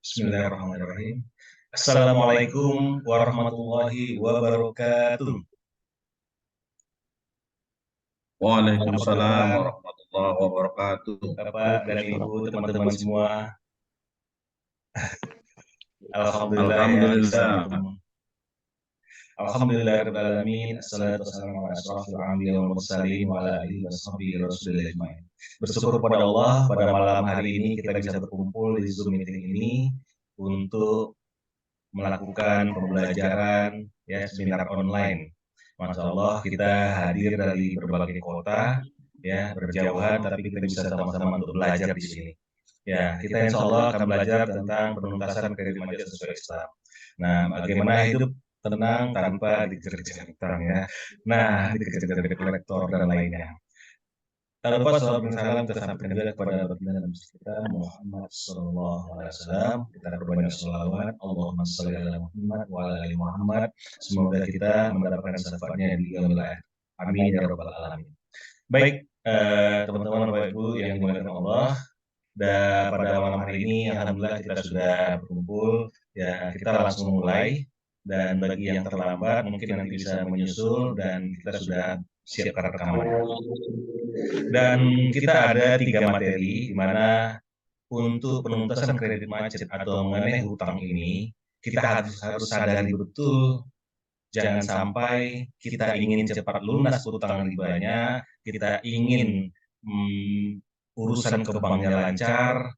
Bismillahirrahmanirrahim. Assalamualaikum warahmatullahi wabarakatuh. Apa Waalaikumsalam kabar warahmatullahi wabarakatuh. Bapak dan Ibu, teman-teman semua? Alhamdulillah ya bisa Alhamdulillah. bertemu. Alhamdulillahirabbil alamin. Assalatu wassalamu ala asyrofil anbiya'i wal mursalin wa ala alihi washabihi rasulillah ajmain. Bersyukur pada Allah pada malam hari ini kita bisa berkumpul di Zoom meeting ini untuk melakukan pembelajaran ya seminar online. Masya Allah kita hadir dari berbagai kota ya berjauhan tapi kita bisa sama-sama untuk belajar di sini. Ya kita insya Allah akan belajar tentang penuntasan kredit macet sesuai Islam. Nah bagaimana hidup tenang tanpa dikejar-kejar hutang ya. Nah dikejar-kejar kolektor dan lainnya. Tak lupa salam dan salam kita sampaikan juga kepada baginda Nabi kita Muhammad Sallallahu Alaihi Wasallam. Kita berbanyak selawat. Allahumma sholli ala Muhammad wa ala ali Muhammad. Semoga kita mendapatkan syafaatnya di yaumil akhir. Amin ya rabbal alamin. Baik, teman-teman Bapak Ibu yang dimuliakan Allah, dan pada malam hari ini alhamdulillah kita sudah berkumpul. Ya, kita langsung mulai. Dan bagi yang terlambat mungkin nanti bisa menyusul dan kita sudah siapkan rekaman. Dan kita ada 3 materi, di mana untuk penuntasan kredit macet atau mengenai hutang ini, kita harus sadari betul, jangan sampai kita ingin cepat lunas hutang ribanya, kita ingin urusan ke banknya lancar,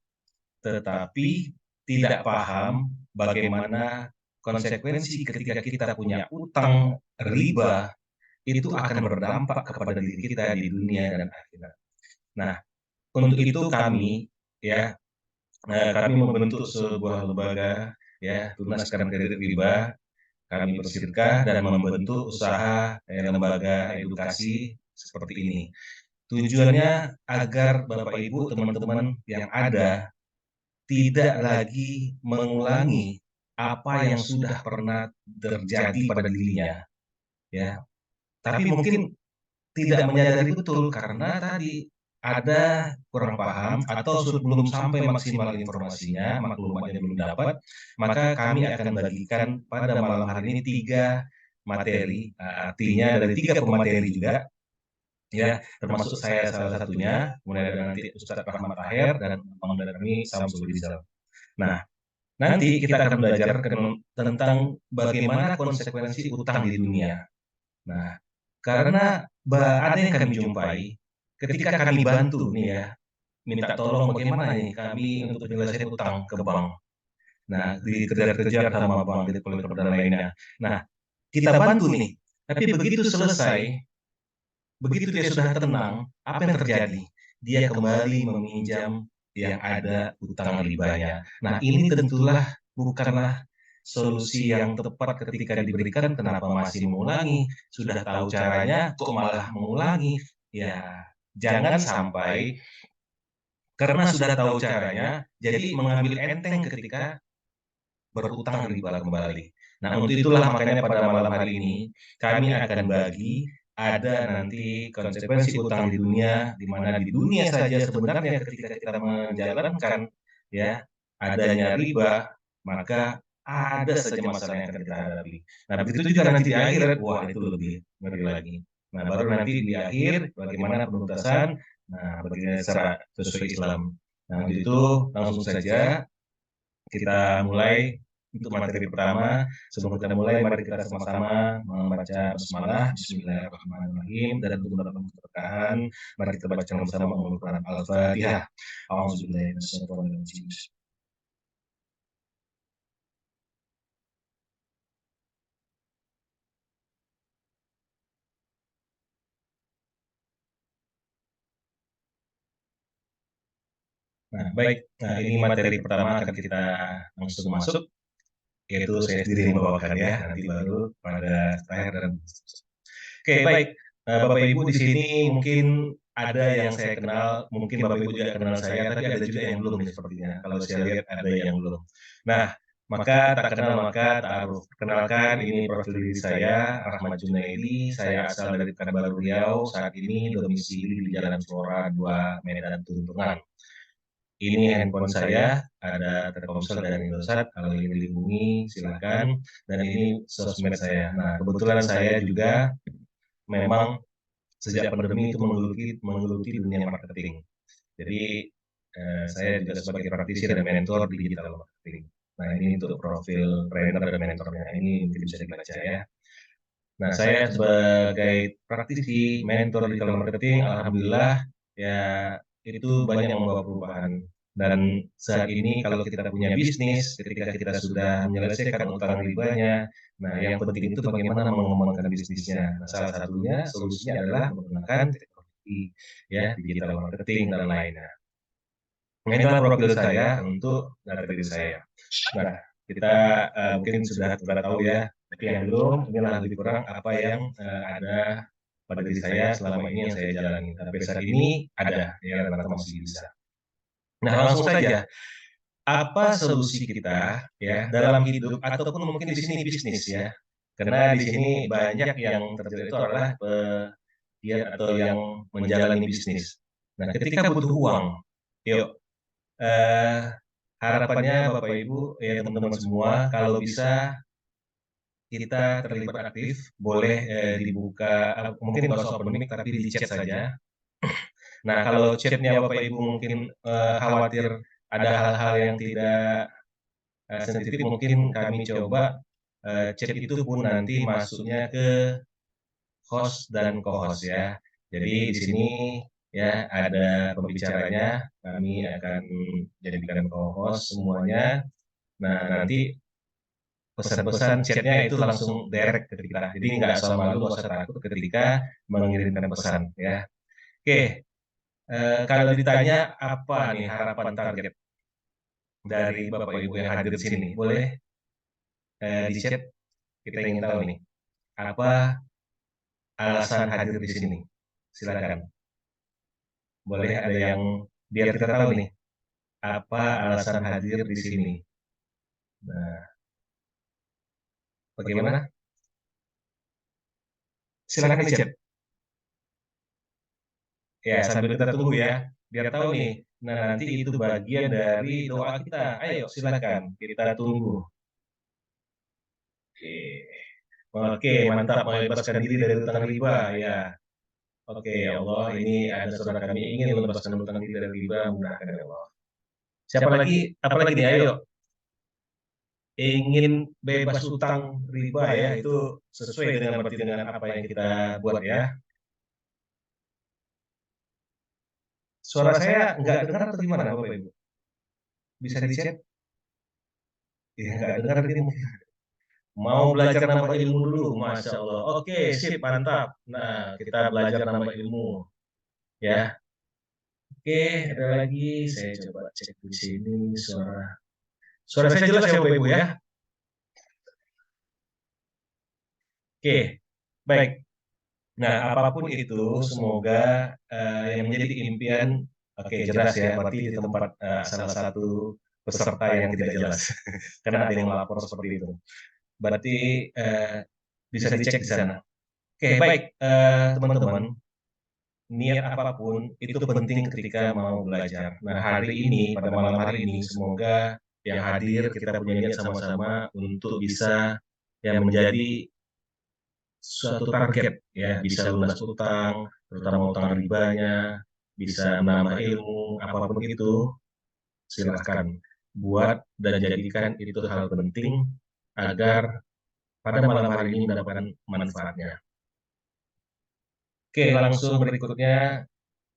tetapi tidak paham bagaimana konsekuensi ketika kita punya utang riba, itu akan berdampak kepada diri kita di dunia dan akhirat. Nah, untuk itu kami ya kami membentuk sebuah lembaga ya tunaskan kredit riba. Kami bersedekah dan membentuk usaha lembaga edukasi seperti ini. Tujuannya agar Bapak Ibu teman-teman yang ada tidak lagi mengulangi apa yang sudah pernah terjadi pada dirinya ya. Tapi mungkin tidak menyadari betul karena tadi ada kurang paham atau belum sampai maksimal informasinya, maklumatnya belum dapat, maka kami akan bagikan pada malam hari ini 3 materi, artinya dari 3 pemateri juga, ya, termasuk saya salah satunya, kemudian ada nanti Ustadz Rahmat Taher dan Bang Darmi Samsul Rizal. Nah, nanti kita akan belajar tentang bagaimana konsekuensi utang di dunia. Nah, karena ada yang kami jumpai, ketika kami bantu nih ya, minta tolong bagaimana nih kami untuk menyelesaikan utang ke bank. Nah, dikejar-kejar sama bank, debt collector dan lainnya. Nah, kita bantu nih, tapi begitu selesai, begitu dia sudah tenang, apa yang terjadi? Dia kembali meminjam yang ada utang ribanya. Nah, ini tentulah bukanlah solusi yang tepat ketika diberikan, kenapa masih mengulangi? Sudah tahu caranya, kok malah mengulangi? Ya, jangan sampai karena sudah tahu caranya, jadi mengambil enteng ketika berutang riba kembali. Nah, untuk itulah makanya pada malam hari ini kami akan bagi ada nanti konsekuensi utang di dunia, di mana di dunia saja sebenarnya ketika kita menjalankan ya adanya riba, maka ada saja masalah yang akan kita hadapi. Nah, begitu juga nanti di akhirat, wah itu lebih ngeri lagi. Nah, baru nanti di akhir bagaimana penuntasan, nah bagaimana secara sesuai Islam. Nah, untuk itu langsung saja kita mulai untuk materi pertama. Sebelum kita mulai, mari kita sama-sama membaca basmalah, Bismillahirrahmanirrahim, dan untuk mendapatkan keberkahan, mari kita baca bersama Al-Quran Al-Fatihah. A'udzubillahi minasyaitonir rajim. Nah, baik. Nah, ini materi pertama akan kita langsung masuk, yaitu saya sendiri yang membawakan ya, nanti baru pada terakhir dan oke, baik. Bapak Ibu di sini mungkin ada yang saya kenal, mungkin Bapak Ibu juga kenal saya, tapi ada juga yang belum nih sepertinya. Kalau saya lihat ada yang belum. Nah, maka tak kenal maka ta'aruf. Perkenalkan, ini profil diri saya, Rahmat Junaidi. Saya asal dari Pekanbaru Riau, saat ini domisili di Jalan Flora 2, Medan Tunjungan. ini handphone saya, ada Telkomsel dan Indosat, kalau ingin dilindungi silakan, dan ini sosmed saya. Nah, kebetulan saya juga memang sejak pandemi itu menggeluti dunia marketing. Jadi saya juga sebagai praktisi dan mentor digital marketing. Nah, ini untuk profil trainer dan mentornya. Ini mungkin bisa dibaca ya. Nah, saya sebagai praktisi mentor digital marketing, alhamdulillah ya itu banyak membawa perubahan. Dan saat ini kalau kita punya bisnis, ketika kita sudah menyelesaikan utang ribanya, nah yang penting itu bagaimana mengembangkan bisnisnya. Nah, salah satunya solusinya adalah menggunakan teknologi, ya digital marketing dan lainnya. Nah, inilah profil saya untuk data diri saya. Nah, kita mungkin sudah tahu ya, tapi yang belum, inilah lebih kurang apa yang ada pada diri saya selama ini yang saya jalani. Sampai saat ini ada, ya ternyata masih bisa. Nah, langsung saja, apa solusi kita ya dalam hidup ataupun mungkin di sini bisnis ya? Karena di sini banyak yang terjadi itu adalah pegiat atau yang menjalani bisnis. Nah, ketika butuh uang, yuk harapannya Bapak Ibu ya teman-teman semua kalau bisa kita terlibat aktif, boleh dibuka mungkin nggak usah open mic tapi di chat saja. Nah, kalau chatnya Bapak Ibu mungkin khawatir ada hal-hal yang tidak sensitif, mungkin kami coba chat itu pun nanti masuknya ke host dan co-host ya. Jadi di sini ya ada pembicaranya, kami akan jadikan co-host semuanya. Nah, nanti pesan-pesan chatnya itu langsung direct ke kita. Jadi nggak usah malu, nggak usah takut ketika mengirimkan pesan ya. Oke, kalau ditanya apa nih harapan target dari Bapak Ibu yang hadir di sini, boleh di chat kita ingin tahu nih apa alasan hadir di sini. Silakan. Boleh ada yang biar kita tahu nih apa alasan hadir di sini. Nah, bagaimana? Silakan di chat. Ya, sambil kita tunggu ya, biar tahu nih. Nah, nanti itu bagian dari doa kita. Ayo, silakan kita tunggu. Oke, oke, mantap membebaskan diri dari hutang riba ya. Oke, ya Allah, ini ada saudara kami ingin membebaskan hutang diri dari riba, mudahkan ya Allah. Siapa lagi? Apa lagi nih? Ayo, ingin bebas hutang riba ya, itu sesuai dengan berarti dengan apa yang kita buat ya. Suara saya nggak dengar atau gimana, Bapak Ibu? Bisa di-chat? Ya, nggak dengar ini mungkin. Mau belajar nambah ilmu dulu, Masya Allah. Oke, sip, mantap. Nah, kita belajar nambah ilmu. Ya, oke, ada lagi. Saya coba cek di sini suara. Suara saya jelas ya, Bapak Ibu ya? Oke, baik. Nah, apapun itu, semoga yang menjadi impian, oke, jelas ya, berarti di tempat salah satu peserta yang tidak jelas. Karena ada yang melapor seperti itu. Berarti bisa dicek di sana. Oke, baik, teman-teman. Niat apapun itu penting ketika mau belajar. Nah, hari ini, pada malam hari ini, semoga yang hadir kita punya niat sama-sama untuk bisa yang menjadi suatu target, ya, bisa lunas utang, terutama utang ribanya, bisa menambah ilmu, apapun itu, silahkan buat dan jadikan itu hal penting agar pada malam hari ini mendapatkan manfaatnya. Oke, langsung berikutnya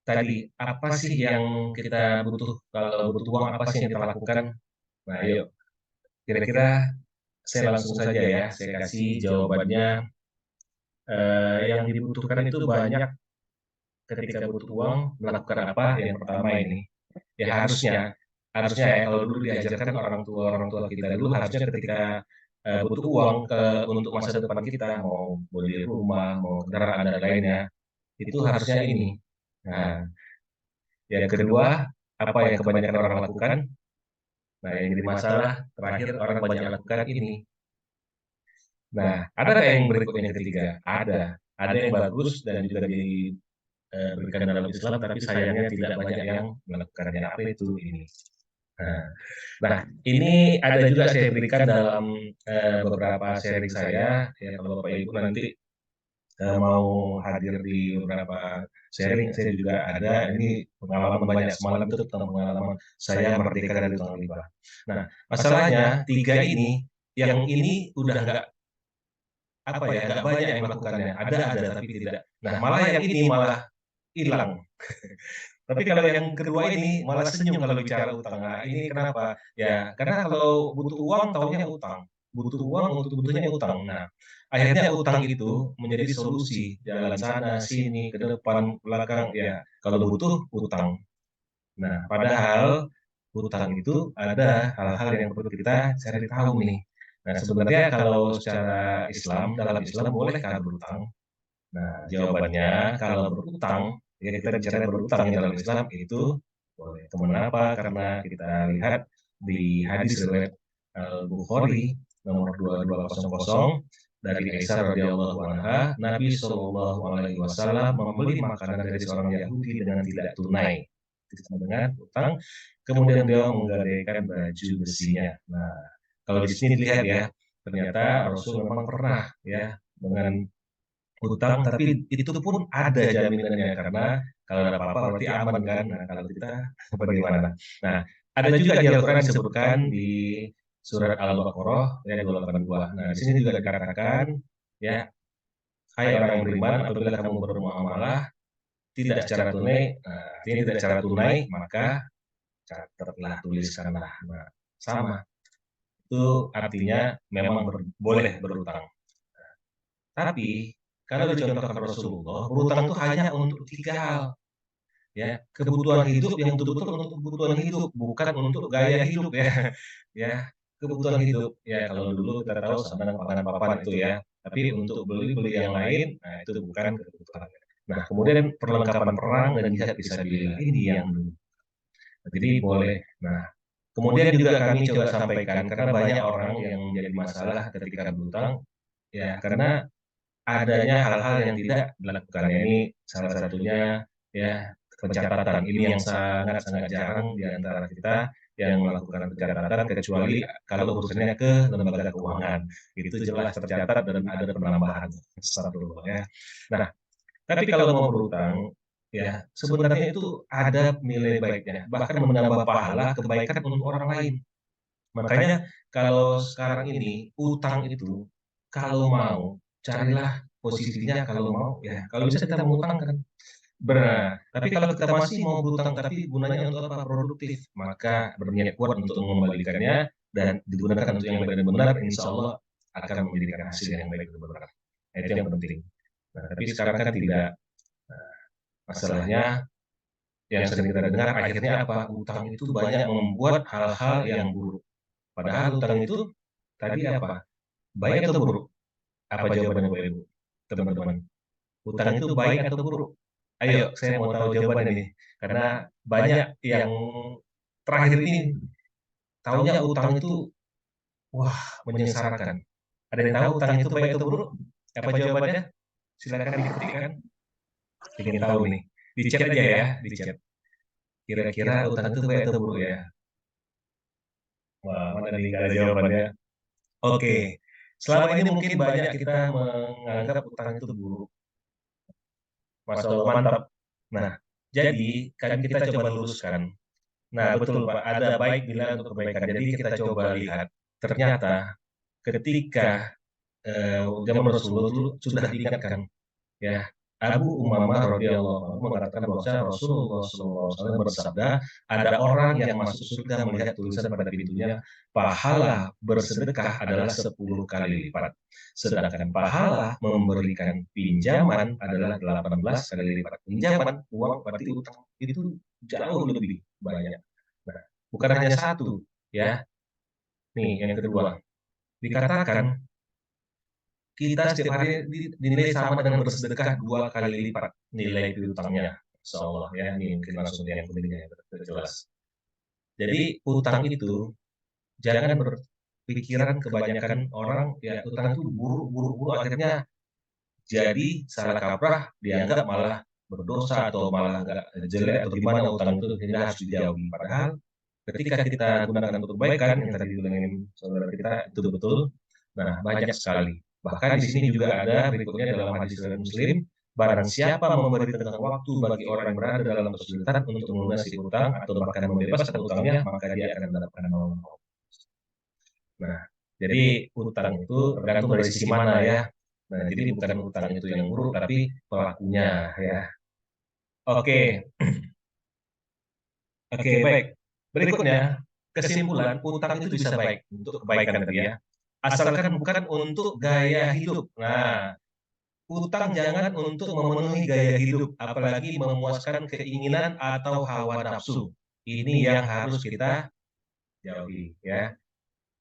tadi apa sih yang kita butuh kalau butuh uang apa sih yang kita lakukan? Nah, yuk kira-kira saya langsung saja ya, saya kasih jawabannya. Yang dibutuhkan itu banyak ketika butuh uang melakukan apa? Yang pertama ini, ya harusnya ya kalau dulu diajarkan orang tua kita dulu harusnya ketika butuh uang untuk masa depan kita mau beli rumah, mau kendaraan dan lainnya itu harusnya ini. Nah, yang kedua apa yang kebanyakan orang lakukan? Nah, yang jadi masalah terakhir orang banyak lakukan ini. Nah, ada nggak yang berikutnya yang ketiga? Ada yang bagus dan juga berikan dalam Islam, tapi sayangnya tidak banyak yang melakukannya. Apa itu ini? Nah, nah, ini ada juga saya berikan dalam beberapa sharing saya. Ya, kalau Bapak Ibu nanti mau hadir di beberapa sharing, saya juga ada. Ini pengalaman banyak semalam itu tentang pengalaman saya merdeka dari utang riba. Nah, masalahnya tiga ini, yang ini udah nggak apa ya, nggak banyak yang melakukannya. Ada tapi tidak. Nah, malah yang ini malah hilang. Tapi kalau yang kedua ini malah senyum kalau bicara utang. Nah, ini kenapa? Ya, karena kalau butuh uang taunya utang. Butuh uang untuk butuhnya utang. Nah, akhirnya utang itu menjadi solusi. Jalan sana, sini, ke depan, belakang. Ya, kalau butuh utang. Nah, padahal utang itu ada hal-hal yang perlu kita cari tahu nih. Nah, sebenarnya kalau secara Islam, dalam Islam bolehkah berutang? Nah, jawabannya kalau berutang, ya kita bicara berutang ya dalam Islam itu boleh. Kenapa? Karena kita lihat di hadis riwayat Al-Bukhari nomor 2200 dari Aisyah radhiyallahu anha, Nabi Shallallahu alaihi wasallam membeli makanan dari seorang Yahudi dengan tidak tunai. Dengan utang, kemudian beliau menggadaikan baju besinya. Nah, kalau di sini dilihat ya, ternyata Rasul memang pernah ya dengan hutang, tapi itu pun ada jaminannya karena kalau ada apa-apa berarti aman kan. Nah, kalau kita bagaimana? Nah, ada juga di Al-Qur'an disebutkan di surat Al-Baqarah ya 282. Nah, di sini juga dikatakan ya, hai orang yang beriman, apabila kamu bermuamalah tidak secara tunai, artinya tidak secara tunai, maka catatlah, tuliskanlah. Nah, sama. Itu artinya memang boleh berutang. Tapi kalau dicontohkan Rasulullah, berutang itu hanya untuk tiga hal, ya kebutuhan hidup yang betul-betul untuk kebutuhan hidup, bukan untuk gaya hidup ya, ya kebutuhan hidup. Ya kalau dulu kita tahu sandang pangan papan itu ya, tapi untuk beli-beli yang lain, nah itu bukan kebutuhan. Nah kemudian perlengkapan perang dan jihad fisabilillah ini yang dulu. Jadi boleh. Nah kemudian juga kami coba sampaikan karena banyak orang yang menjadi masalah ketika berutang, ya karena adanya hal-hal yang tidak dilakukan. Ini salah satunya ya pencatatan. Ini yang sangat-sangat jarang di antara kita yang melakukan pencatatan kecuali kalau urusannya ke lembaga keuangan. Itu jelas tercatat dan ada penambahan. Astagfirullah ya. Nah, tapi kalau mau berutang ya sebenarnya itu ada nilai baiknya, bahkan menambah pahala kebaikan untuk orang lain. Makanya kalau sekarang ini utang itu kalau mau carilah posisinya kalau mau ya kalau bisa kita mengutang kan. Benar. Tapi kalau kita masih mau berutang tapi gunanya untuk apa? Produktif, maka berniat kuat untuk mengembalikannya dan digunakan untuk yang baik dan benar, insya Allah akan memberikan hasil yang baik dan benar. Nah, itu yang penting. Nah, tapi sekarang kan tidak. Nah, masalahnya yang sering kita dengar akhirnya apa? Utang itu banyak membuat hal-hal yang buruk. Padahal utang itu tadi apa? Baik atau buruk? Apa jawabannya Bapak Ibu? Teman-teman. Utang itu baik atau buruk? Ayo, saya mau tahu jawabannya nih. Karena banyak yang terakhir ini taunya utang itu wah menyengsarakan. Ada yang tahu utang itu baik atau buruk? Apa jawabannya? Silakan diketikkan. Ingin tahu nih. Di chat aja ya, di chat. Kira-kira utang itu baik atau buruk ya? Wah, mana nih nggak ada jawabannya. Oke. Selama ini mungkin banyak kita menganggap utang itu buruk. Masya Allah, mantap. Nah, jadi kan kita coba luruskan. Nah, betul Pak, ada baik bila untuk kebaikan. Jadi kita coba lihat, ternyata ketika zaman Rasulullah dulu sudah diingatkan, ya Abu Umamah radhiyallahu anhu mengatakan bahwa Rasulullah SAW bersabda, ada orang yang masuk surga melihat tulisan pada pintunya, pahala bersedekah adalah 10 kali lipat. Sedangkan pahala memberikan pinjaman adalah 18 kali lipat. Pinjaman, uang berarti utang, itu jauh lebih banyak. Nah, bukan hanya satu, ya. Nih, yang kedua, dikatakan kita setiap hari dinilai sama dengan bersedekah 2 kali lipat nilai piutangnya. Insya Allah ya, ini mungkin langsung yang pentingnya jelas. Jadi utang itu jangan berpikiran kebanyakan orang ya utang itu buruk akhirnya jadi salah kaprah dianggap malah berdosa atau malah nggak jelek atau gimana utang itu sehingga harus dijauhi. Padahal ketika kita gunakan untuk kebaikan yang tadi dibilangin saudara kita itu betul. Nah, banyak sekali. Bahkan di sini juga ada berikutnya dalam hadis riwayat Muslim, barang siapa memberi tenggang waktu bagi orang yang berada dalam kesulitan untuk melunasi utang atau bahkan membebaskan utangnya, maka dia akan mendapatkan naungan. Nah, jadi utang itu tergantung dari sisi mana ya. Nah, jadi bukan utang itu yang buruk, tapi pelakunya ya. Oke, oke, baik. Berikutnya, kesimpulan utang itu bisa baik untuk kebaikan tadi ya. Asalkan bukan untuk gaya hidup. Nah, utang jangan untuk memenuhi gaya hidup, apalagi memuaskan keinginan atau hawa nafsu. Ini yang harus kita jauhi ya.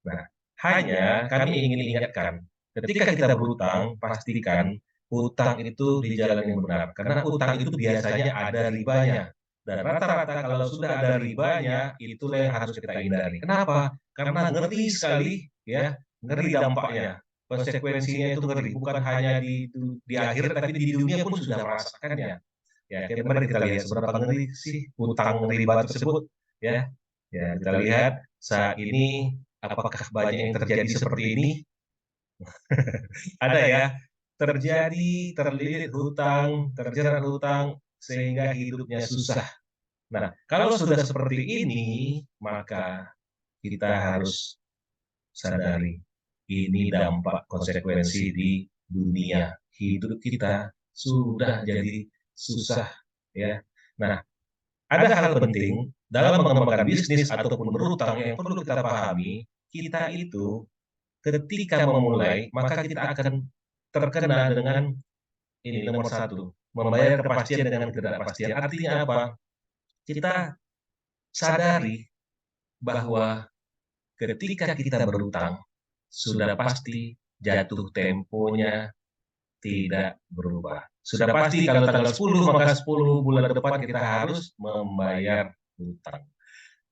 Nah, hanya kami ingin ingatkan, ketika kita berutang, pastikan utang itu di jalan yang benar. Karena utang itu biasanya ada ribanya. Dan rata-rata kalau sudah ada ribanya, itulah yang harus kita hindari. Kenapa? Karena ngeri sekali, ya, ngeri dampaknya. Konsekuensinya itu ngeri, bukan hanya di akhir, tapi di dunia pun sudah merasakannya. Ya, mari kita lihat seberapa ngeri sih utang riba tersebut, ya. Ya, kita lihat saat ini apakah banyak yang terjadi seperti ini? Ada ya, terlilit hutang, terjerat hutang, sehingga hidupnya susah. Nah, kalau sudah seperti ini, maka kita harus sadari, ini dampak konsekuensi di dunia. Hidup kita sudah jadi susah, ya. Nah, ada hal penting dalam mengembangkan bisnis ataupun berhutang yang perlu kita pahami, kita itu ketika memulai, maka kita akan terkena dengan ini nomor satu, membayar kepastian dengan ketidakpastian. Artinya apa? Kita sadari bahwa ketika kita berhutang, sudah pasti jatuh temponya tidak berubah. Sudah pasti kalau tanggal 10, maka 10 bulan depan kita harus membayar hutang.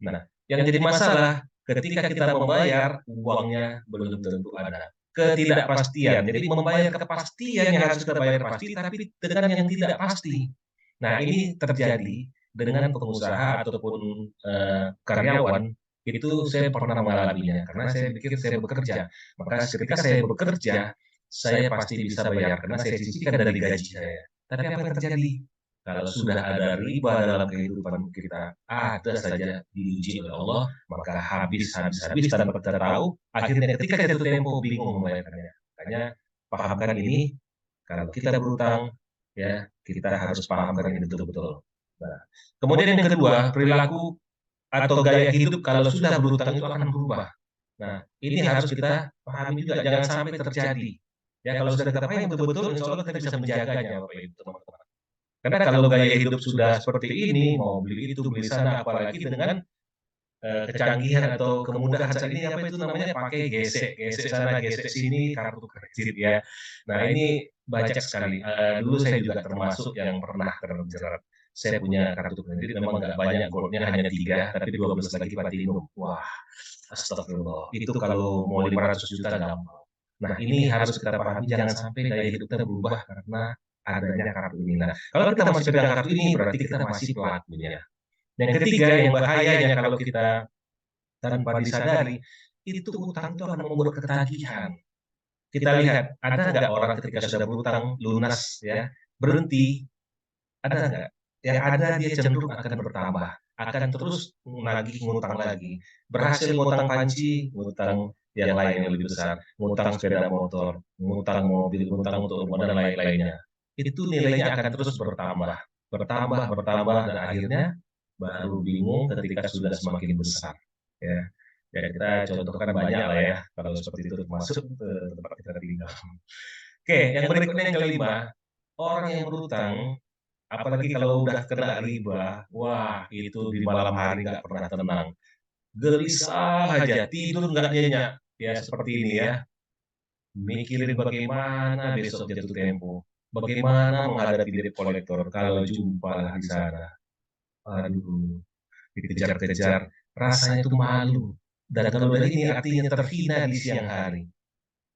Nah, yang jadi masalah ketika kita membayar, uangnya belum tentu ada. Ketidakpastian. Jadi membayar kepastian yang harus kita bayar pasti, tapi dengan yang tidak pasti. Nah, ini terjadi dengan pengusaha ataupun karyawan, itu saya pernah mengalaminya. Karena saya pikir saya bekerja. Maka ketika saya bekerja, saya pasti bisa bayar karena saya sisihkan dari gaji saya. Tapi apa yang terjadi? Kalau sudah ada riba dalam kehidupan kita, ada saja diuji oleh Allah, maka habis tanpa kita tahu, akhirnya ketika jatuh tempo bingung membayarnya. Makanya pahamkan ini, kalau kita berutang, ya kita harus pahamkan ini betul-betul. Nah, kemudian yang kedua, perilaku atau gaya hidup kalau sudah berutang itu akan berubah. Nah, ini harus kita pahami juga, jangan sampai terjadi. Ya, kalau sudah kita pahami betul-betul, insya Allah kita bisa menjaganya, Bapak Ibu teman-teman. Karena kalau gaya hidup sudah seperti ini, mau beli itu, beli sana, apalagi dengan kecanggihan atau kemudahan saat ini, apa itu namanya, pakai gesek, gesek sana, gesek sini, kartu kredit ya. Nah ini banyak sekali. Dulu saya juga termasuk yang pernah terjerat. Saya punya kartu kredit, memang nggak banyak, goldnya hanya 3, tapi 12 lagi platinum. Wah, astagfirullah. Itu kalau mau 500 juta gampang. Nah ini harus kita pahami, jangan sampai gaya hidup kita berubah karena adanya kartu ini. Nah, kalau kita masih pegang kartu ini, berarti kita masih pelakunya. Yang ketiga, yang bahayanya kalau kita tanpa disadari, itu utang itu akan membuat ketagihan. Kita lihat, ada nggak orang ketika sudah berutang, lunas, ya, berhenti, ada nggak? Yang ada dia cenderung akan bertambah, akan terus menagih ngutang lagi. Berhasil ngutang panci, ngutang yang lain yang lebih besar, ngutang sepeda motor, ngutang mobil, ngutang untuk rumah dan lain-lainnya. Itu nilainya akan terus bertambah, bertambah, bertambah, dan akhirnya baru bingung ketika sudah semakin besar. Ya, ya kita contohkan banyak lah ya, kalau seperti itu masuk ke tempat kita tinggal. Oke, yang berikutnya yang kelima, orang yang berutang, apalagi kalau udah kena riba, wah itu di malam hari nggak pernah tenang. Gelisah aja, tidur nggak nyenyak. Ya seperti ini ya, mikirin bagaimana besok jatuh tempo, bagaimana menghadapi debt kolektor kalau jumpa lah di sana. Aduh, dikejar-kejar, rasanya itu malu. Dan kalau dari ini artinya terhina di siang hari.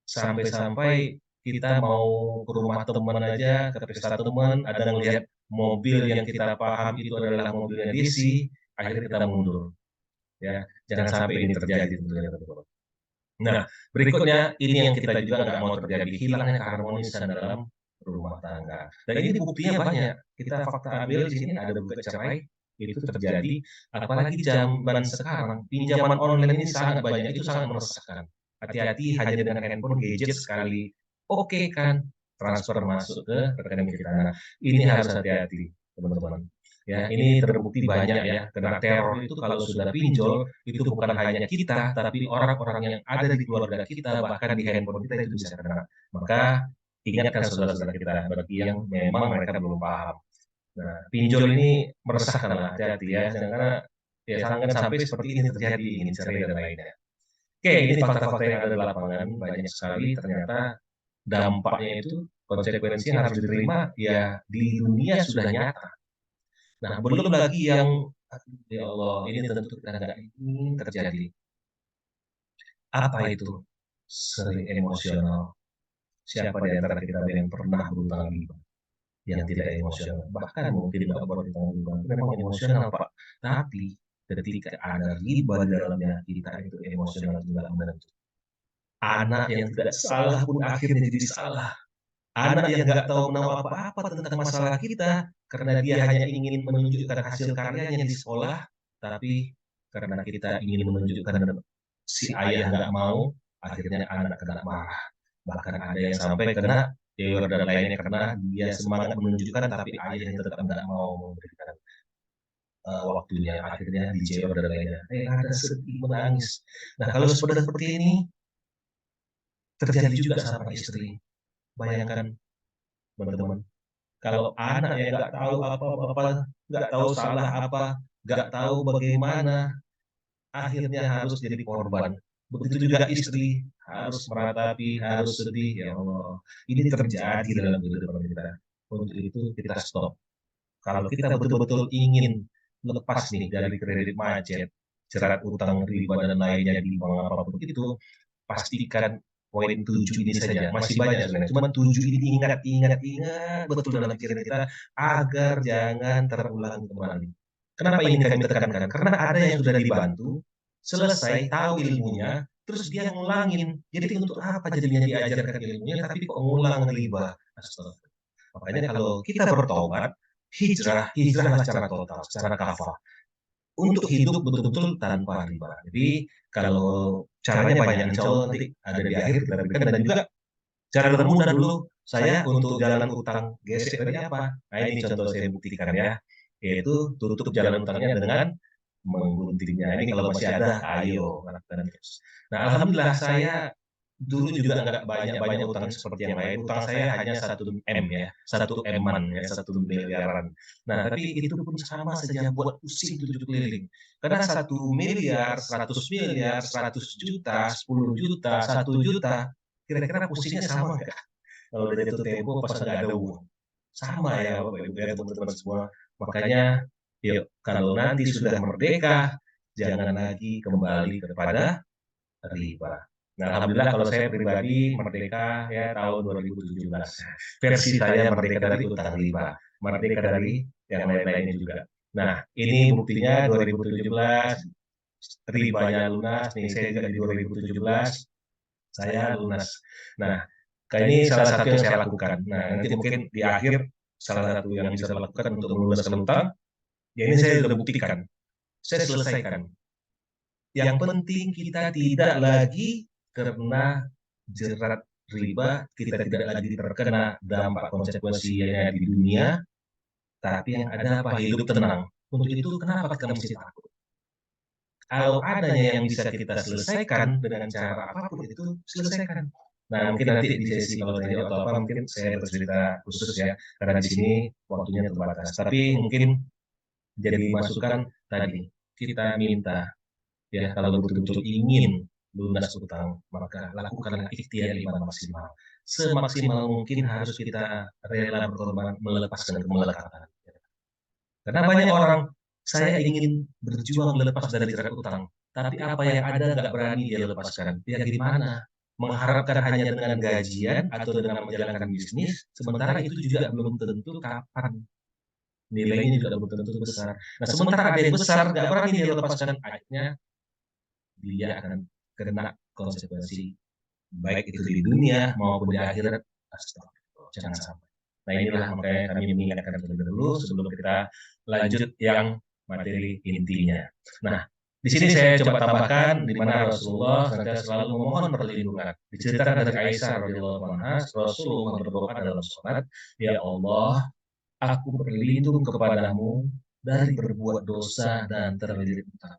Sampai-sampai kita mau ke rumah teman aja, ke pesta teman, ada yang lihat, mobil yang kita paham itu adalah mobilnya Desi, akhirnya kita mundur. Ya, jangan sampai ini terjadi tentunya, teman-teman. Nah, berikutnya ini yang kita juga nggak mau terjadi, hilangnya keharmonisan dalam rumah tangga. Dan ini buktinya banyak. Kita fakta ambil di sini ada gugat cerai itu terjadi, apalagi zaman sekarang pinjaman online ini sangat banyak, itu sangat meresahkan. Hati-hati hanya dengan handphone gadget sekali, oke kan transfer masuk ke rekening kita. Nah, ini harus hati-hati, teman-teman. Ya, ini terbukti banyak ya, kena teror itu kalau sudah pinjol itu bukan hanya kita, tapi orang-orang yang ada di keluarga kita, bahkan di handphone kita itu bisa kena. Maka ingatkan saudara-saudara kita, bagi yang memang mereka belum paham. Nah, pinjol ini meresahkan lah, hati-hati ya, karena ya jangan sampai seperti ini terjadi, ingin cerai dan lainnya. Oke, ini fakta-fakta yang ada di lapangan, banyak sekali ternyata dampaknya itu, konsekuensi yang harus diterima, ya di dunia sudah nyata. Nah, belum lagi yang, aduh ya Allah, ini tentu kita nggak ingin terjadi. Apa itu? Sering emosional. Siapa di antara kita yang pernah berhutang riba? Yang tidak emosional. Bahkan mungkin nggak berhutang riba. Memang emosional, Pak. Tapi ketika ada riba di dalamnya, kita itu emosional juga menentu. Anak yang tidak salah pun akhirnya jadi salah. Anak yang nggak tahu menahu apa-apa tentang masalah kita, karena dia hanya ingin menunjukkan hasil karyanya di sekolah, tapi karena kita ingin menunjukkan si ayah nggak mau, akhirnya anak kena marah. Bahkan ada yang sampai kena teor dan lainnya karena dia semangat menunjukkan, tapi ayahnya tetap nggak mau memberikan waktunya. Akhirnya dijeor dan lainnya. Ada sedih menangis. Nah kalau seperti ini terjadi juga sama istri. Bayangkan teman-teman. Kalau anak yang nggak tahu apa-apa, nggak tahu salah apa, nggak tahu bagaimana, akhirnya harus jadi korban. Begitu juga istri, harus meratapi, harus sedih, ya Allah. Ini terjadi dalam kehidupan kita. Untuk itu kita stop. Kalau kita betul-betul ingin lepas nih dari kredit macet, jerat utang riba dan lainnya di bank apapun itu, pastikan poin 7 ini saja. Masih banyak sebenarnya, cuma 7 ini ingat betul dalam pikiran kita agar jangan terulang kembali. Kenapa ingin kami tekankan? Karena ada yang sudah dibantu, selesai, tahu ilmunya, terus dia ngulangin. Jadi untuk apa jadinya diajarkan ilmunya, tapi kok ngulang riba? Astagfirullah. Makanya kalau kita bertobat, hijrahlah secara total, secara kafah untuk hidup betul-betul tanpa riba. Jadi kalau caranya banyak, insya Allah nanti ada di akhir kita berikan, dan juga cara termudah dulu saya untuk jalan utang gesek tadi apa? Nah ini contoh saya buktikan ya, yaitu tutup jalan utangnya dengan mengguntingnya. Ini kalau masih ada, ayo lakukan terus. Nah alhamdulillah saya dulu juga nggak banyak utang seperti yang lain. Utang saya hanya 1 M ya, 1 M-an ya, 1 miliaran. Nah, tapi itu pun sama saja buat pusing 7 keliling. Karena 1 miliar, 100 miliar, 100 juta, 10 juta, 1 juta, kira-kira pusingnya sama nggak? Kalau dari itu tempo pas nggak ada uang. Sama ya Bapak Ibu ya teman-teman semua. Makanya yuk kalau nanti sudah merdeka, jangan lagi kembali kepada riba. Nah, alhamdulillah kalau saya pribadi merdeka ya tahun 2017. Versi saya merdeka dari utang riba, merdeka dari yang lain-lainnya juga. Nah, ini buktinya 2017 ribanya lunas nih, saya juga di 2017 saya lunas. Nah, kayak ini salah satu yang saya lakukan. Nah, nanti mungkin di akhir salah satu yang bisa saya lakukan untuk melunaskan utang, ya ini saya sudah buktikan. Saya selesaikan. Yang penting kita tidak lagi kena jerat riba, kita tidak lagi terkena dampak konsekuensinya di dunia, tapi yang ada apa? Hidup tenang. Untuk itu kenapa kita mesti takut? Kalau adanya yang bisa kita selesaikan dengan cara apapun itu selesaikan. Nah mungkin nanti di sesi kalau tanya atau apa mungkin saya bercerita khusus ya, karena di sini waktunya terbatas. Tapi mungkin jadi masukan tadi kita minta ya kalau betul-betul ingin lunas utang, maka lakukanlah ikhtiar iman maksimal. Semaksimal mungkin harus kita rela berkorban melepaskan kemelekatan. Karena banyak orang, saya ingin berjuang lepas dari jerat utang, tapi apa yang ada nggak berani dia lepaskan. Ya gimana? Mengharapkan hanya dengan gajian atau dengan menjalankan bisnis, sementara itu juga belum tentu kapan nilainya juga belum tentu besar. Nah, sementara ada yang besar nggak berani dia lepaskan, akhirnya dia akan kena konsekuensi baik itu di dunia maupun di akhirat. Astagfirullah, jangan sampai. Nah, inilah makanya kami mengingatkan terlebih dahulu sebelum kita lanjut yang materi intinya. Nah, di sini saya coba tambahkan di mana Rasulullah senantiasa selalu memohon perlindungan. Diceritakan dari Aisyah radhiyallahu anha, Rasulullah berdoa dalam salat, "Ya Allah, aku berlindung kepadamu dari berbuat dosa dan terlilit utang."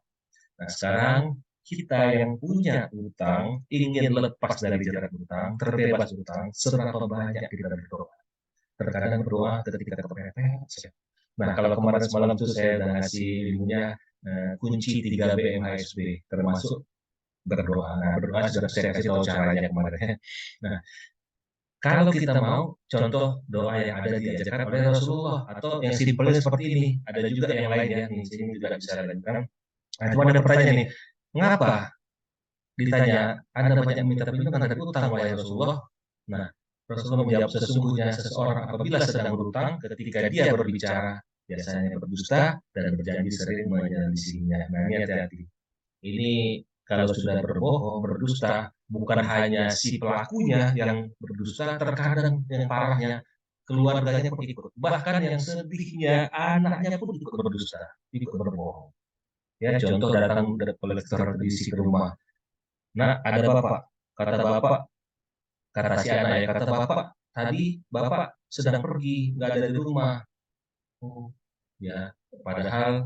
Nah, sekarang kita yang punya utang, ingin lepas dari jerat utang, terbebas utang, seberapa banyak kita berdoa. Terkadang berdoa ketika kepepet. Nah, kalau kemarin semalam itu saya udah ngasih ilmunya kunci 3 BMHSB, termasuk berdoa. Nah, berdoa sudah saya kasih tahu caranya kemarin. Nah, kalau kita mau, contoh doa yang ada diajarkan oleh Rasulullah, atau yang simpelnya seperti ini, ada juga yang lain ya, di sini juga bisa dilanjutkan. Nah, cuma ada pertanyaan nih, mengapa ditanya, Anda banyak meminta perlindungan dari utang, wahai Rasulullah? Nah, Rasulullah menjawab, sesungguhnya seseorang apabila sedang berutang, ketika dia berbicara, biasanya berdusta dan berjanji sering menyelisihinya. Nah, ini hati-hati. Ini kalau sudah berbohong, berdusta, bukan hanya si pelakunya yang berdusta, terkadang yang parahnya keluarganya pun ikut. Bahkan yang sedihnya, anaknya pun ikut berdusta, ikut berbohong. Ya, contoh datang dari kolektor isi ke rumah. Nah, ada bapak. Kata bapak, kata si anak ya, kata bapak, tadi bapak sedang pergi, nggak ada di rumah. Oh, ya, padahal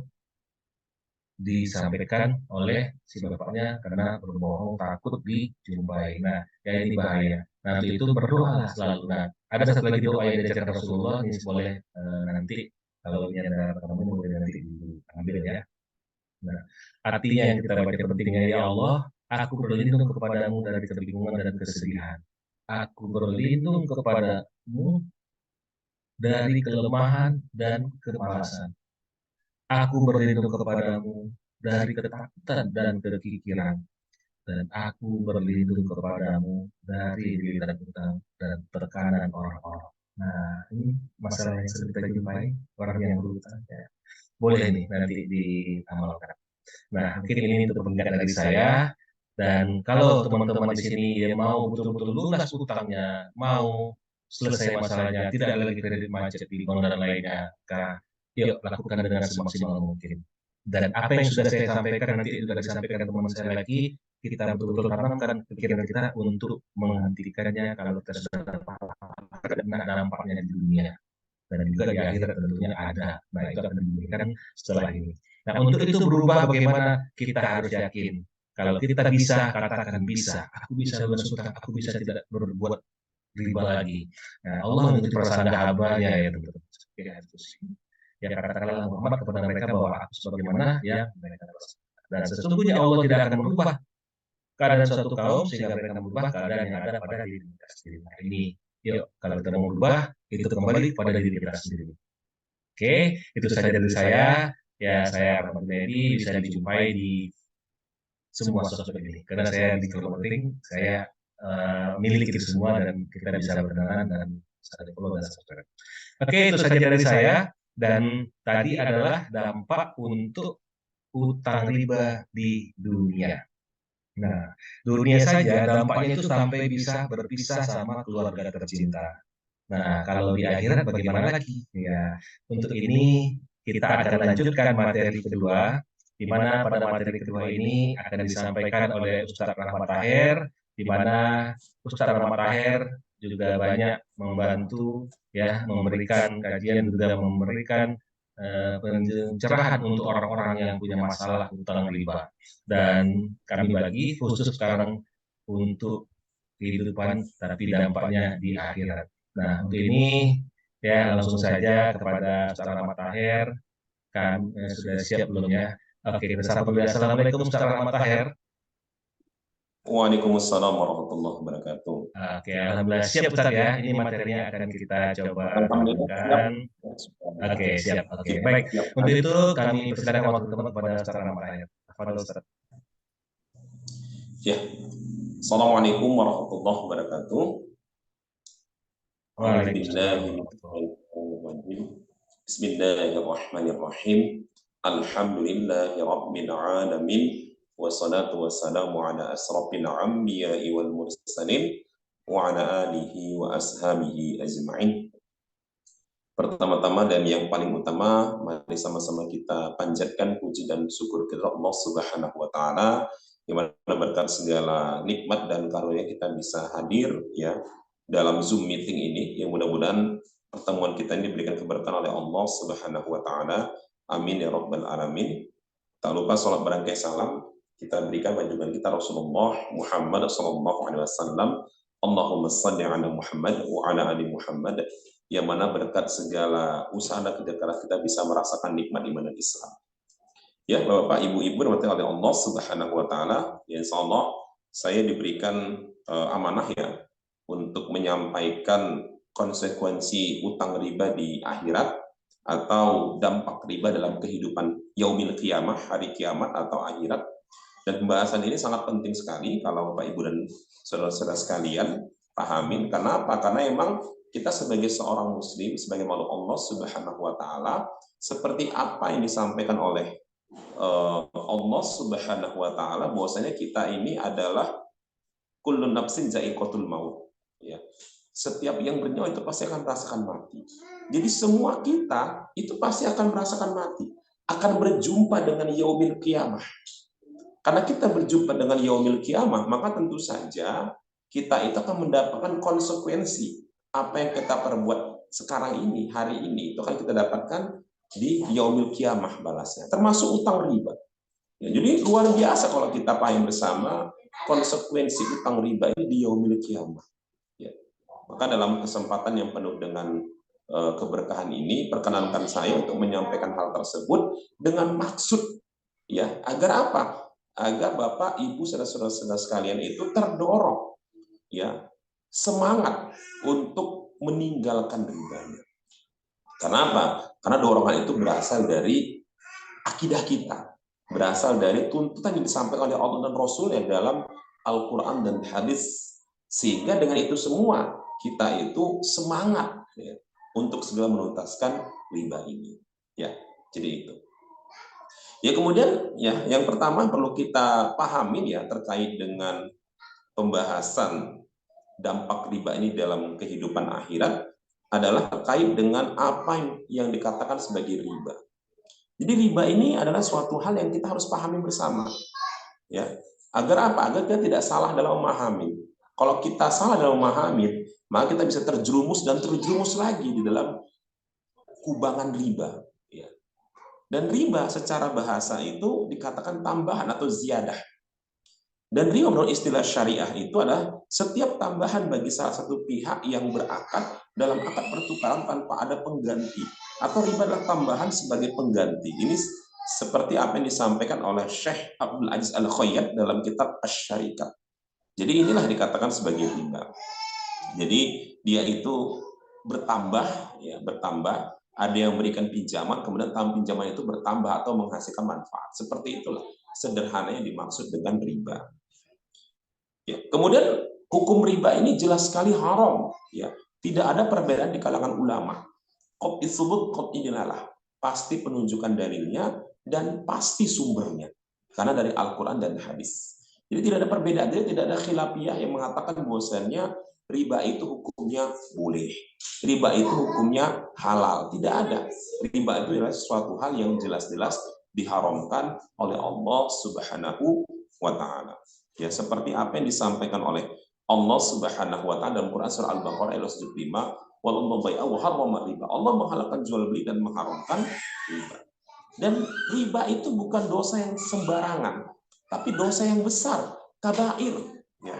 disampaikan oleh si bapaknya karena berbohong takut dijumpai. Nah, ya ini bahaya. Nah, untuk itu berdoalah selalu. Nah, ada satu lagi doa yang diajarkan Rasulullah, ini boleh nanti kalau ini ada rekamannya boleh nanti diambil ya. Nah, artinya yang kita baca pentingnya, ya Allah, aku berlindung kepadamu dari kebingungan dan kesedihan. Aku berlindung kepadamu dari kelemahan dan kemalasan. Aku berlindung kepadamu dari ketakutan dan kekikiran. Dan aku berlindung kepadamu dari lilitan utang dan tekanan orang-orang. Nah, ini masalah yang sering kita jumpai, orang yang berutang. Ya. Boleh nih nanti diamalkan. Nah, mungkin ini untuk pengingat dari saya. Dan kalau teman-teman di sini yang mau betul-betul lunas utangnya, mau selesai masalahnya, tidak ada lagi kredit macet di bank dan lainnya, maka yuk lakukan dengan semaksimal mungkin. Dan apa yang sudah saya sampaikan nanti juga disampaikan teman saya lagi, kita betul-betul tanamkan pikiran kita untuk menghentikannya kalau kita sudah kena dampaknya di dunia. Dan juga di akhirat tentunya ada. Nah, itu akan diberikan setelah ini. Nah, untuk itu berubah bagaimana kita harus yakin. Kalau kita bisa, katakan bisa. Aku bisa lunas utang, aku bisa tidak berbuat riba lagi. Nah, Allah menuntut perasaan hambanya ya teman-teman. Ya katakanlah Muhammad kepada mereka bahwa aku sebagaimana yang mereka rasakan. Dan sesungguhnya Allah tidak akan merubah keadaan suatu kaum sehingga mereka merubah keadaan yang ada pada diri mereka sendiri. Nah, ini yuk kalau kita mau berubah itu kembali kepada diri kita sendiri. Oke, itu saja dari saya. Ya, saya Rahmat Medi bisa dijumpai di semua sosmed ini. Karena saya di marketing, saya miliki itu semua dan kita bisa berkenalan dan saling follow dan subscribe. Oke, itu saja dari saya. Dan tadi adalah dampak untuk utang riba di dunia. Nah, dunia saja dampaknya itu sampai bisa berpisah sama keluarga tercinta. Nah, kalau di akhirat bagaimana lagi? Ya, untuk ini kita akan lanjutkan materi kedua, di mana pada materi kedua ini akan disampaikan oleh Ustadz Rahmat Taher, di mana Ustadz Rahmat Taher juga banyak membantu ya memberikan kajian juga memberikan pencerahan untuk orang-orang yang punya masalah utang riba. Dan kami bagi khusus sekarang untuk kehidupan tapi dampaknya di akhirat. Nah, untuk ini ya langsung saja kepada Ustaz Rahmat Taher, kan sudah siap belum ya? Oke, kita sapa dulu. Assalamualaikum Ustaz Rahmat Taher. Waalaikumsalam warahmatullahi wabarakatuh. Oke, alhamdulillah siap Ustaz ya. Ini materinya akan kita coba Alhamdulillah siap. lanjutkan. Oke, siap. Oke, baik. Untuk itu kami persilakan waktu teman kepada Ustaz Rahmat Taher. Tafadhol Ustaz. Ya. Assalamualaikum warahmatullahi wabarakatuh. Waalaikumsalam warahmatullahi wabarakatuh. Alhamdulillah. Bismillahirrahmanirrahim. Alhamdulillahi rabbil alamin. Wassalatu wassalamu ala asrafil anbiya'i wal mursalin wa ala alihi wa ashabihi ajma'in. Pertama-tama dan yang paling utama, mari sama-sama kita panjatkan puji dan syukur kepada Allah Subhanahu wa taala yang mana berkat segala nikmat dan karunia kita bisa hadir ya dalam Zoom meeting ini, yang mudah-mudahan pertemuan kita ini diberikan keberkahan oleh Allah Subhanahu wa taala. Amin ya rabbal alamin. Tak lupa salat berangkai salam kita berikan junjungan kita Rasulullah Muhammad sallallahu alaihi wasallam. Allahumma shalli ala Muhammad wa ala ali Muhammad, yang mana berkat segala usaha dan kerja keras kita bisa merasakan nikmat iman dan Islam. Ya, Bapak Ibu-ibu rahmati oleh Allah Subhanahu wa taala, ya insyaallah saya diberikan amanah ya untuk menyampaikan konsekuensi utang riba di akhirat atau dampak riba dalam kehidupan yaumil qiyamah, hari kiamat atau akhirat. Dan pembahasan ini sangat penting sekali kalau Bapak Ibu dan saudara-saudara sekalian pahamin. Kenapa? Karena emang kita sebagai seorang muslim, sebagai makhluk Allah Subhanahu wa taala, seperti apa yang disampaikan oleh Allah Subhanahu wa taala, bahwasanya kita ini adalah kullu nafsin za'iqatul maut. Ya. Setiap yang bernyawa itu pasti akan merasakan mati. Jadi semua kita itu pasti akan merasakan mati, akan berjumpa dengan yaumil qiyamah. Karena kita berjumpa dengan yaumil qiyamah, maka tentu saja kita itu akan mendapatkan konsekuensi apa yang kita perbuat sekarang ini, hari ini, itu akan kita dapatkan di yaumil qiyamah balasnya, termasuk utang riba. Ya, jadi luar biasa kalau kita paham bersama konsekuensi utang riba ini di yaumil qiyamah. Ya. Maka dalam kesempatan yang penuh dengan keberkahan ini, perkenankan saya untuk menyampaikan hal tersebut dengan maksud ya agar apa? Agar Bapak, Ibu, saudara-saudara sekalian itu terdorong ya semangat untuk meninggalkan ribanya. Kenapa? Karena dorongan itu berasal dari akidah kita, berasal dari tuntutan yang disampaikan oleh Allah dan Rasul ya dalam Al-Quran dan hadis, sehingga dengan itu semua kita itu semangat ya, untuk segera menuntaskan riba ini. Ya, jadi itu. Ya kemudian ya yang pertama perlu kita pahamin ya terkait dengan pembahasan dampak riba ini dalam kehidupan akhirat adalah terkait dengan apa yang dikatakan sebagai riba. Jadi riba ini adalah suatu hal yang kita harus pahami bersama. Ya, agar apa? Agar kita tidak salah dalam memahami. Kalau kita salah dalam memahami, maka kita bisa terjerumus dan terjerumus lagi di dalam kubangan riba. Dan riba secara bahasa itu dikatakan tambahan atau ziyadah. Dan riba menurut istilah syariah itu adalah setiap tambahan bagi salah satu pihak yang berakad dalam akad pertukaran tanpa ada pengganti. Atau riba adalah tambahan sebagai pengganti. Ini seperti apa yang disampaikan oleh Syekh Abdul Aziz Al-Khayyat dalam kitab Asy-Syarikat. Jadi inilah dikatakan sebagai riba. Jadi dia itu bertambah, ya bertambah. Ada yang memberikan pinjaman, kemudian pinjaman itu bertambah atau menghasilkan manfaat. Seperti itulah sederhana yang dimaksud dengan riba. Ya, kemudian hukum riba ini jelas sekali haram. Ya, tidak ada perbedaan di kalangan ulama. Qad disebut qad inilah pasti penunjukan dalilnya dan pasti sumbernya. Karena dari Al-Quran dan hadis. Jadi tidak ada perbedaan, jadi tidak ada khilafiyah yang mengatakan bahwasanya riba itu hukumnya boleh, riba itu hukumnya halal. Tidak ada. Riba itu adalah sesuatu hal yang jelas-jelas diharamkan oleh Allah Subhanahu wa taala. Ya, seperti apa yang disampaikan oleh Allah Subhanahu wa taala dalam Quran surah Al-Baqarah ayat 75, wallahu bai'a wa harrama riba. Allah menghalalkan jual beli dan mengharamkan riba. Dan riba itu bukan dosa yang sembarangan, tapi dosa yang besar, kabair. Ya.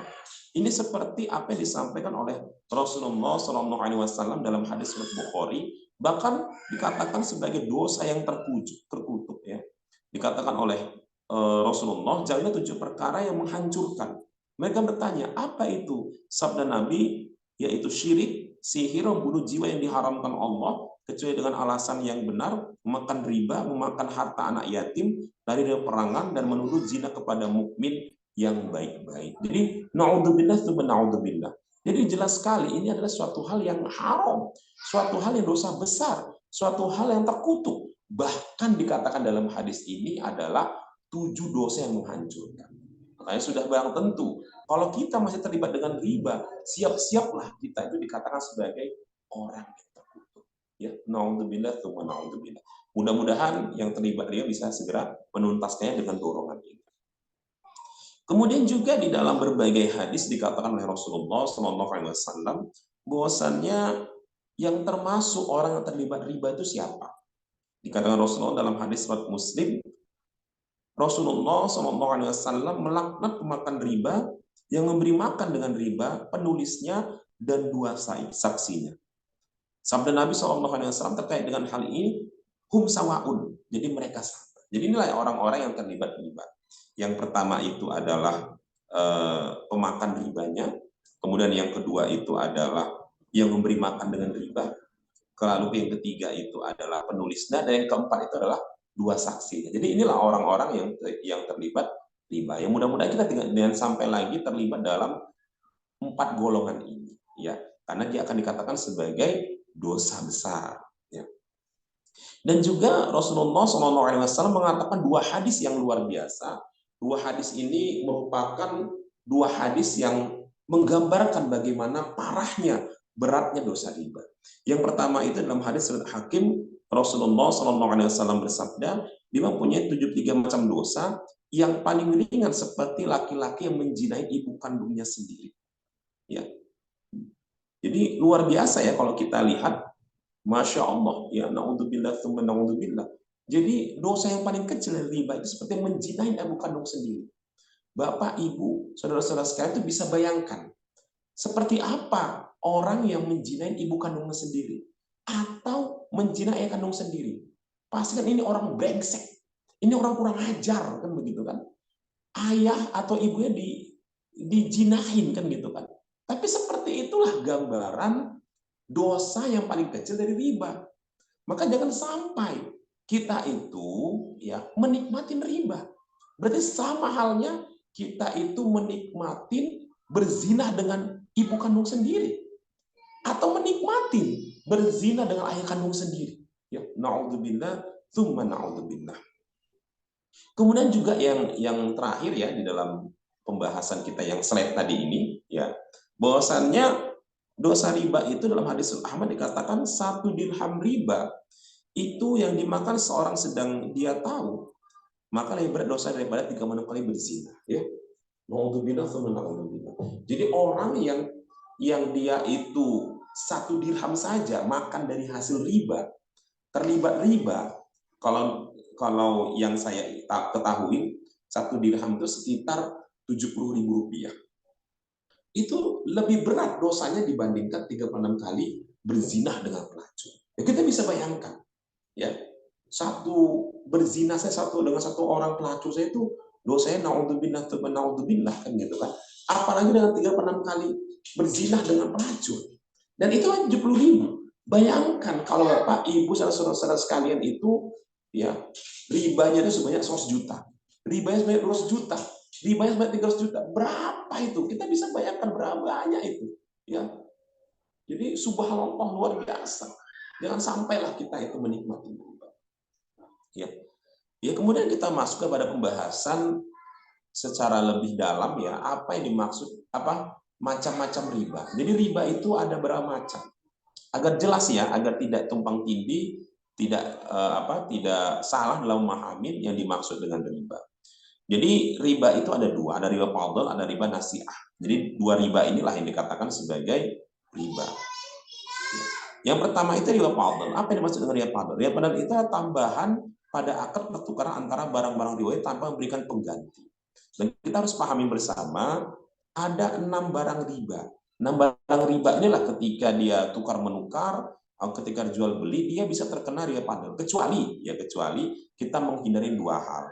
Ini seperti apa yang disampaikan oleh Rasulullah SAW dalam hadis riwayat Bukhari, bahkan dikatakan sebagai dosa yang terkutuk. Ya. Dikatakan oleh Rasulullah, jadilah 7 perkara yang menghancurkan. Mereka bertanya, apa itu? Sabda Nabi, yaitu syirik, sihir, membunuh jiwa yang diharamkan Allah, kecuali dengan alasan yang benar, memakan riba, memakan harta anak yatim, lari dari perangan, dan menuduh zina kepada mukmin yang baik-baik. Jadi naudzubillah tsumma naudzubillah. Jadi jelas sekali ini adalah suatu hal yang haram, suatu hal yang dosa besar, suatu hal yang terkutuk. Bahkan dikatakan dalam hadis ini adalah 7 dosa yang menghancurkan. Makanya sudah barang tentu, kalau kita masih terlibat dengan riba, siap-siaplah kita itu dikatakan sebagai orang yang terkutuk. Ya, naudzubillah, tsumma naudzubillah. Mudah-mudahan yang terlibat riba bisa segera menuntaskannya dengan dorongan ini. Kemudian juga di dalam berbagai hadis dikatakan oleh Rasulullah SAW bahwasannya yang termasuk orang yang terlibat riba itu siapa? Dikatakan Rasulullah dalam hadis riwayat Muslim, Rasulullah SAW melaknat pemakan riba yang memberi makan dengan riba, penulisnya dan 2 saksinya. Sabda Nabi SAW terkait dengan hal ini, hum sawaun, jadi mereka sama. Jadi inilah orang-orang yang terlibat riba. Yang pertama itu adalah pemakan ribanya, kemudian yang kedua itu adalah yang memberi makan dengan riba, lalu yang ketiga itu adalah penulisnya, dan yang keempat itu adalah 2 saksinya. Jadi inilah orang-orang yang terlibat riba. Yang mudah-mudahan kita tidak sampai lagi terlibat dalam 4 golongan ini, ya, karena dia akan dikatakan sebagai dosa besar. Ya. Dan juga Rasulullah SAW mengatakan 2 hadis yang luar biasa. 2 hadis ini merupakan 2 hadis yang menggambarkan bagaimana parahnya, beratnya dosa riba. Yang pertama itu dalam hadis riwayat Hakim, Rasulullah SAW bersabda, dia mempunyai 73 macam dosa, yang paling ringan seperti laki-laki yang menzinai ibu kandungnya sendiri. Ya. Jadi luar biasa ya kalau kita lihat, Masya Allah, ya naudzubillah, tsumma naudzubillah. Jadi dosa yang paling kecil dari riba itu seperti menzinai ibu kandung sendiri. Bapak, Ibu, saudara-saudara sekalian itu bisa bayangkan seperti apa orang yang menzinai ibu kandungnya sendiri atau menzinai ayah kandung sendiri. Pasti kan ini orang brengsek, ini orang kurang ajar, kan begitu kan? Ayah atau ibunya dijinahin, kan gitu kan? Tapi seperti itulah gambaran dosa yang paling kecil dari riba. Maka jangan sampai kita itu ya menikmati riba. Berarti sama halnya kita itu menikmati berzina dengan ibu kandung sendiri, atau menikmati berzina dengan ayah kandung sendiri. Ya, naudzubillah, tsumma naudzubillah. Kemudian juga yang terakhir ya di dalam pembahasan kita yang slide tadi ini, ya, bahwasannya dosa riba itu dalam hadis Ahmad dikatakan 1 dirham riba itu yang dimakan seorang sedang dia tahu, maka lebih berat dosa daripada 36 kali berzina. Ya, jadi orang yang dia itu 1 dirham saja makan dari hasil riba, terlibat riba. Kalau yang saya ketahui 1 dirham itu sekitar 70.000 rupiah. Itu lebih berat dosanya dibandingkan 36 kali berzinah dengan pelacur. Ya, kita bisa bayangkan, ya, berzina saya dengan satu orang pelacur saya itu dosanya naudzubillah kan gitu kan. Apalagi dengan 36 kali berzinah dengan pelacur. Dan itu kan 70.000. Bayangkan kalau Bapak, Ibu, saudara-saudara sekalian itu ya ribanya itu sebanyak 100 juta. Ribanya sebanyak 200 juta. Ribanya sebanyak 300 juta. Berapa itu? Kita bisa bayangkan berapa banyak itu. Ya. Jadi subhanallah, luar biasa. Jangan sampailah kita itu menikmati riba. Ya. Ya, kemudian kita masuk kepada pembahasan secara lebih dalam ya, apa yang dimaksud macam-macam riba. Jadi riba itu ada berapa macam? Agar jelas ya, agar tidak tumpang tindih, tidak salah dalam memahami yang dimaksud dengan riba. Jadi riba itu ada 2, ada riba fadl, ada riba nasi'ah. Jadi 2 riba inilah yang dikatakan sebagai riba. Yang pertama itu riba fadl. Apa yang dimaksud dengan riba fadl? Riba fadl itu tambahan pada akad pertukaran antara barang-barang riwayat tanpa memberikan pengganti. Dan kita harus pahami bersama, ada 6 barang riba. 6 barang riba inilah ketika dia tukar-menukar, ketika jual beli, dia bisa terkena riba fadl. Kecuali kita menghindari 2 hal.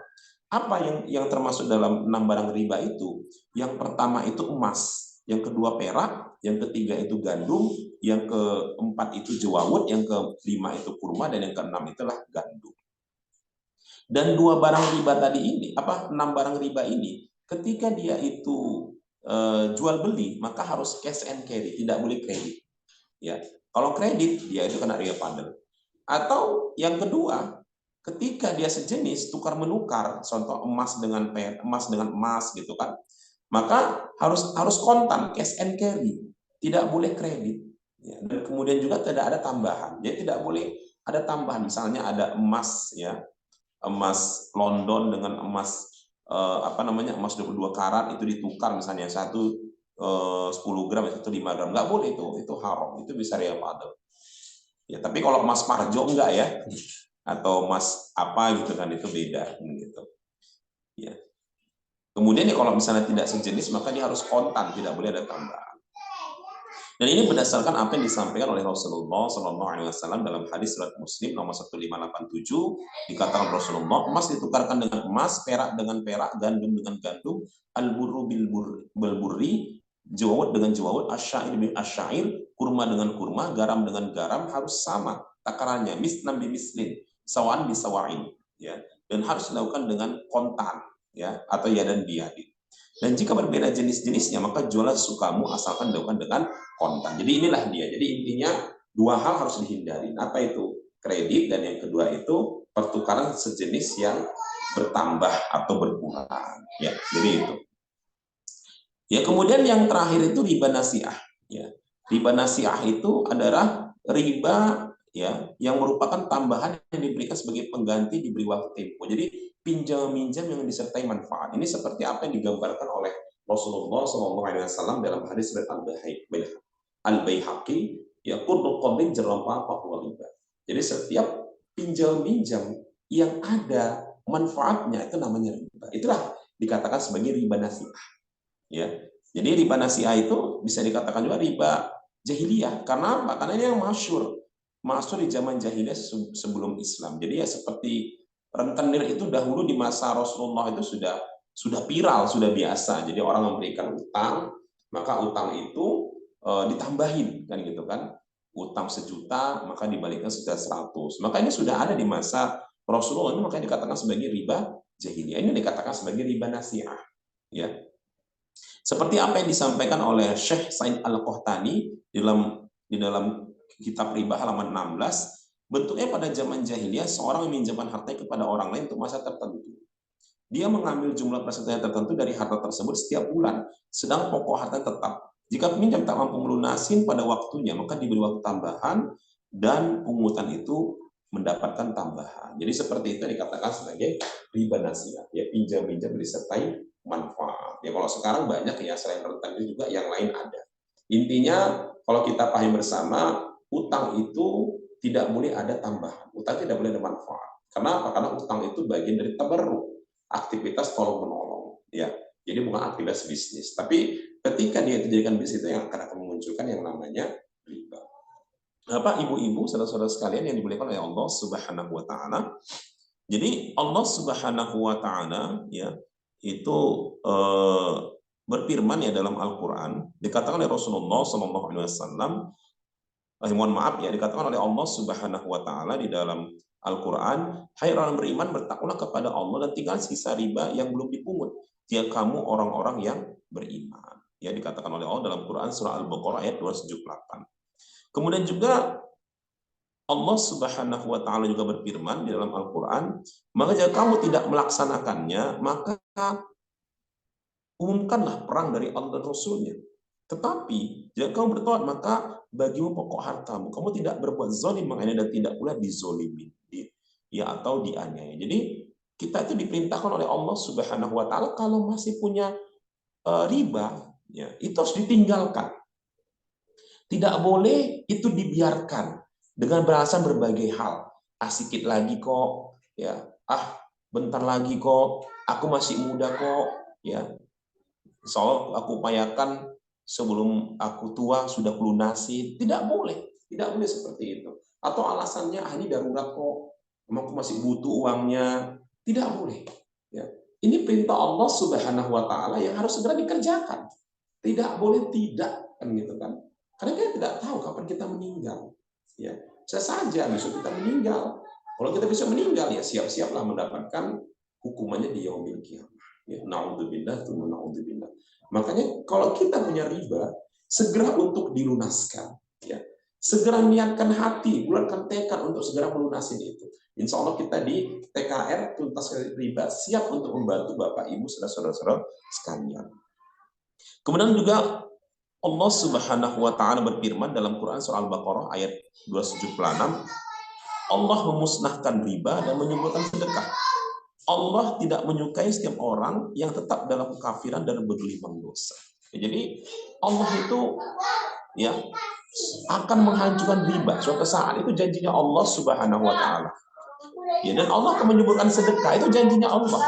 Apa yang termasuk dalam 6 barang riba itu? Yang pertama itu emas, yang kedua perak, yang ketiga itu gandum, yang keempat itu jewawut, yang kelima itu kurma, dan yang keenam itulah gandum. Dan 2 barang riba tadi ini, 6 barang riba ini, ketika dia itu jual beli, maka harus cash and carry, tidak boleh kredit. Ya, kalau kredit dia itu kena riba fadl. Atau yang kedua, ketika dia sejenis tukar menukar, contoh emas dengan emas gitu kan, maka harus kontan, cash and carry, tidak boleh kredit. Ya, dan kemudian juga tidak ada tambahan. Jadi tidak boleh ada tambahan. Misalnya ada emas, ya, emas London dengan emas emas 22 karat itu ditukar, misalnya satu 10 gram, itu 5 gram, nggak boleh, itu haram, itu bisa riba fadl. Ya, tapi kalau emas Parjo enggak ya, atau emas apa gitu kan, itu beda gitu. Ya. Kemudian ya kalau misalnya tidak sejenis, maka dia harus kontan, tidak boleh ada tambahan. Dan ini berdasarkan apa yang disampaikan oleh Rasulullah SAW dalam hadis riwayat Muslim nomor 1587, dikatakan Rasulullah, emas ditukarkan dengan emas, perak dengan perak, gandum dengan gandum, al-burru bil burri, jawawut dengan jawawut, asyair bil asyair, kurma dengan kurma, garam dengan garam, harus sama takarannya, mislam bi mislin, sawan bi sawain, ya, dan harus dilakukan dengan kontan, ya, atau yadan biyadi. Dan jika berbeda jenis-jenisnya, maka jualan sukamu asalkan dilakukan dengan kontan. Jadi inilah dia. Jadi intinya dua hal harus dihindari. Apa itu? Kredit, dan yang kedua itu pertukaran sejenis yang bertambah atau berkurang. Ya, jadi itu. Ya, kemudian yang terakhir itu riba nasiah. Ya, riba nasiah itu adalah riba, ya, yang merupakan tambahan yang diberikan sebagai pengganti diberi waktu tempo. Jadi pinjam-minjam yang disertai manfaat. Ini seperti apa yang digambarkan oleh Rasulullah SAW dalam hadis Al-Baihaqi, ya, kullu qardin jarra fahuwa riba. Jadi setiap pinjam-minjam yang ada manfaatnya itu namanya riba. Itulah dikatakan sebagai riba nasiah. Ya. Jadi riba nasiah itu bisa dikatakan juga riba jahiliyah. Karena apa? Karena ini yang masyhur di zaman jahiliyah sebelum Islam. Jadi ya seperti rentenir itu dahulu di masa Rasulullah itu sudah viral, sudah biasa. Jadi orang memberikan utang, maka utang itu ditambahin kan gitu kan. Utang 1.000.000 maka dibalikkan sudah 100. Maka ini sudah ada di masa Rasulullah, ini makanya dikatakan sebagai riba jahiliyah. Ini dikatakan sebagai riba nasiah. Ya. Seperti apa yang disampaikan oleh Syekh Said Al-Qahtani di dalam kitab riba halaman 16, bentuknya pada zaman jahiliyah seorang meminjamkan hartanya kepada orang lain untuk masa tertentu. Dia mengambil jumlah persentase tertentu dari harta tersebut setiap bulan, sedang pokok harta tetap. Jika peminjam tak mampu melunasin pada waktunya, maka diberi waktu tambahan dan pungutan itu mendapatkan tambahan. Jadi seperti itu dikatakan sebagai riba nasiah, ya, pinjam-pinjam disertai manfaat. Ya kalau sekarang banyak ya, selain rentan itu juga yang lain ada. Intinya kalau kita pahami bersama, utang itu tidak boleh ada tambahan, utang tidak boleh ada manfaat. Kenapa? Karena utang itu bagian dari tabarruk, aktivitas tolong menolong, ya. Jadi bukan aktivitas bisnis. Tapi ketika dia dijadikan bisnis, itu yang akan memunculkan yang namanya riba. Apa ibu-ibu, saudara-saudara sekalian yang dimuliakan oleh Allah Subhanahu wa taala. Jadi Allah Subhanahu wa taala, ya, itu berfirman ya dalam Al-Qur'an, dikatakan oleh Rasulullah sallallahu alaihi wasallam, mohon maaf ya, dikatakan oleh Allah Subhanahu wa taala di dalam Al-Qur'an, hai orang beriman, bertakwalah kepada Allah dan tinggal sisa riba yang belum dipungut, jika kamu orang-orang yang beriman. Ya, dikatakan oleh Allah dalam Quran surah Al-Baqarah ayat 278. Kemudian juga Allah Subhanahu wa taala juga berfirman di dalam Al-Qur'an, maka jika kamu tidak melaksanakannya, maka umumkanlah perang dari Allah dan Rasul-Nya. Tetapi jika kamu bertobat, maka bagimu pokok hartamu. Kamu tidak berbuat zalim menganiaya dan tidak pula dizolimin, ya, atau dianiaya. Jadi kita itu diperintahkan oleh Allah Subhanahu wa taala kalau masih punya riba, ya, itu harus ditinggalkan. Tidak boleh itu dibiarkan dengan beralasan berbagai hal. Sedikit lagi kok, ya. Bentar lagi kok, aku masih muda kok, ya. Soal aku upayakan sebelum aku tua sudah lunasi. Tidak boleh seperti itu. Atau alasannya ini darurat kok, emang aku masih butuh uangnya. Tidak boleh. Ya. Ini perintah Allah Subhanahu wa taala yang harus segera dikerjakan. Tidak boleh tidak, kan gitu kan. Karena kita tidak tahu kapan kita meninggal. Ya, bisa saja besok kita meninggal. Kalau kita bisa meninggal, ya siap-siaplah mendapatkan hukumannya di yaumil qiyamah. Ya, naudzubillah, naudzubillah. Makanya kalau kita punya riba, segera untuk dilunaskan. Ya, Segera niatkan hati, bulatkan tekad untuk segera melunasi itu. Insya Allah kita di TKR tuntas riba siap untuk membantu Bapak Ibu saudara-saudara sekalian. Kemudian juga Allah Subhanahu wa taala berfirman dalam Quran surah Al-Baqarah ayat 276, Allah memusnahkan riba dan menyebutkan sedekah. Allah tidak menyukai setiap orang yang tetap dalam kekafiran dan bergelimang dosa. Jadi Allah itu ya akan menghancurkan riba. Suatu saat itu janjinya Allah Subhanahu wa taala. Ya, dan Allah akan menyebutkan sedekah, itu janjinya Allah.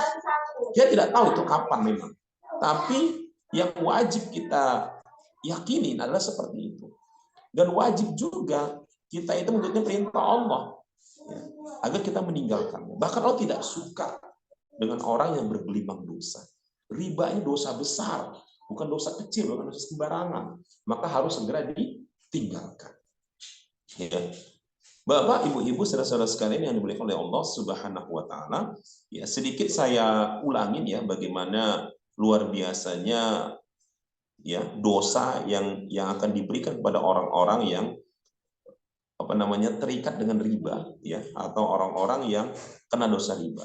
Dia tidak tahu itu kapan memang. Tapi yang wajib kita yakini adalah seperti itu. Dan wajib juga kita itu mengikuti perintah Allah ya, agar kita meninggalkannya. Bahkan Allah tidak suka dengan orang yang bergelimang dosa. Riba ini dosa besar, bukan dosa kecil, bukan dosa sembarangan. Maka harus segera ditinggalkan. Ya. Bapak, Ibu-ibu, saudara-saudara sekalian yang dimuliakan oleh Allah Subhanahu wa taala, ya sedikit saya ulangin ya bagaimana luar biasanya ya dosa yang akan diberikan kepada orang-orang yang terikat dengan riba ya, atau orang-orang yang kena dosa riba.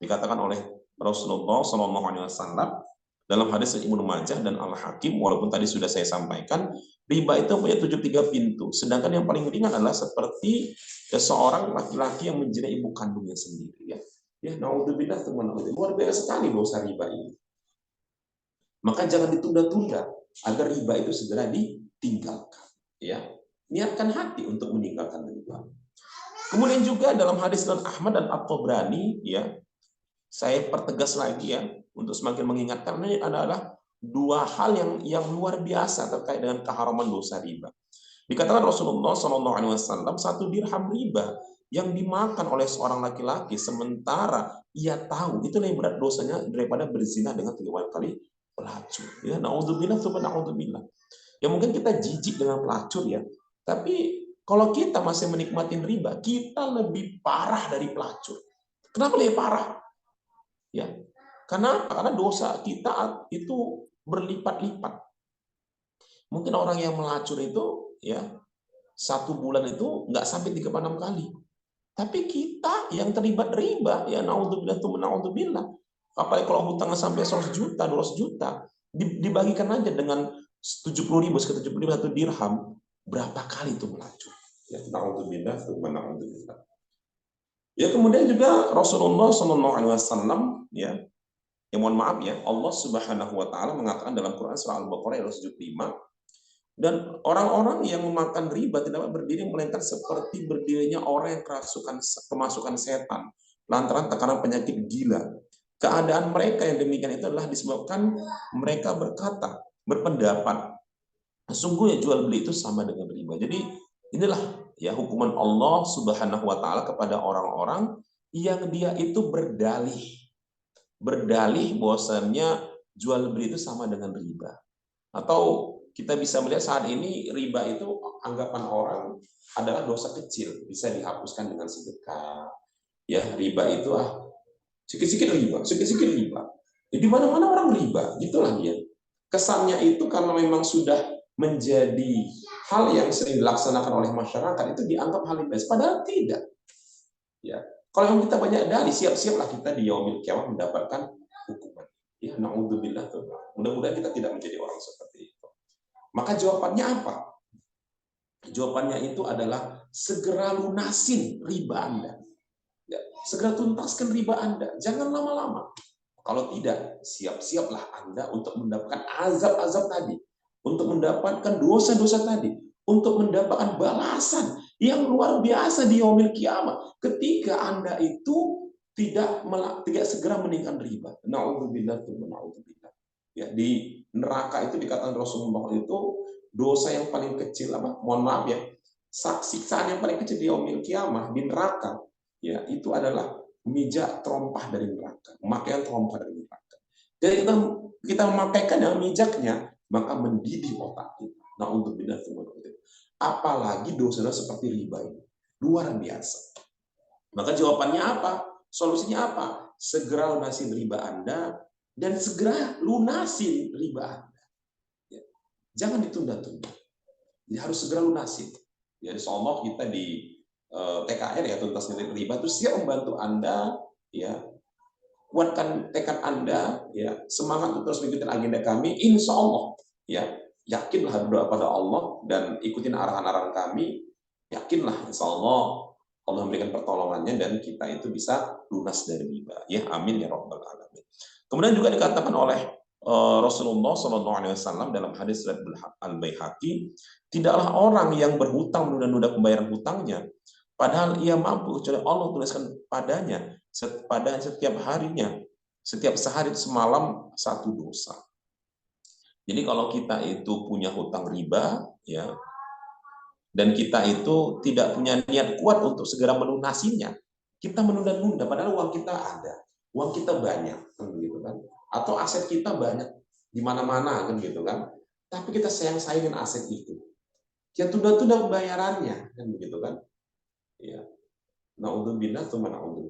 Dikatakan oleh Rasulullah SAW dalam hadis Ibnu Majah dan Al-Hakim, walaupun tadi sudah saya sampaikan, riba itu punya 73 pintu. Sedangkan yang paling ringan adalah seperti seorang laki-laki yang menzina ibu kandungnya sendiri. Ya, naudzubillah, luar biasa sekali dosa riba ini. Maka jangan ditunda-tunda agar riba itu segera ditinggalkan. Ya, niatkan hati untuk meninggalkan riba. Kemudian juga dalam hadis dan Ahmad dan At-Tabrani, ya, saya pertegas lagi ya, untuk semakin mengingatkan, ini adalah dua hal yang luar biasa terkait dengan keharaman dosa riba. Dikatakan Rasulullah SAW, 1 dirham riba yang dimakan oleh seorang laki-laki sementara ia tahu itu lebih berat dosanya daripada berzina dengan 3 kali pelacur. Ya, naudzubillah, naudzubillah. Ya mungkin kita jijik dengan pelacur ya, tapi kalau kita masih menikmati riba, kita lebih parah dari pelacur. Kenapa lebih parah? Ya, karena dosa kita itu berlipat-lipat. Mungkin orang yang melacur itu ya 1 bulan itu nggak sampai 36 kali. Tapi kita yang terlibat riba ya naudzubillah, apalagi kalau hutangnya sampai 100 juta, 200 juta, dibagikan aja dengan 70.000 sekitar 70.000 1 dirham, berapa kali itu melacur? Ya naudzubillah. Ya kemudian juga Rasulullah SAW ya, mohon maaf ya, Allah Subhanahu wa taala mengatakan dalam Quran surah Al-Baqarah ayat 75, dan orang-orang yang memakan riba tidak berdiri melainkan seperti berdirinya orang yang kemasukan setan lantaran tekanan penyakit gila. Keadaan mereka yang demikian itu adalah disebabkan mereka berpendapat sesungguhnya jual beli itu sama dengan riba. Jadi inilah ya hukuman Allah Subhanahu wa taala kepada orang-orang yang dia itu berdalih bahwasannya jual beli itu sama dengan riba. Atau kita bisa melihat saat ini riba itu anggapan orang adalah dosa kecil, bisa dihapuskan dengan sedekah. Ya, riba itu sikit-sikit riba. Jadi mana-mana orang riba, gitulah dia. Kesannya itu karena memang sudah menjadi hal yang sering dilaksanakan oleh masyarakat, itu dianggap hal yang biasa, padahal tidak. Ya, kalau yang kita banyak dalih, siap-siaplah kita di yaumil qiyamah mendapatkan hukuman. Ya, naudzubillah. Mudah-mudahan kita tidak menjadi orang seperti itu. Maka jawabannya apa? Jawabannya itu adalah segera lunasin riba Anda. Ya, segera tuntaskan riba Anda. Jangan lama-lama. Kalau tidak, siap-siaplah Anda untuk mendapatkan azab-azab tadi. Untuk mendapatkan dosa-dosa tadi. Untuk mendapatkan balasan yang luar biasa di yaumil qiyamah. Ketika Anda itu tidak segera meninggalkan riba. Na'udzubillah. Ya, di neraka itu dikatakan Rasulullah itu dosa yang paling kecil mohon maaf ya, siksaan yang paling kecil di yaumil qiyamah di neraka ya itu adalah mijak terompah dari neraka, pemakaian terompah dari neraka. Jadi kita memakaikan yang mijaknya, maka mendidih otak kita. Naudzubillah. Apalagi dosa-dosa seperti riba ini luar biasa. Maka jawabannya apa? Solusinya apa? Segera lunasin riba Anda dan segera lunasin riba Anda. Jangan ditunda-tunda. Jadi harus segera lunasin. Ya, insya Allah kita di TKR ya, tuntas nilai riba itu siap membantu Anda, ya, kuatkan tekad Anda, ya, semangat untuk terus mengikuti agenda kami, insya Allah, ya, yakinlah berdoa pada Allah dan ikutin arahan-arahan kami, yakinlah insya Allah Allah memberikan pertolongannya dan kita itu bisa lunas dari riba. Ya, amin ya rabbal alamin. Kemudian juga dikatakan oleh Rasulullah SAW dalam hadis Al-Baihaqi, tidaklah orang yang berhutang menunda-nunda pembayaran hutangnya, padahal ia mampu, kecuali Allah tuliskan padanya pada setiap harinya, setiap sehari semalam satu dosa. Jadi kalau kita itu punya hutang riba, ya, dan kita itu tidak punya niat kuat untuk segera melunasinya, kita menunda-nunda, padahal uang kita ada, uang kita banyak, kan begitu kan? Atau aset kita banyak di mana-mana, kan gitu kan? Tapi kita sayang-sayangin aset itu, ya tunda-tunda pembayarannya, kan begitu kan? Ya, naudzubillah,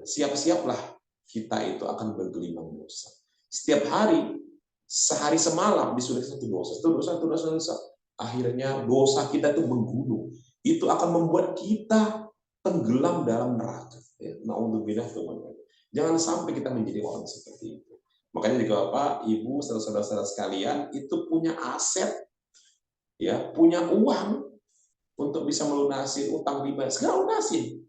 siap-siaplah kita itu akan bergelimang dosa. Setiap hari, sehari semalam disuruh satu dosa. Akhirnya dosa kita itu menggunung. Itu akan membuat kita tenggelam dalam neraka. Ya, naudzubillah, jangan sampai kita menjadi orang seperti itu. Makanya jika Bapak, Ibu, saudara-saudara sekalian itu punya aset, ya, punya uang untuk bisa melunasi utang riba, segera lunasin.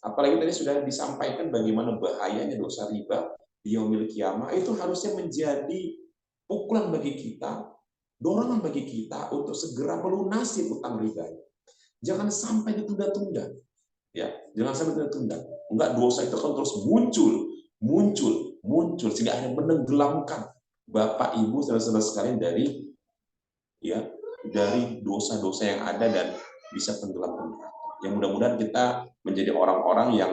Apalagi tadi sudah disampaikan bagaimana bahayanya dosa riba di yaumil kiamah, itu harusnya menjadi pukulan bagi kita, dorongan bagi kita untuk segera melunasi utang riba. Jangan sampai ditunda-tunda. Ya, jangan sampai ditunda-tunda. Enggak, dosa itu akan terus muncul sehingga akhirnya menenggelamkan Bapak Ibu saudara-saudara sekalian dari, ya, dari dosa-dosa yang ada dan bisa tenggelam ke neraka. Yang mudah-mudahan kita menjadi orang-orang yang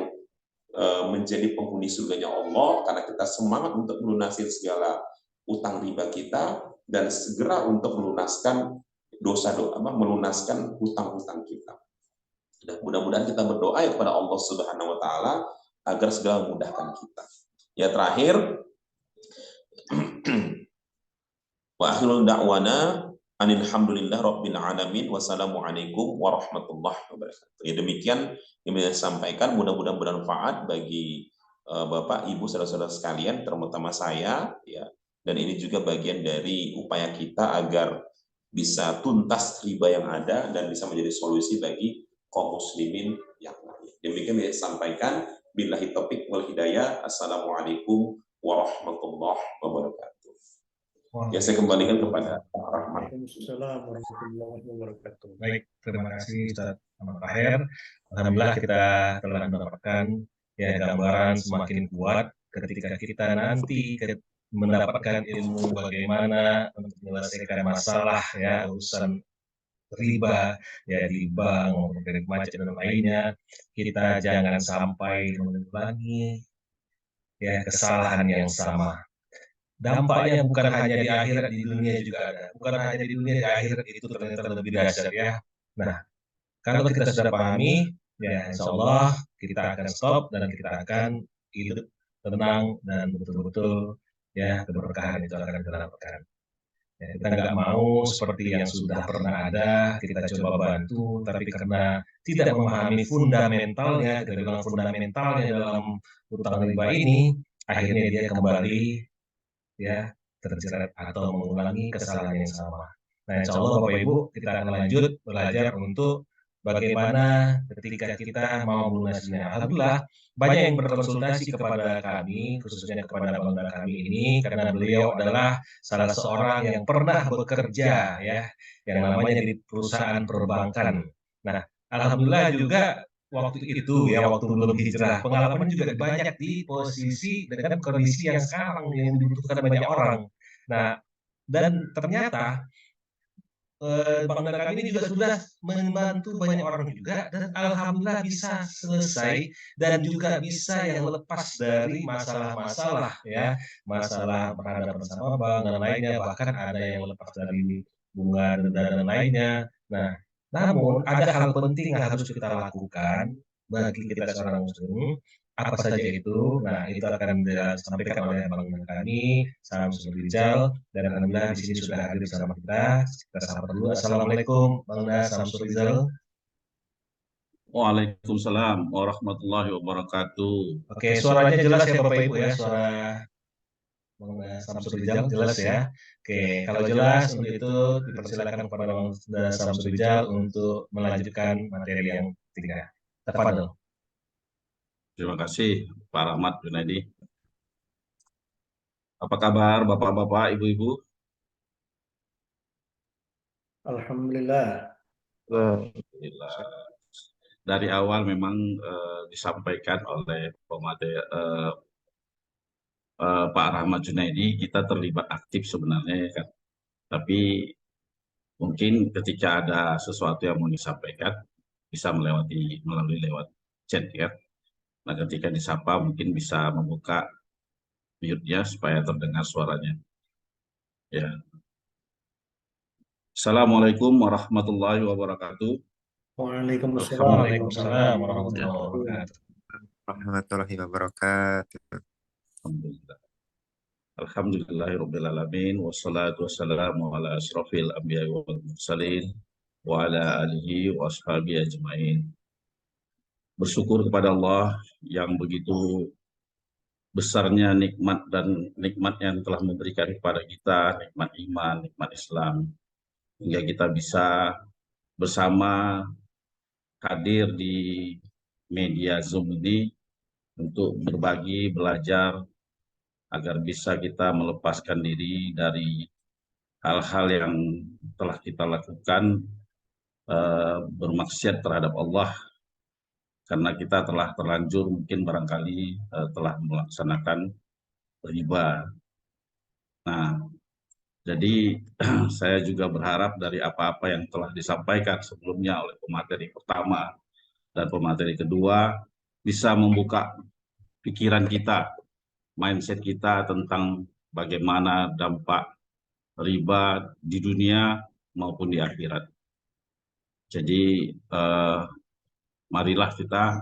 menjadi penghuni surganya Allah karena kita semangat untuk melunasi segala utang riba kita dan segera untuk melunaskan melunaskan hutang-hutang kita. Dan mudah-mudahan kita berdoa kepada Allah Subhanahu wa taala agar segera memudahkan kita. Ya, terakhir, wa akhirul da'wana alhamdulillah rabbil alamin, wassalamualaikum warahmatullahi wabarakatuh. Ya, demikian yang saya sampaikan, mudah-mudahan bermanfaat bagi Bapak, Ibu, saudara-saudara sekalian, terutama saya, ya. Dan ini juga bagian dari upaya kita agar bisa tuntas riba yang ada dan bisa menjadi solusi bagi kaum muslimin yang lain. Demikian yang saya sampaikan. Billahi taufiq wal hidayah. Assalamualaikum warahmatullahi wabarakatuh. Ya, saya kembalikan kepada Pak Rahmat. Waalaikumsalam warahmatullahi wabarakatuh. Baik, terima kasih Ustaz Ahmad Taher. Alhamdulillah kita telah mendapatkan, ya, gambaran semakin kuat ketika kita nanti mendapatkan ilmu bagaimana untuk menyelesaikan masalah, ya, urusan riba, ya, di bank maupun kredit macet dan lainnya. Kita jangan sampai mengulangi, ya, kesalahan yang sama. Dampaknya bukan hanya di akhirat, di dunia juga ada. Bukan hanya di dunia, di akhirat itu ternyata lebih dahsyat, ya. Nah, kalau kita sudah pahami, ya insya Allah kita akan stop dan kita akan hidup tenang dan betul-betul, ya, keberkahan itu akan kita dapatkan. Ya, kita nggak mau seperti yang sudah pernah ada, kita coba bantu, tapi karena tidak memahami fundamentalnya, kita bilang fundamentalnya dalam utang riba ini, akhirnya dia kembali, ya, terjerat atau mengulangi kesalahan yang sama. Nah, insya Allah Bapak Ibu kita akan lanjut belajar untuk bagaimana ketika kita mau melunasinya. Alhamdulillah banyak yang berkonsultasi kepada kami, khususnya kepada bangga kami ini, karena beliau adalah salah seorang yang pernah bekerja, ya, yang namanya di perusahaan perbankan. Nah, alhamdulillah juga waktu itu, ya, waktu belum hijrah, pengalaman juga banyak di posisi dengan kondisi yang sekarang yang dibutuhkan banyak orang. Nah, dan ternyata Bangga kami ini juga sudah membantu banyak orang juga dan alhamdulillah bisa selesai dan juga bisa yang lepas dari masalah-masalah, ya, masalah berhadapan sama bank dan lainnya, bahkan ada yang lepas dari bunga denda dan lainnya. Nah, namun ada hal penting yang harus kita lakukan bagi kita seorang muslim. Apa saja itu? Nah, itu akan disampaikan oleh Bang kami, Samsul Rizal, dan alhamdulillah di sini sudah hadir bersama kita. Kita sapa dulu. Assalamualaikum, Bang Das, Samsul Rizal. Waalaikumsalam warahmatullahi wabarakatuh. Oke, suaranya jelas ya Bapak Ibu ya, suara Bang Samsudin Rijal jelas ya. Oke, kalau jelas untuk itu dipersilakan kepada Bang Samsudin Rijal untuk melanjutkan materi yang ketiga. Tafadhol. Terima kasih Pak Rahmat Junaidi. Apa kabar Bapak-bapak, Ibu-ibu? Alhamdulillah. Alhamdulillah. Dari awal memang disampaikan oleh Pak Rahmat Junaidi, kita terlibat aktif sebenarnya ya kan. Tapi mungkin ketika ada sesuatu yang mau disampaikan, bisa melalui lewat chat ya. Nah ketika disapa mungkin bisa membuka mute-nya supaya terdengar suaranya. Ya. Assalamualaikum warahmatullahi wabarakatuh. Waalaikumsalam warahmatullahi wabarakatuh. Warahmatullahi wabarakatuh. Alhamdulillah. Alhamdulillahirabbil alamin wassalatu wassalamu ala asrofil anbiya'i wal mursalin wa ala alihi wa ashabihi ajmain. Bersyukur kepada Allah yang begitu besarnya nikmat dan nikmat yang telah memberikan kepada kita, nikmat iman, nikmat Islam, hingga kita bisa bersama hadir di media Zoom ini untuk berbagi, belajar, agar bisa kita melepaskan diri dari hal-hal yang telah kita lakukan bermaksiat terhadap Allah, karena kita telah terlanjur mungkin barangkali telah melaksanakan riba. Nah, jadi saya juga berharap dari apa-apa yang telah disampaikan sebelumnya oleh pemateri pertama dan pemateri kedua bisa membuka pikiran kita, mindset kita tentang bagaimana dampak riba di dunia maupun di akhirat. Jadi marilah kita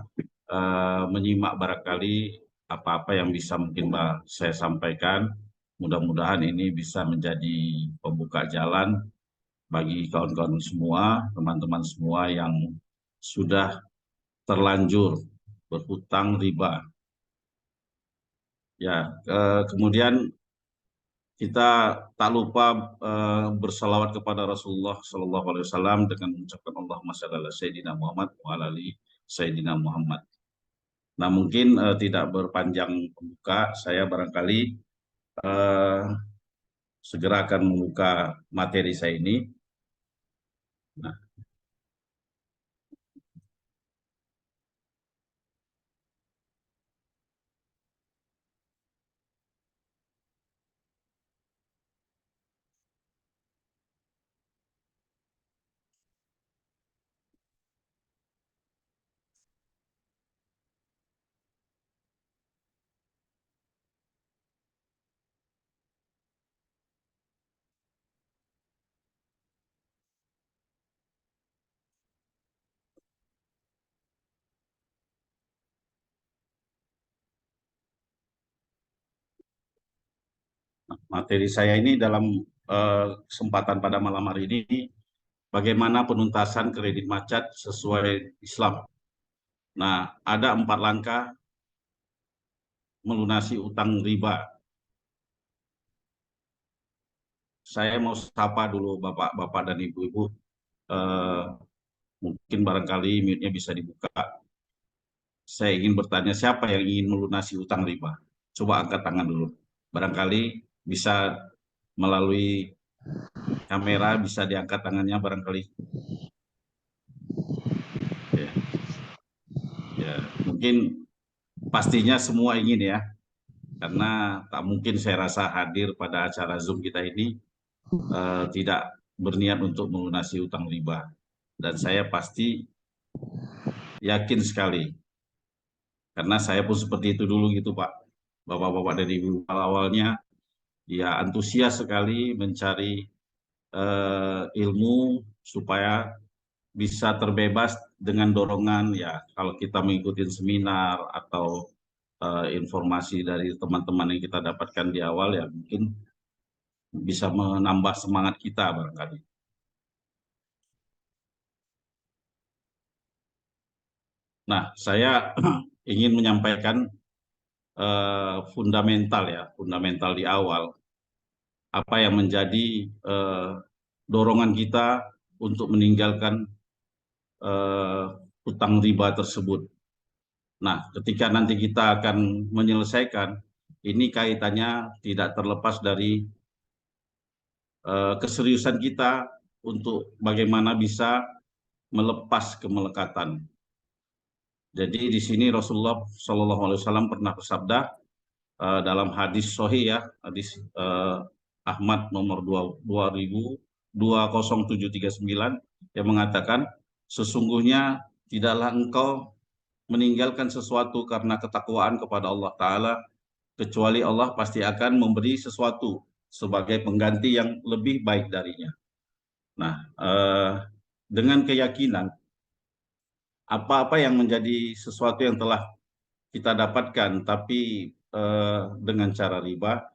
menyimak barangkali apa-apa yang bisa mungkin saya sampaikan. Mudah-mudahan ini bisa menjadi pembuka jalan bagi kawan-kawan semua, teman-teman semua yang sudah terlanjur berhutang riba. Ya, kemudian kita tak lupa bersalawat kepada Rasulullah SAW dengan mengucapkan Allahumma shalli ala Sayyidina Muhammad wa ala ali Sayyidina Muhammad. Nah, mungkin tidak berpanjang pembuka, saya barangkali segera akan membuka materi saya ini. Nah, materi saya ini dalam kesempatan pada malam hari ini, bagaimana penuntasan kredit macet sesuai Islam. Nah, ada 4 langkah melunasi utang riba. Saya mau sapa dulu bapak-bapak dan ibu-ibu. Mungkin barangkali mute-nya bisa dibuka. Saya ingin bertanya, siapa yang ingin melunasi utang riba? Coba angkat tangan dulu. Barangkali bisa melalui kamera, bisa diangkat tangannya barangkali. Ya, mungkin pastinya semua ingin ya. Karena tak mungkin saya rasa hadir pada acara Zoom kita ini tidak berniat untuk melunasi utang riba. Dan saya pasti yakin sekali, karena saya pun seperti itu dulu gitu Pak. Bapak-bapak dan ibu awalnya ya antusias sekali mencari ilmu supaya bisa terbebas dengan dorongan ya, kalau kita mengikuti seminar atau informasi dari teman-teman yang kita dapatkan di awal ya mungkin bisa menambah semangat kita barangkali. Nah, saya ingin menyampaikan fundamental di awal, apa yang menjadi dorongan kita untuk meninggalkan hutang riba tersebut. Nah, ketika nanti kita akan menyelesaikan, ini kaitannya tidak terlepas dari keseriusan kita untuk bagaimana bisa melepas kemelekatan. Jadi di sini Rasulullah SAW pernah bersabda dalam hadis sahih, ya, hadis Ahmad nomor 200739, yang mengatakan, sesungguhnya tidaklah engkau meninggalkan sesuatu karena ketakwaan kepada Allah Ta'ala, kecuali Allah pasti akan memberi sesuatu sebagai pengganti yang lebih baik darinya. Nah, dengan keyakinan apa-apa yang menjadi sesuatu yang telah kita dapatkan, tapi dengan cara riba,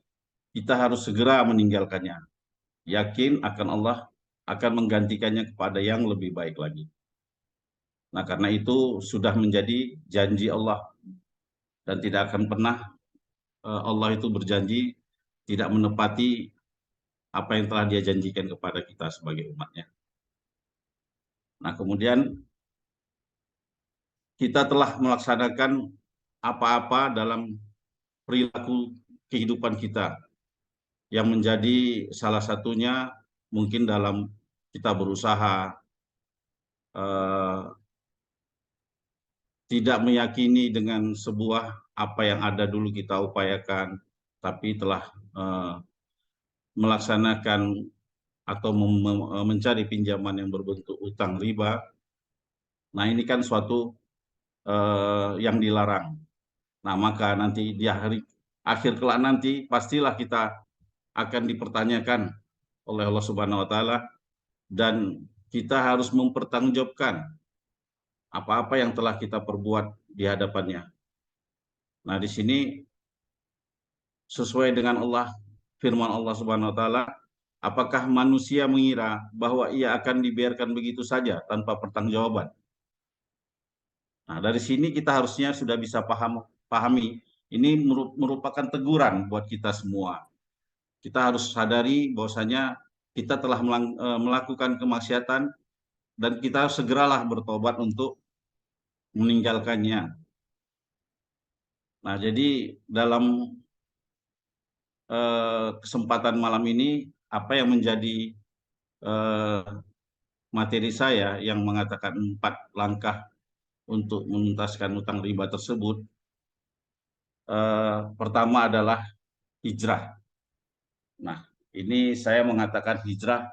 kita harus segera meninggalkannya. Yakin akan Allah akan menggantikannya kepada yang lebih baik lagi. Nah, karena itu sudah menjadi janji Allah, dan tidak akan pernah Allah itu berjanji tidak menepati apa yang telah Dia janjikan kepada kita sebagai umatnya. Nah, kemudian kita telah melaksanakan apa-apa dalam perilaku kehidupan kita, yang menjadi salah satunya mungkin dalam kita berusaha, tidak meyakini dengan sebuah apa yang ada dulu kita upayakan, tapi telah melaksanakan atau mencari pinjaman yang berbentuk utang riba. Nah, ini kan suatu yang dilarang. Nah, maka nanti di akhir kelak nanti pastilah kita akan dipertanyakan oleh Allah Subhanahu wa Ta'ala, dan kita harus mempertanggungjawabkan apa-apa yang telah kita perbuat di hadapannya. Nah, di sini sesuai dengan firman Allah Subhanahu wa Ta'ala, apakah manusia mengira bahwa ia akan dibiarkan begitu saja tanpa pertanggungjawaban? Nah, dari sini kita harusnya sudah bisa pahami, ini merupakan teguran buat kita semua. Kita harus sadari bahwasanya kita telah melakukan kemaksiatan, dan kita segeralah bertobat untuk meninggalkannya. Nah, jadi dalam kesempatan malam ini, apa yang menjadi materi saya yang mengatakan 4 langkah untuk menuntaskan utang riba tersebut, pertama adalah hijrah. Nah, ini saya mengatakan hijrah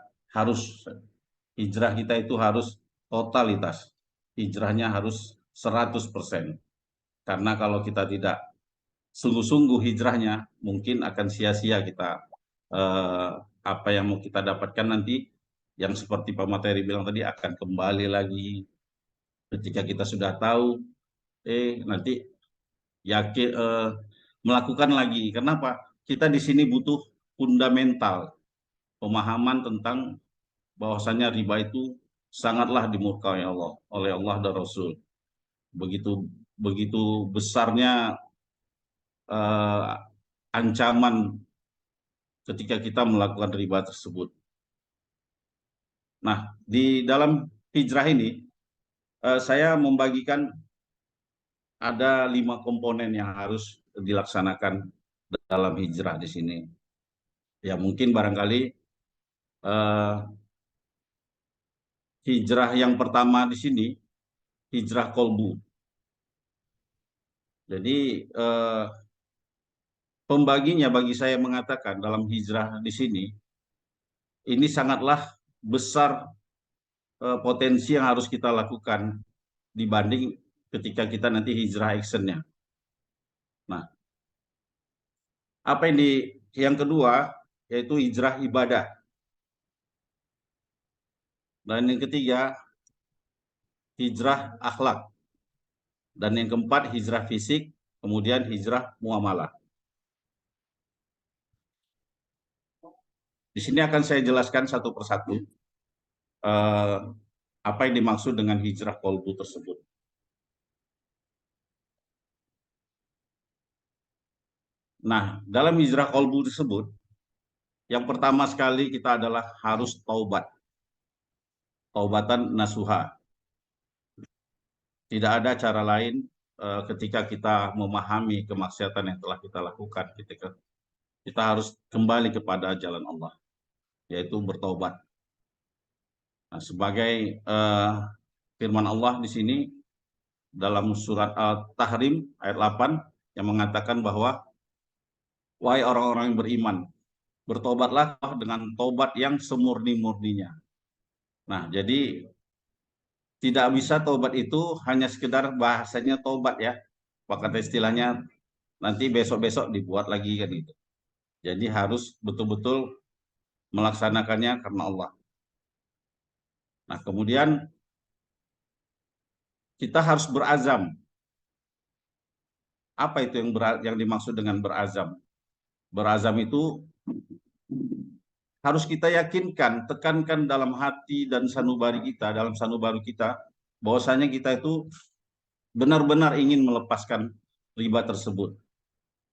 kita itu harus totalitas. Hijrahnya harus 100%. Karena kalau kita tidak sungguh-sungguh hijrahnya, mungkin akan sia-sia kita apa yang mau kita dapatkan nanti, yang seperti Pak Materi bilang tadi, akan kembali lagi ketika kita sudah tahu, nanti yakin melakukan lagi. Kenapa? Kita di sini butuh fundamental pemahaman tentang bahwasanya riba itu sangatlah dimurkai Allah, oleh Allah dan Rasul. Begitu besarnya ancaman ketika kita melakukan riba tersebut. Nah, di dalam hijrah ini, saya membagikan ada 5 komponen yang harus dilaksanakan dalam hijrah di sini. Ya, mungkin barangkali hijrah yang pertama di sini, hijrah kolbu. Jadi pembaginya bagi saya mengatakan dalam hijrah di sini, ini sangatlah besar potensi yang harus kita lakukan dibanding ketika kita nanti hijrah actionnya. Nah, yang kedua yaitu hijrah ibadah. Dan yang ketiga, hijrah akhlak. Dan yang keempat, hijrah fisik, kemudian hijrah muamalah. Di sini akan saya jelaskan satu persatu apa yang dimaksud dengan hijrah kolbu tersebut. Nah, dalam hijrah kolbu tersebut, yang pertama sekali kita adalah harus taubat. Taubatan nasuha. Tidak ada cara lain ketika kita memahami kemaksiatan yang telah kita lakukan. Kita harus kembali kepada jalan Allah, yaitu bertaubat. Nah, sebagai firman Allah di sini dalam surat Al-Tahrim ayat 8 yang mengatakan bahwa wahai orang-orang yang beriman, bertobatlah dengan tobat yang semurni-murninya. Nah, jadi tidak bisa tobat itu hanya sekedar bahasanya tobat ya. Kata istilahnya nanti besok-besok dibuat lagi kan gitu. Jadi harus betul-betul melaksanakannya karena Allah. Nah, kemudian kita harus berazam. Apa itu yang dimaksud dengan berazam? Berazam itu harus kita yakinkan, tekankan dalam hati dan dalam sanubari kita, bahwasanya kita itu benar-benar ingin melepaskan riba tersebut.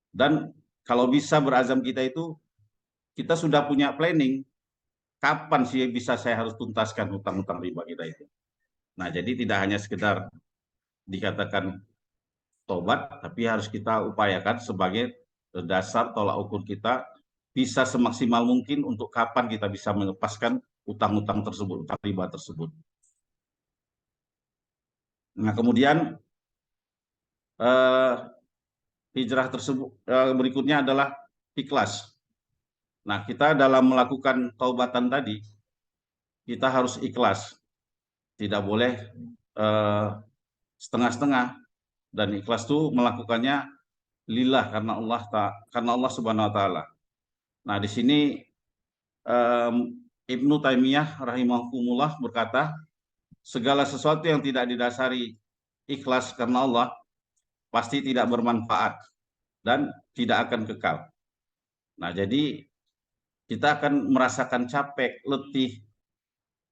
Dan kalau bisa berazam kita sudah punya planning, kapan sih bisa saya harus tuntaskan hutang-hutang riba kita itu. Nah, jadi tidak hanya sekedar dikatakan tobat, tapi harus kita upayakan sebagai dasar tolak ukur kita bisa semaksimal mungkin untuk kapan kita bisa melepaskan utang-utang tersebut, utang riba tersebut. Nah, kemudian hijrah tersebut berikutnya adalah ikhlas. Nah, kita dalam melakukan taubatan tadi, kita harus ikhlas. Tidak boleh setengah-setengah. Dan ikhlas itu melakukannya lillah karena Allah Subhanahu wa taala. Nah, di sini Ibnu Taimiyah rahimahumullah berkata, segala sesuatu yang tidak didasari ikhlas karena Allah pasti tidak bermanfaat dan tidak akan kekal. Nah, jadi kita akan merasakan capek, letih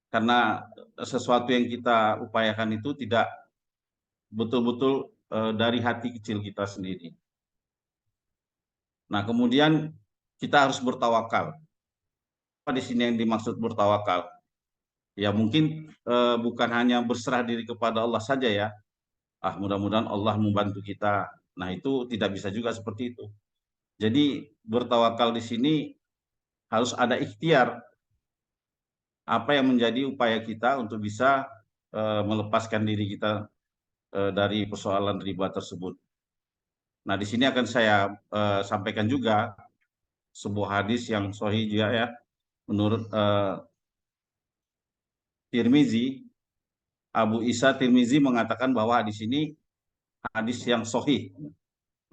karena sesuatu yang kita upayakan itu tidak betul-betul dari hati kecil kita sendiri. Nah, kemudian kita harus bertawakal. Apa di sini yang dimaksud bertawakal? Ya mungkin bukan hanya berserah diri kepada Allah saja ya. Mudah-mudahan Allah membantu kita. Nah, itu tidak bisa juga seperti itu. Jadi bertawakal di sini harus ada ikhtiar. Apa yang menjadi upaya kita untuk bisa melepaskan diri kita dari persoalan riba tersebut. Nah, di sini akan saya sampaikan juga sebuah hadis yang sahih juga ya, menurut Tirmizi, Abu Isa Tirmizi mengatakan bahwa hadis ini hadis yang sahih.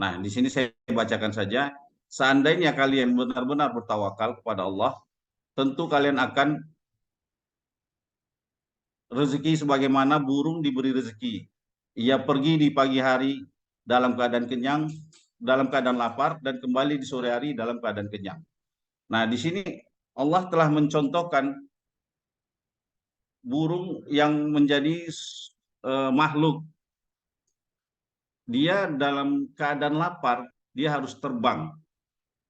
Nah, di sini saya bacakan saja. Seandainya kalian benar-benar bertawakal kepada Allah, tentu kalian akan rezeki sebagaimana burung diberi rezeki. Ia pergi di pagi hari dalam keadaan kenyang, dalam keadaan lapar, dan kembali di sore hari dalam keadaan kenyang. Nah, di sini Allah telah mencontohkan burung yang menjadi makhluk. Dia dalam keadaan lapar, dia harus terbang,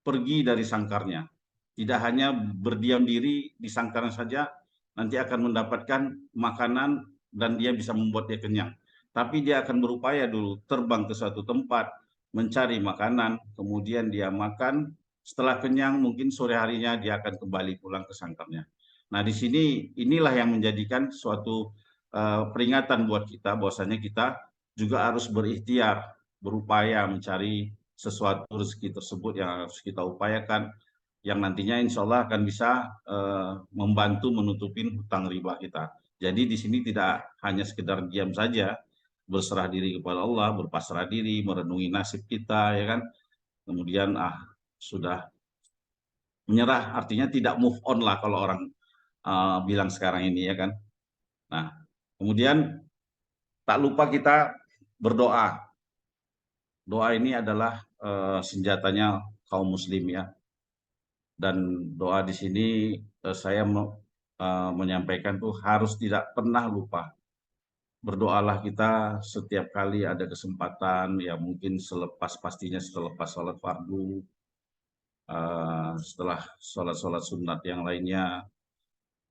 pergi dari sangkarnya. Tidak hanya berdiam diri di sangkarnya saja, nanti akan mendapatkan makanan dan dia bisa membuat dia kenyang. Tapi dia akan berupaya dulu terbang ke suatu tempat, mencari makanan, kemudian dia makan, setelah kenyang mungkin sore harinya dia akan kembali pulang ke sangkarnya. Nah, di sini inilah yang menjadikan suatu peringatan buat kita bahwasanya kita juga harus berikhtiar, berupaya mencari sesuatu rezeki tersebut yang harus kita upayakan, yang nantinya insya Allah akan bisa membantu menutupin hutang riba kita. Jadi di sini tidak hanya sekedar diam saja, berserah diri kepada Allah, berpasrah diri, merenungi nasib kita, ya kan. Kemudian sudah menyerah, artinya tidak move on lah kalau orang bilang sekarang ini, ya kan. Nah, kemudian tak lupa kita berdoa. Doa ini adalah senjatanya kaum muslim ya. Dan doa di sini saya menyampaikan tuh harus tidak pernah lupa. berdoalah kita setiap kali ada kesempatan, ya mungkin pastinya selepas sholat fardu, setelah sholat-sholat sunat yang lainnya,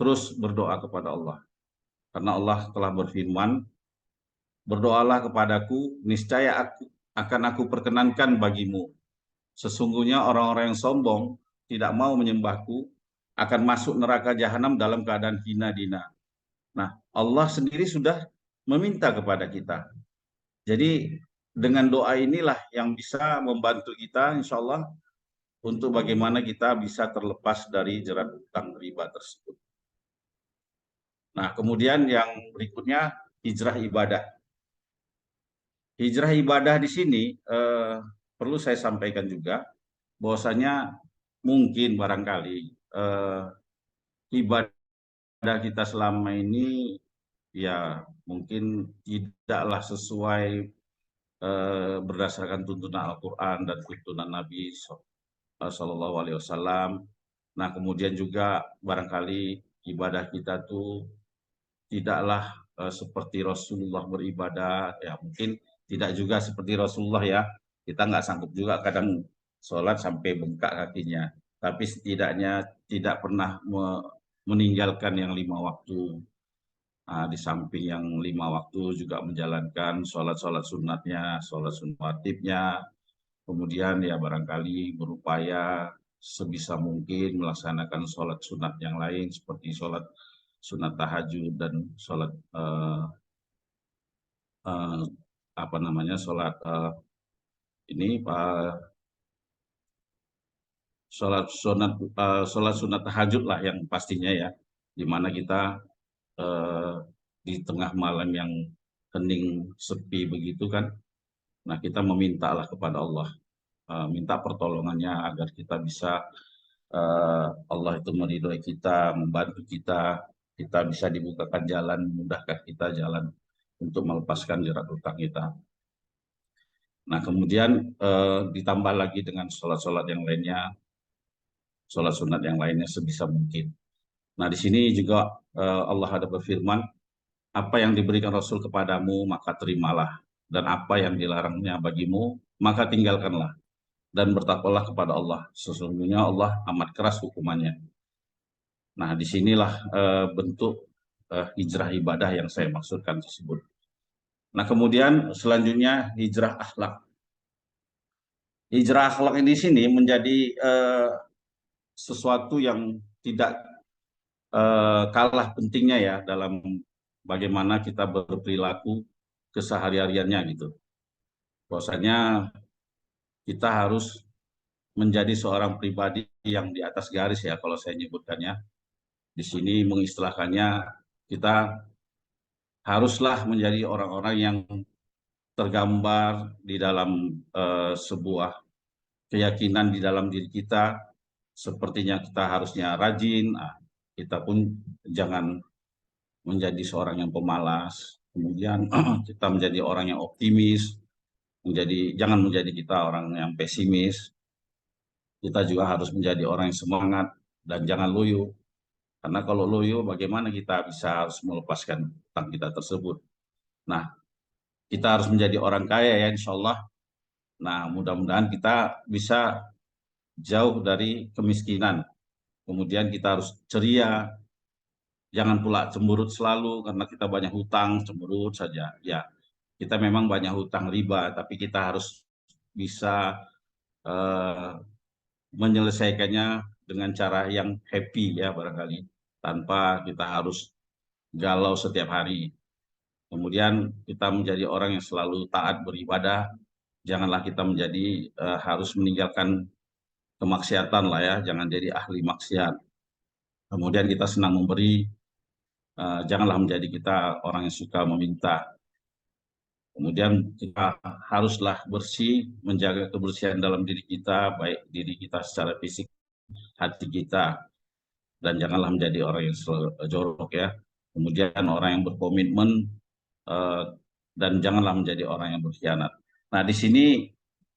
terus berdoa kepada Allah. Karena Allah telah berfirman, berdoalah kepadaku, niscaya akan aku perkenankan bagimu. Sesungguhnya orang-orang yang sombong tidak mau menyembahku akan masuk neraka jahanam dalam keadaan hina dina. Nah, Allah sendiri sudah meminta kepada kita. Jadi dengan doa inilah yang bisa membantu kita, insya Allah, untuk bagaimana kita bisa terlepas dari jerat hutang riba tersebut. Nah, kemudian yang berikutnya, hijrah ibadah. Hijrah ibadah di sini perlu saya sampaikan juga, bahwasanya mungkin barangkali ibadah kita selama ini ya mungkin tidaklah sesuai berdasarkan tuntunan Al-Quran dan tuntunan Nabi Sallallahu Alaihi Wasallam. Nah, kemudian juga barangkali ibadah kita tuh tidaklah seperti Rasulullah beribadah, ya mungkin tidak juga seperti Rasulullah ya. Kita nggak sanggup juga kadang sholat sampai bengkak kakinya. Tapi setidaknya tidak pernah meninggalkan yang 5 waktu. Nah, di samping yang 5 waktu juga menjalankan sholat-sholat sunatnya, sholat sunat wajibnya. Kemudian ya barangkali berupaya sebisa mungkin melaksanakan sholat sunat yang lain seperti sholat sunat tahajud dan sholat sholat sholat sunat tahajud lah yang pastinya ya, di mana kita di tengah malam yang hening sepi begitu kan, nah kita memintalah kepada Allah, minta pertolongannya agar kita bisa Allah itu meridhoi kita, membantu kita bisa dibukakan jalan, memudahkan kita jalan untuk melepaskan jerat hutang kita. Nah, kemudian ditambah lagi dengan sholat-sholat yang lainnya, sholat sunat yang lainnya sebisa mungkin. Nah, di sini juga Allah ada berfirman, apa yang diberikan Rasul kepadamu, maka terimalah. Dan apa yang dilarangnya bagimu, maka tinggalkanlah. Dan bertakwalah kepada Allah. Sesungguhnya Allah amat keras hukumannya. Nah, disinilah bentuk hijrah ibadah yang saya maksudkan tersebut. Nah, kemudian selanjutnya hijrah akhlak. Hijrah akhlak ini di sini menjadi sesuatu yang tidak kalah pentingnya ya dalam bagaimana kita berperilaku kesehari-hariannya gitu. Bahwasanya kita harus menjadi seorang pribadi yang di atas garis ya kalau saya nyebutkannya. Di sini mengistilahkannya kita haruslah menjadi orang-orang yang tergambar di dalam sebuah keyakinan di dalam diri kita, sepertinya kita harusnya rajin, kita pun jangan menjadi seorang yang pemalas, kemudian kita menjadi orang yang optimis, jangan menjadi kita orang yang pesimis, kita juga harus menjadi orang yang semangat dan jangan loyo. Karena kalau loyo, bagaimana kita bisa harus melepaskan hutang kita tersebut. Nah, kita harus menjadi orang kaya ya, insya Allah. Nah, mudah-mudahan kita bisa jauh dari kemiskinan. Kemudian kita harus ceria, jangan pula cemberut selalu karena kita banyak hutang, cemberut saja. Ya, kita memang banyak hutang riba, tapi kita harus bisa menyelesaikannya dengan cara yang happy ya barangkali, tanpa kita harus galau setiap hari. Kemudian kita menjadi orang yang selalu taat beribadah, janganlah kita menjadi harus meninggalkan kemaksiatan lah ya, jangan jadi ahli maksiat. Kemudian kita senang memberi, janganlah menjadi kita orang yang suka meminta. Kemudian kita haruslah bersih, menjaga kebersihan dalam diri kita, baik diri kita secara fisik, hati kita, dan janganlah menjadi orang yang jorok ya. Kemudian orang yang berkomitmen, dan janganlah menjadi orang yang berkhianat. Nah, di sini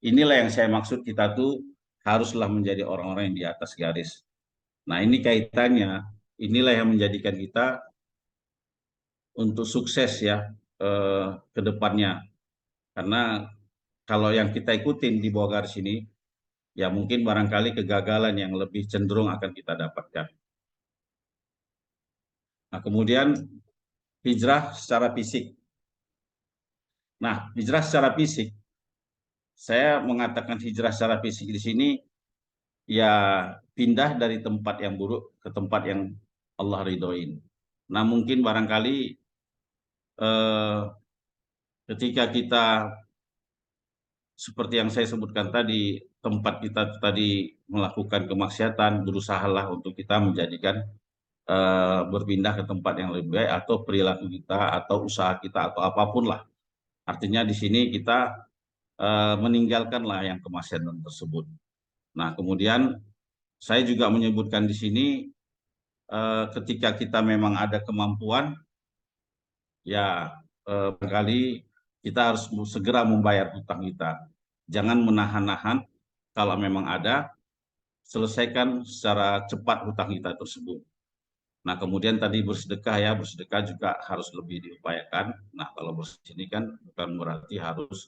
inilah yang saya maksud, kita tuh haruslah menjadi orang-orang yang di atas garis. Nah, ini kaitannya, inilah yang menjadikan kita untuk sukses ya, ke depannya. Karena kalau yang kita ikutin di bawah garis ini, ya mungkin barangkali kegagalan yang lebih cenderung akan kita dapatkan. Nah, kemudian hijrah secara fisik. Nah, hijrah secara fisik, saya mengatakan hijrah secara fisik di sini, ya pindah dari tempat yang buruk ke tempat yang Allah ridhoin. Nah, mungkin barangkali ketika kita seperti yang saya sebutkan tadi, tempat kita tadi melakukan kemaksiatan, berusahalah untuk kita menjadikan berpindah ke tempat yang lebih baik, atau perilaku kita, atau usaha kita, atau apapun lah. Artinya di sini kita meninggalkanlah yang kemaksiatan tersebut. Nah, kemudian saya juga menyebutkan di sini ketika kita memang ada kemampuan, ya barangkali kita harus segera membayar hutang kita. Jangan menahan-nahan, kalau memang ada, selesaikan secara cepat hutang kita tersebut. Nah, kemudian tadi bersedekah, ya, bersedekah juga harus lebih diupayakan. Nah, kalau bersedekah ini kan bukan berarti harus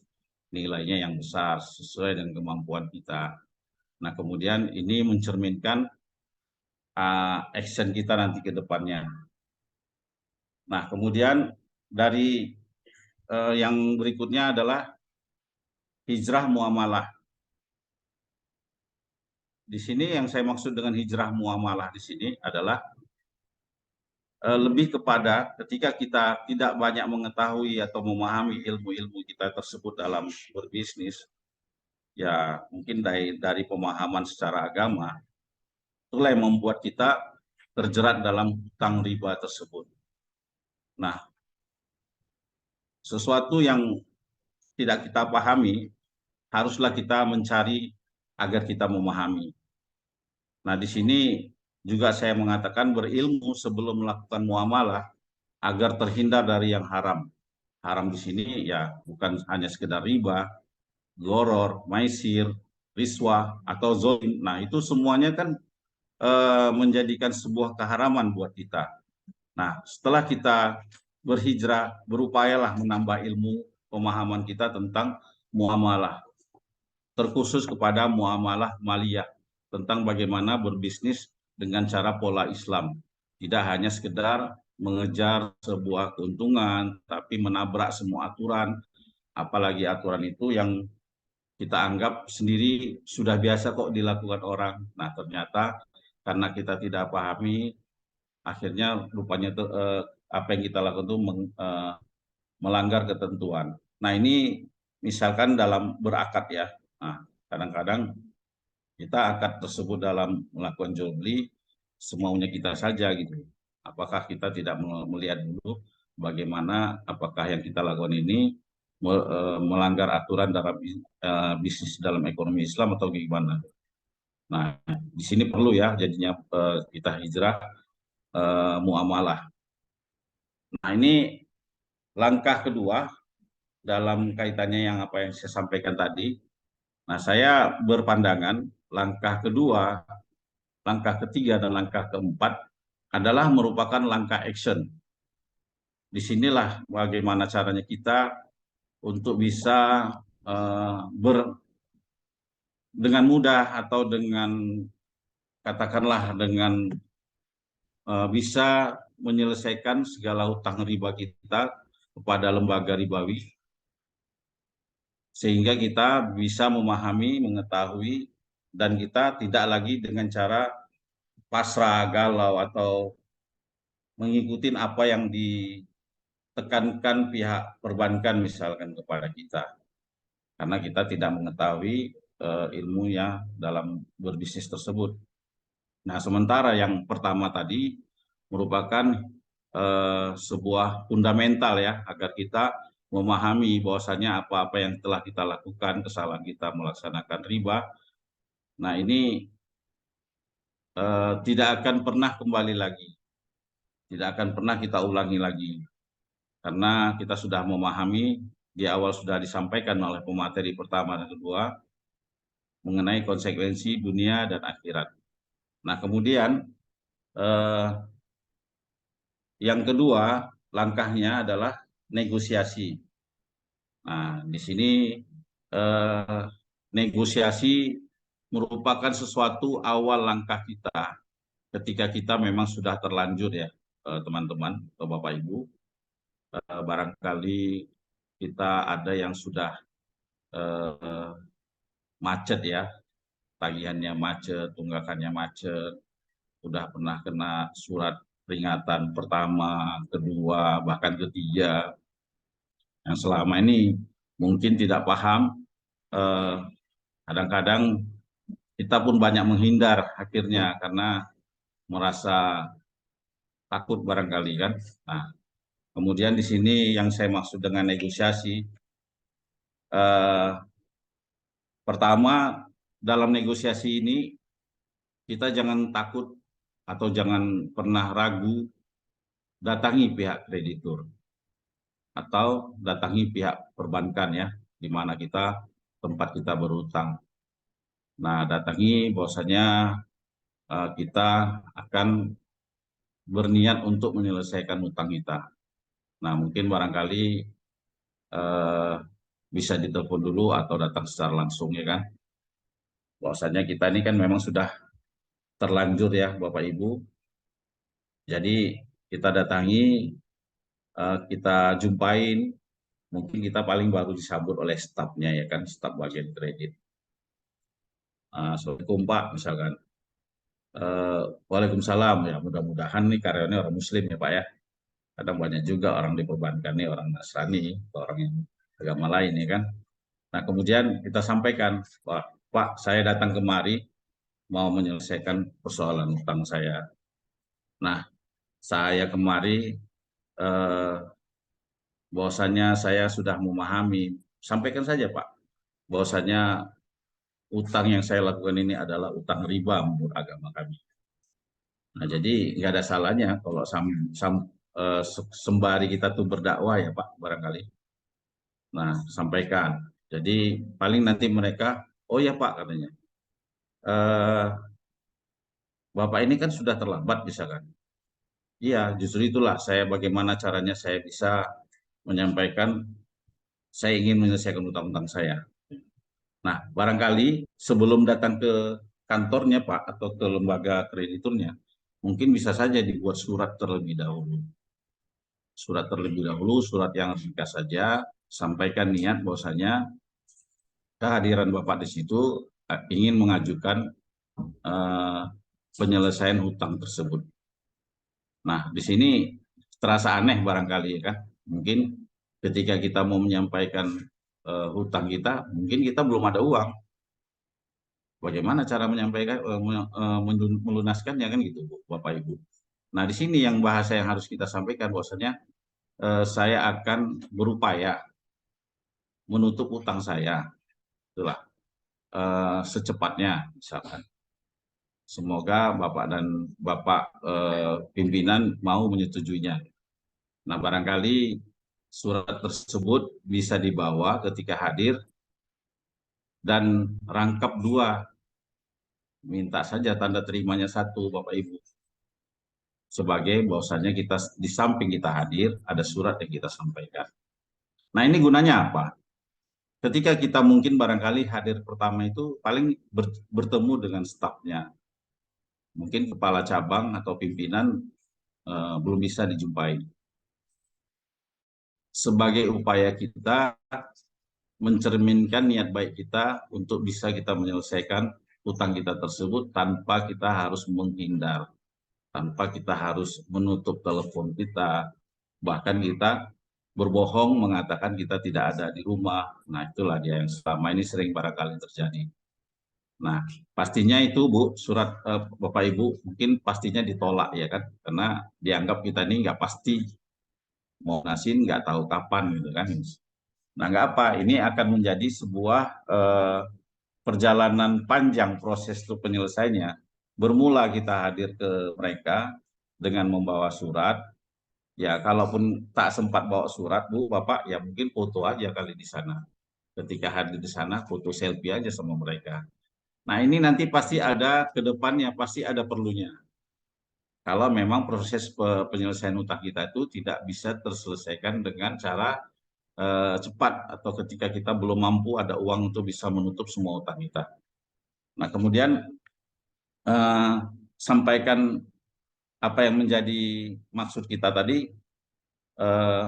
nilainya yang besar, sesuai dengan kemampuan kita. Nah, kemudian ini mencerminkan action kita nanti ke depannya. Nah, kemudian dari yang berikutnya adalah hijrah muamalah. Di sini yang saya maksud dengan hijrah muamalah di sini adalah lebih kepada ketika kita tidak banyak mengetahui atau memahami ilmu-ilmu kita tersebut dalam berbisnis, ya mungkin dari pemahaman secara agama, itulah yang membuat kita terjerat dalam hutang riba tersebut. Nah, sesuatu yang tidak kita pahami, haruslah kita mencari agar kita memahami. Nah, di sini juga saya mengatakan berilmu sebelum melakukan muamalah agar terhindar dari yang haram. Haram di sini ya bukan hanya sekedar riba, goror, maisir, riswah, atau zolim. Nah, itu semuanya kan menjadikan sebuah keharaman buat kita. Nah, setelah kita berhijrah, berupayalah menambah ilmu pemahaman kita tentang muamalah, terkhusus kepada muamalah maliyah, tentang bagaimana berbisnis dengan cara pola Islam. Tidak hanya sekedar mengejar sebuah keuntungan, tapi menabrak semua aturan, apalagi aturan itu yang kita anggap sendiri sudah biasa kok dilakukan orang. Nah, ternyata karena kita tidak pahami, akhirnya rupanya apa yang kita lakukan itu melanggar ketentuan. Nah, ini misalkan dalam berakad, ya. Nah, kadang-kadang kita akad tersebut dalam melakukan jual beli semaunya kita saja gitu. Apakah kita tidak melihat dulu bagaimana apakah yang kita lakukan ini melanggar aturan dalam bisnis dalam ekonomi Islam atau gimana? Nah, di sini perlu ya jadinya kita hijrah muamalah. Nah, ini langkah kedua dalam kaitannya yang apa yang saya sampaikan tadi. Nah, saya berpandangan langkah kedua, langkah ketiga, dan langkah keempat adalah merupakan langkah action. Disinilah bagaimana caranya kita untuk bisa dengan mudah atau dengan katakanlah dengan bisa menyelesaikan segala hutang riba kita kepada lembaga ribawi, sehingga kita bisa memahami, mengetahui, dan kita tidak lagi dengan cara pasrah, galau, atau mengikuti apa yang ditekankan pihak perbankan misalkan kepada kita. Karena kita tidak mengetahui ilmunya dalam berbisnis tersebut. Nah, sementara yang pertama tadi merupakan sebuah fundamental ya, agar kita memahami bahwasanya apa-apa yang telah kita lakukan, kesalahan kita melaksanakan riba, nah ini tidak akan pernah kembali lagi, tidak akan pernah kita ulangi lagi, karena kita sudah memahami, di awal sudah disampaikan oleh pemateri pertama dan kedua mengenai konsekuensi dunia dan akhirat. Nah, kemudian yang kedua langkahnya adalah negosiasi. Nah, di sini negosiasi merupakan sesuatu awal langkah kita ketika kita memang sudah terlanjur ya, teman-teman atau Bapak Ibu. Barangkali kita ada yang sudah macet ya, tagihannya macet, tunggakannya macet, sudah pernah kena surat peringatan pertama, kedua, bahkan ketiga, yang selama ini mungkin tidak paham, kadang-kadang kita pun banyak menghindar akhirnya karena merasa takut barangkali kan. Nah, kemudian di sini yang saya maksud dengan negosiasi, pertama dalam negosiasi ini kita jangan takut atau jangan pernah ragu datangi pihak kreditur atau datangi pihak perbankan ya, di mana tempat kita berutang. Nah, datangi bahwasanya kita akan berniat untuk menyelesaikan utang kita. Nah, mungkin barangkali bisa ditelepon dulu atau datang secara langsung ya kan. Bahwasanya kita ini kan memang sudah terlanjur ya Bapak Ibu. Jadi kita datangi, kita jumpain, mungkin kita paling baru disambut oleh stafnya ya kan, staf bagian kredit. Assalamualaikum Pak misalkan. Waalaikumsalam, ya mudah-mudahan nih karyawannya orang Muslim ya Pak ya. Kadang banyak juga orang di perbankan nih orang Nasrani, orang yang agama lain ya kan. Nah kemudian kita sampaikan, Pak saya datang kemari mau menyelesaikan persoalan utang saya. Nah saya kemari bahwasanya saya sudah memahami, sampaikan saja Pak, bahwasanya utang yang saya lakukan ini adalah utang riba menurut agama kami. Nah, jadi nggak ada salahnya kalau sembari kita tuh berdakwah ya Pak, barangkali. Nah, sampaikan. Jadi paling nanti mereka, oh ya Pak katanya, Bapak ini kan sudah terlambat misalkan. Iya, justru itulah bagaimana caranya saya bisa menyampaikan saya ingin menyelesaikan utang-utang saya. Nah, barangkali sebelum datang ke kantornya Pak atau ke lembaga krediturnya, mungkin bisa saja dibuat surat terlebih dahulu. Surat yang ringkas saja, sampaikan niat bahwasanya kehadiran Bapak di situ ingin mengajukan penyelesaian hutang tersebut. Nah, di sini terasa aneh barangkali ya kan. Mungkin ketika kita mau menyampaikan hutang kita, mungkin kita belum ada uang. Bagaimana cara menyampaikan melunaskannya kan gitu, Bapak Ibu. Nah, di sini yang bahasa yang harus kita sampaikan bahwasanya saya akan berupaya menutup utang saya, itulah secepatnya misalkan. Semoga Bapak dan Bapak pimpinan mau menyetujuinya. Nah, barangkali surat tersebut bisa dibawa ketika hadir dan rangkap 2. Minta saja tanda terimanya 1, Bapak Ibu. Sebagai bahwasannya kita di samping kita hadir, ada surat yang kita sampaikan. Nah, ini gunanya apa? Ketika kita mungkin barangkali hadir pertama itu paling bertemu dengan stafnya. Mungkin kepala cabang atau pimpinan belum bisa dijumpai. Sebagai upaya kita mencerminkan niat baik kita untuk bisa kita menyelesaikan utang kita tersebut tanpa kita harus menghindar, tanpa kita harus menutup telepon kita, bahkan kita berbohong mengatakan kita tidak ada di rumah. Nah, itulah dia yang selama ini sering barangkali terjadi. Nah, pastinya itu Bu, surat Bapak Ibu mungkin pastinya ditolak ya kan, karena dianggap kita ini nggak pasti mau ngasih, nggak tahu kapan gitu kan. Nah, nggak apa, ini akan menjadi sebuah perjalanan panjang proses itu penyelesaiannya. Bermula kita hadir ke mereka dengan membawa surat. Ya, kalaupun tak sempat bawa surat, Bu, Bapak, ya mungkin foto aja kali di sana. Ketika hadir di sana, foto selfie aja sama mereka. Nah, ini nanti pasti ada ke depannya, pasti ada perlunya. kalau memang proses penyelesaian utang kita itu tidak bisa terselesaikan dengan cara cepat atau ketika kita belum mampu ada uang untuk bisa menutup semua utang kita. Nah, kemudian sampaikan apa yang menjadi maksud kita tadi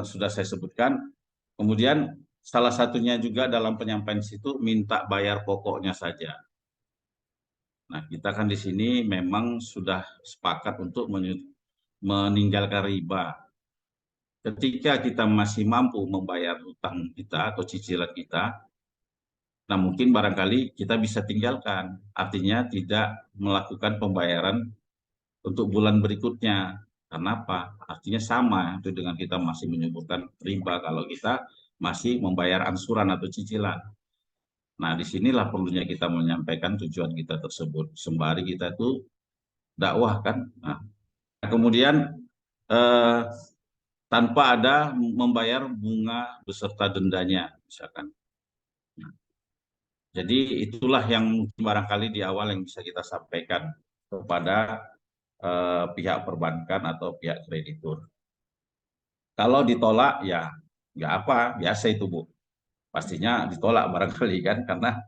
sudah saya sebutkan. Kemudian salah satunya juga dalam penyampaian situ minta bayar pokoknya saja. Nah, kita kan di sini memang sudah sepakat untuk meninggalkan riba. Ketika kita masih mampu membayar utang kita atau cicilan kita, nah mungkin barangkali kita bisa tinggalkan. Artinya tidak melakukan pembayaran untuk bulan berikutnya. Kenapa? Artinya sama itu dengan kita masih menyebutkan riba kalau kita masih membayar angsuran atau cicilan. Nah, disinilah perlunya kita menyampaikan tujuan kita tersebut. Sembari kita itu dakwah kan. Nah, kemudian tanpa ada membayar bunga beserta dendanya, misalkan. Nah, jadi itulah yang mungkin barangkali di awal yang bisa kita sampaikan kepada pihak perbankan atau pihak kreditur. Kalau ditolak ya nggak apa, biasa itu Bu. Pastinya ditolak barangkali kan karena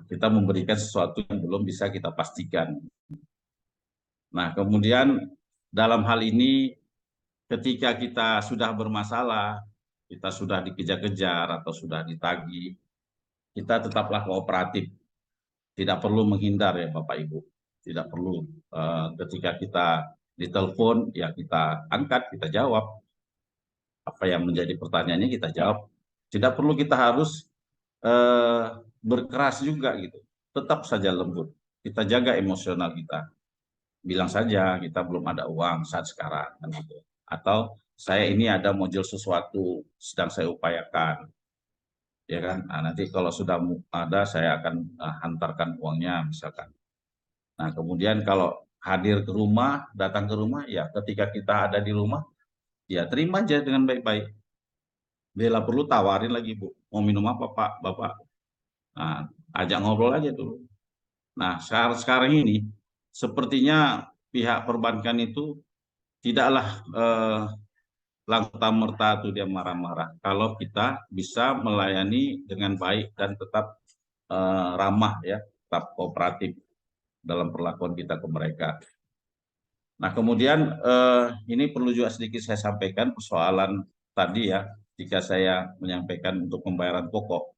kita memberikan sesuatu yang belum bisa kita pastikan. Nah, kemudian dalam hal ini ketika kita sudah bermasalah, kita sudah dikejar-kejar atau sudah ditagih, kita tetaplah kooperatif. Tidak perlu menghindar ya Bapak Ibu. Tidak perlu ketika kita ditelepon ya kita angkat, kita jawab. Apa yang menjadi pertanyaannya kita jawab. Tidak perlu kita harus berkeras juga gitu. Tetap saja lembut. Kita jaga emosional kita. Bilang saja kita belum ada uang saat sekarang kan gitu. Atau saya ini ada model sesuatu sedang saya upayakan. Ya kan? Nah, nanti kalau sudah ada saya akan hantarkan uangnya misalkan. Nah, kemudian kalau hadir ke rumah, datang ke rumah ya ketika kita ada di rumah ya terima aja dengan baik-baik. Bila perlu tawarin lagi Bu, mau minum apa Pak, Bapak? Nah, ajak ngobrol aja dulu. Nah, sekarang ini sepertinya pihak perbankan itu tidaklah langta-merta tuh dia marah-marah. Kalau kita bisa melayani dengan baik dan tetap ramah ya, tetap kooperatif dalam perlakuan kita ke mereka. Nah, kemudian ini perlu juga sedikit saya sampaikan persoalan tadi ya, jika saya menyampaikan untuk pembayaran pokok,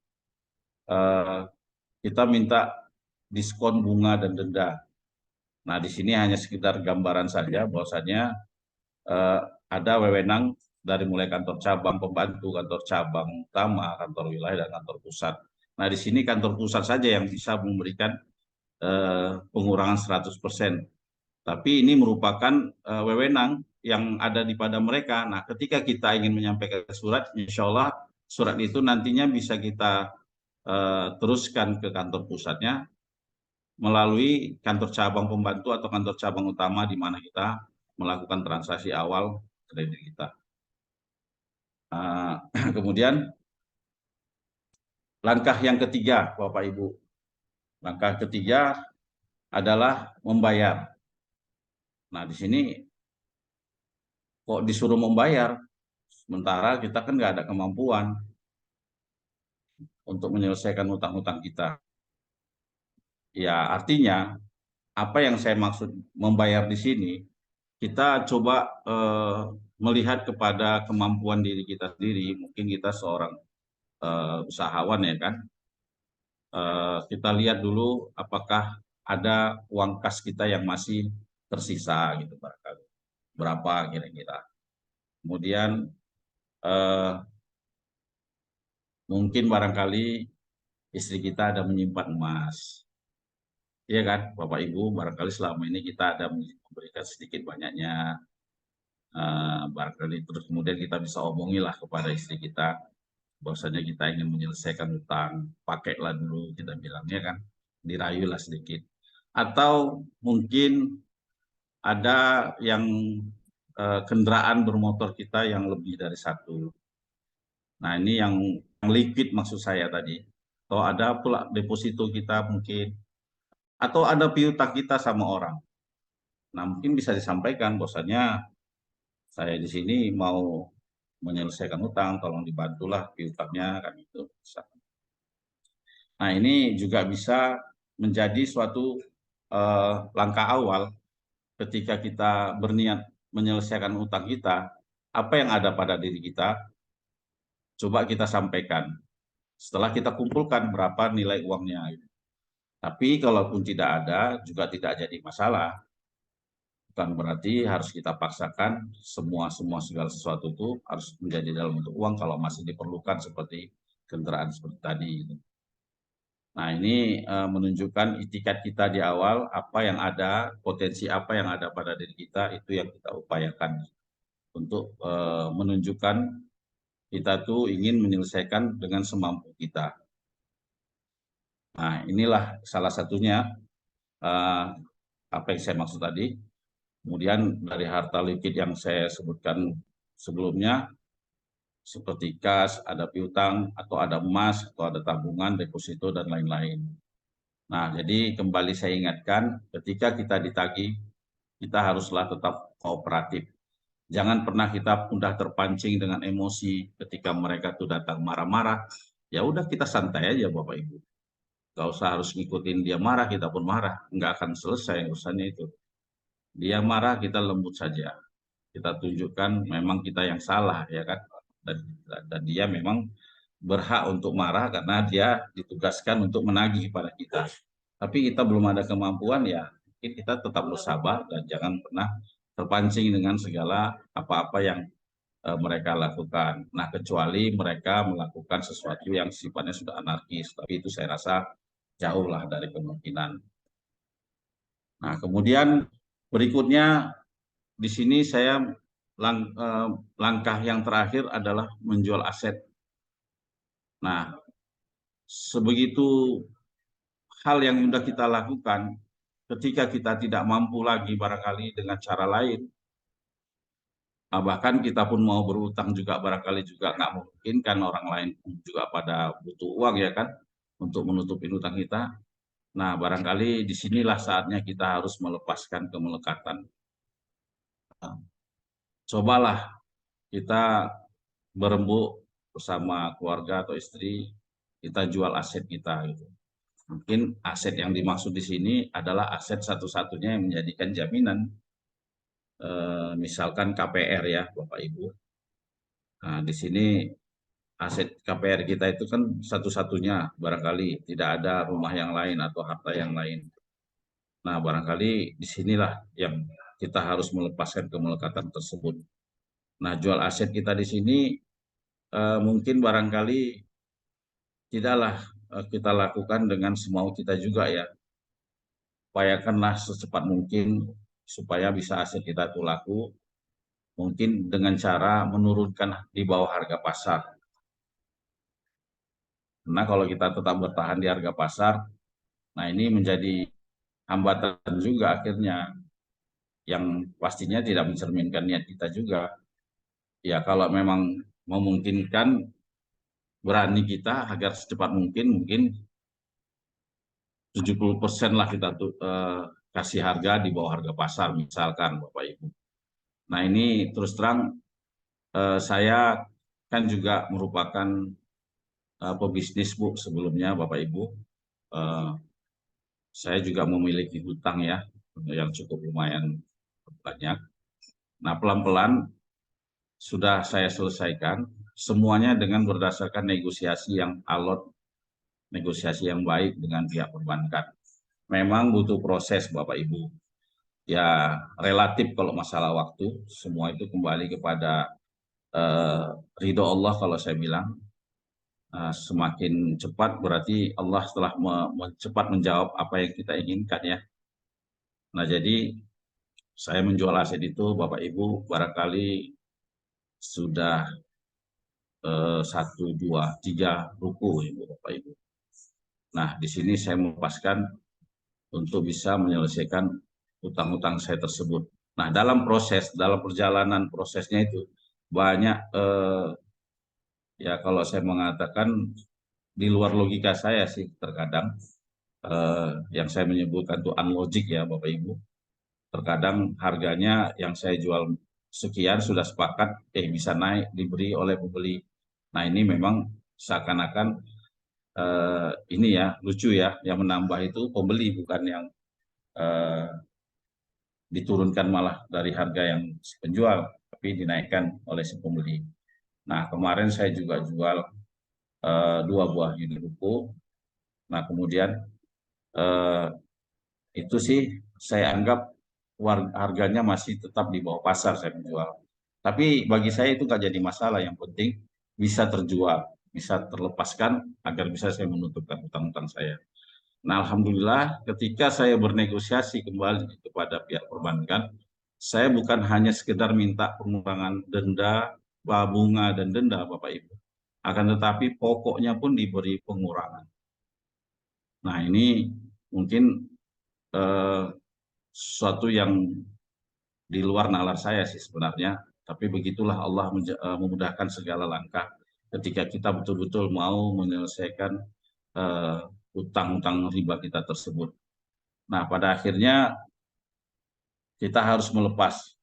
kita minta diskon bunga dan denda. Nah, di sini hanya sekitar gambaran saja bahwasanya ada wewenang dari mulai kantor cabang pembantu, kantor cabang utama, kantor wilayah, dan kantor pusat. Nah, di sini kantor pusat saja yang bisa memberikan pengurangan 100%. Tapi ini merupakan wewenang yang ada di pada mereka. Nah, ketika kita ingin menyampaikan surat, insya Allah surat itu nantinya bisa kita teruskan ke kantor pusatnya melalui kantor cabang pembantu atau kantor cabang utama di mana kita melakukan transaksi awal kredit kita. Kemudian langkah yang ketiga, Bapak Ibu. Langkah ketiga adalah membayar. Nah, di sini kok disuruh membayar, sementara kita kan nggak ada kemampuan untuk menyelesaikan hutang-hutang kita. Ya, artinya apa yang saya maksud membayar di sini, kita coba melihat kepada kemampuan diri kita sendiri. Mungkin kita seorang usahawan ya kan. Kita lihat dulu apakah ada uang kas kita yang masih tersisa gitu barangkali. Berapa kira-kira. Kemudian mungkin barangkali istri kita ada menyimpan emas. Iya kan, Bapak Ibu, barangkali selama ini kita ada memberikan sedikit banyaknya, barangkali terus kemudian kita bisa omongilah kepada istri kita, bahwasanya kita ingin menyelesaikan hutang, pakailah dulu kita bilangnya kan, dirayulah sedikit. Atau mungkin ada yang kendaraan bermotor kita yang lebih dari satu. Nah, ini yang liquid maksud saya tadi. Atau ada pula deposito kita mungkin. Atau ada piutang kita sama orang. Nah, mungkin bisa disampaikan bahwasanya saya di sini mau menyelesaikan hutang, tolong dibantulah piutangnya kan itu. Nah, ini juga bisa menjadi suatu langkah awal ketika kita berniat menyelesaikan hutang kita, apa yang ada pada diri kita, coba kita sampaikan. Setelah kita kumpulkan berapa nilai uangnya. Tapi kalaupun tidak ada, juga tidak jadi masalah. Bukan berarti harus kita paksakan semua segala sesuatu itu harus menjadi dalam bentuk uang kalau masih diperlukan seperti kendaraan seperti tadi. Nah, ini menunjukkan itikat kita di awal, apa yang ada, potensi apa yang ada pada diri kita, itu yang kita upayakan untuk menunjukkan kita tuh ingin menyelesaikan dengan semampu kita. Nah, inilah salah satunya apa yang saya maksud tadi. Kemudian dari harta likid yang saya sebutkan sebelumnya, seperti kas, ada piutang, atau ada emas, atau ada tabungan, deposito, dan lain-lain. Nah, jadi kembali saya ingatkan, ketika kita ditagih, kita haruslah tetap kooperatif. Jangan pernah kita mudah terpancing dengan emosi ketika mereka tuh datang marah-marah. Ya udah kita santai aja Bapak Ibu. Gak usah harus ngikutin dia marah, kita pun marah. Nggak akan selesai urusannya itu. Dia marah, kita lembut saja. Kita tunjukkan memang kita yang salah, ya kan? Dan dia memang berhak untuk marah karena dia ditugaskan untuk menagih kepada kita. Tapi kita belum ada kemampuan, ya kita tetap bersabar dan jangan pernah terpancing dengan segala apa-apa yang mereka lakukan. Nah, kecuali mereka melakukan sesuatu yang sifatnya sudah anarkis, tapi itu saya rasa jauh lah dari kemungkinan. Nah, kemudian berikutnya di sini saya langkah yang terakhir adalah menjual aset. Nah, sebegitu hal yang sudah kita lakukan, ketika kita tidak mampu lagi barangkali dengan cara lain, bahkan kita pun mau berutang juga barangkali juga nggak mungkin, kan orang lain juga pada butuh uang ya kan, untuk menutupi utang kita. Nah, barangkali disinilah saatnya kita harus melepaskan kemelekatan. Cobalah kita berembuk bersama keluarga atau istri, kita jual aset kita gitu. Mungkin aset yang dimaksud di sini adalah aset satu-satunya yang menjadikan jaminan, misalkan KPR ya Bapak Ibu. Nah, di sini aset KPR kita itu kan satu-satunya, barangkali tidak ada rumah yang lain atau harta yang lain. Nah, barangkali disinilah yang kita harus melepaskan kemelekatan tersebut. Nah, jual aset kita di sini mungkin barangkali tidaklah kita lakukan dengan semau kita juga ya. Upayakanlah secepat mungkin supaya bisa aset kita itu laku, mungkin dengan cara menurunkan di bawah harga pasar. Karena kalau kita tetap bertahan di harga pasar, nah ini menjadi hambatan juga akhirnya, yang pastinya tidak mencerminkan niat kita juga. Ya kalau memang memungkinkan, berani kita agar secepat mungkin 70% lah kita kasih harga di bawah harga pasar misalkan Bapak Ibu. Nah ini terus terang saya kan juga merupakan pebisnis Bu sebelumnya Bapak Ibu. Saya juga memiliki hutang ya yang cukup lumayan banyak. Nah pelan-pelan sudah saya selesaikan semuanya dengan berdasarkan negosiasi yang alot, negosiasi yang baik dengan pihak perbankan. Memang butuh proses Bapak Ibu. Ya relatif kalau masalah waktu, semua itu kembali kepada ridho Allah kalau saya bilang. Semakin cepat berarti Allah telah cepat menjawab apa yang kita inginkan ya. Nah jadi saya menjual aset itu Bapak Ibu barangkali sudah 1, 2, 3 ruko Ibu Bapak Ibu. Nah di sini saya melepaskan untuk bisa menyelesaikan utang-utang saya tersebut. Nah dalam perjalanan prosesnya itu banyak ya kalau saya mengatakan di luar logika saya sih terkadang yang saya menyebutkan itu unlogic ya Bapak Ibu. Terkadang harganya yang saya jual sekian sudah sepakat, bisa naik diberi oleh pembeli. Nah ini memang seakan-akan ini ya lucu ya, yang menambah itu pembeli bukan yang diturunkan malah dari harga yang si penjual, tapi dinaikkan oleh si pembeli. Nah kemarin saya juga jual 2 buah unit buku. Nah kemudian itu sih saya anggap harganya masih tetap di bawah pasar saya menjual. Tapi bagi saya itu nggak jadi masalah, yang penting bisa terjual, bisa terlepaskan agar bisa saya menutupkan utang-utang saya. Nah, alhamdulillah ketika saya bernegosiasi kembali kepada pihak perbankan, saya bukan hanya sekedar minta pengurangan denda, bunga dan denda Bapak Ibu. Akan tetapi pokoknya pun diberi pengurangan. Nah, ini mungkin sesuatu yang di luar nalar saya sih sebenarnya, tapi begitulah Allah memudahkan segala langkah ketika kita betul-betul mau menyelesaikan utang-utang riba kita tersebut. Nah, pada akhirnya kita harus melepas.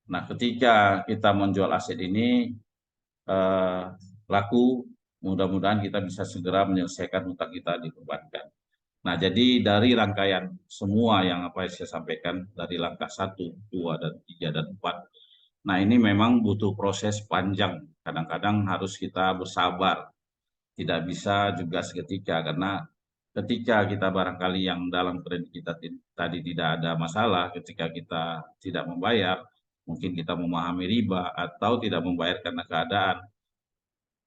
Nah, ketika kita menjual aset ini laku, mudah-mudahan kita bisa segera menyelesaikan utang kita di perbankan. Nah, jadi dari rangkaian semua yang apa yang saya sampaikan dari langkah 1, 2, dan 3, dan 4, nah ini memang butuh proses panjang. Kadang-kadang harus kita bersabar, tidak bisa juga seketika, karena ketika kita barangkali yang dalam kredit kita tadi tidak ada masalah, ketika kita tidak membayar, mungkin kita memahami riba atau tidak membayar karena keadaan.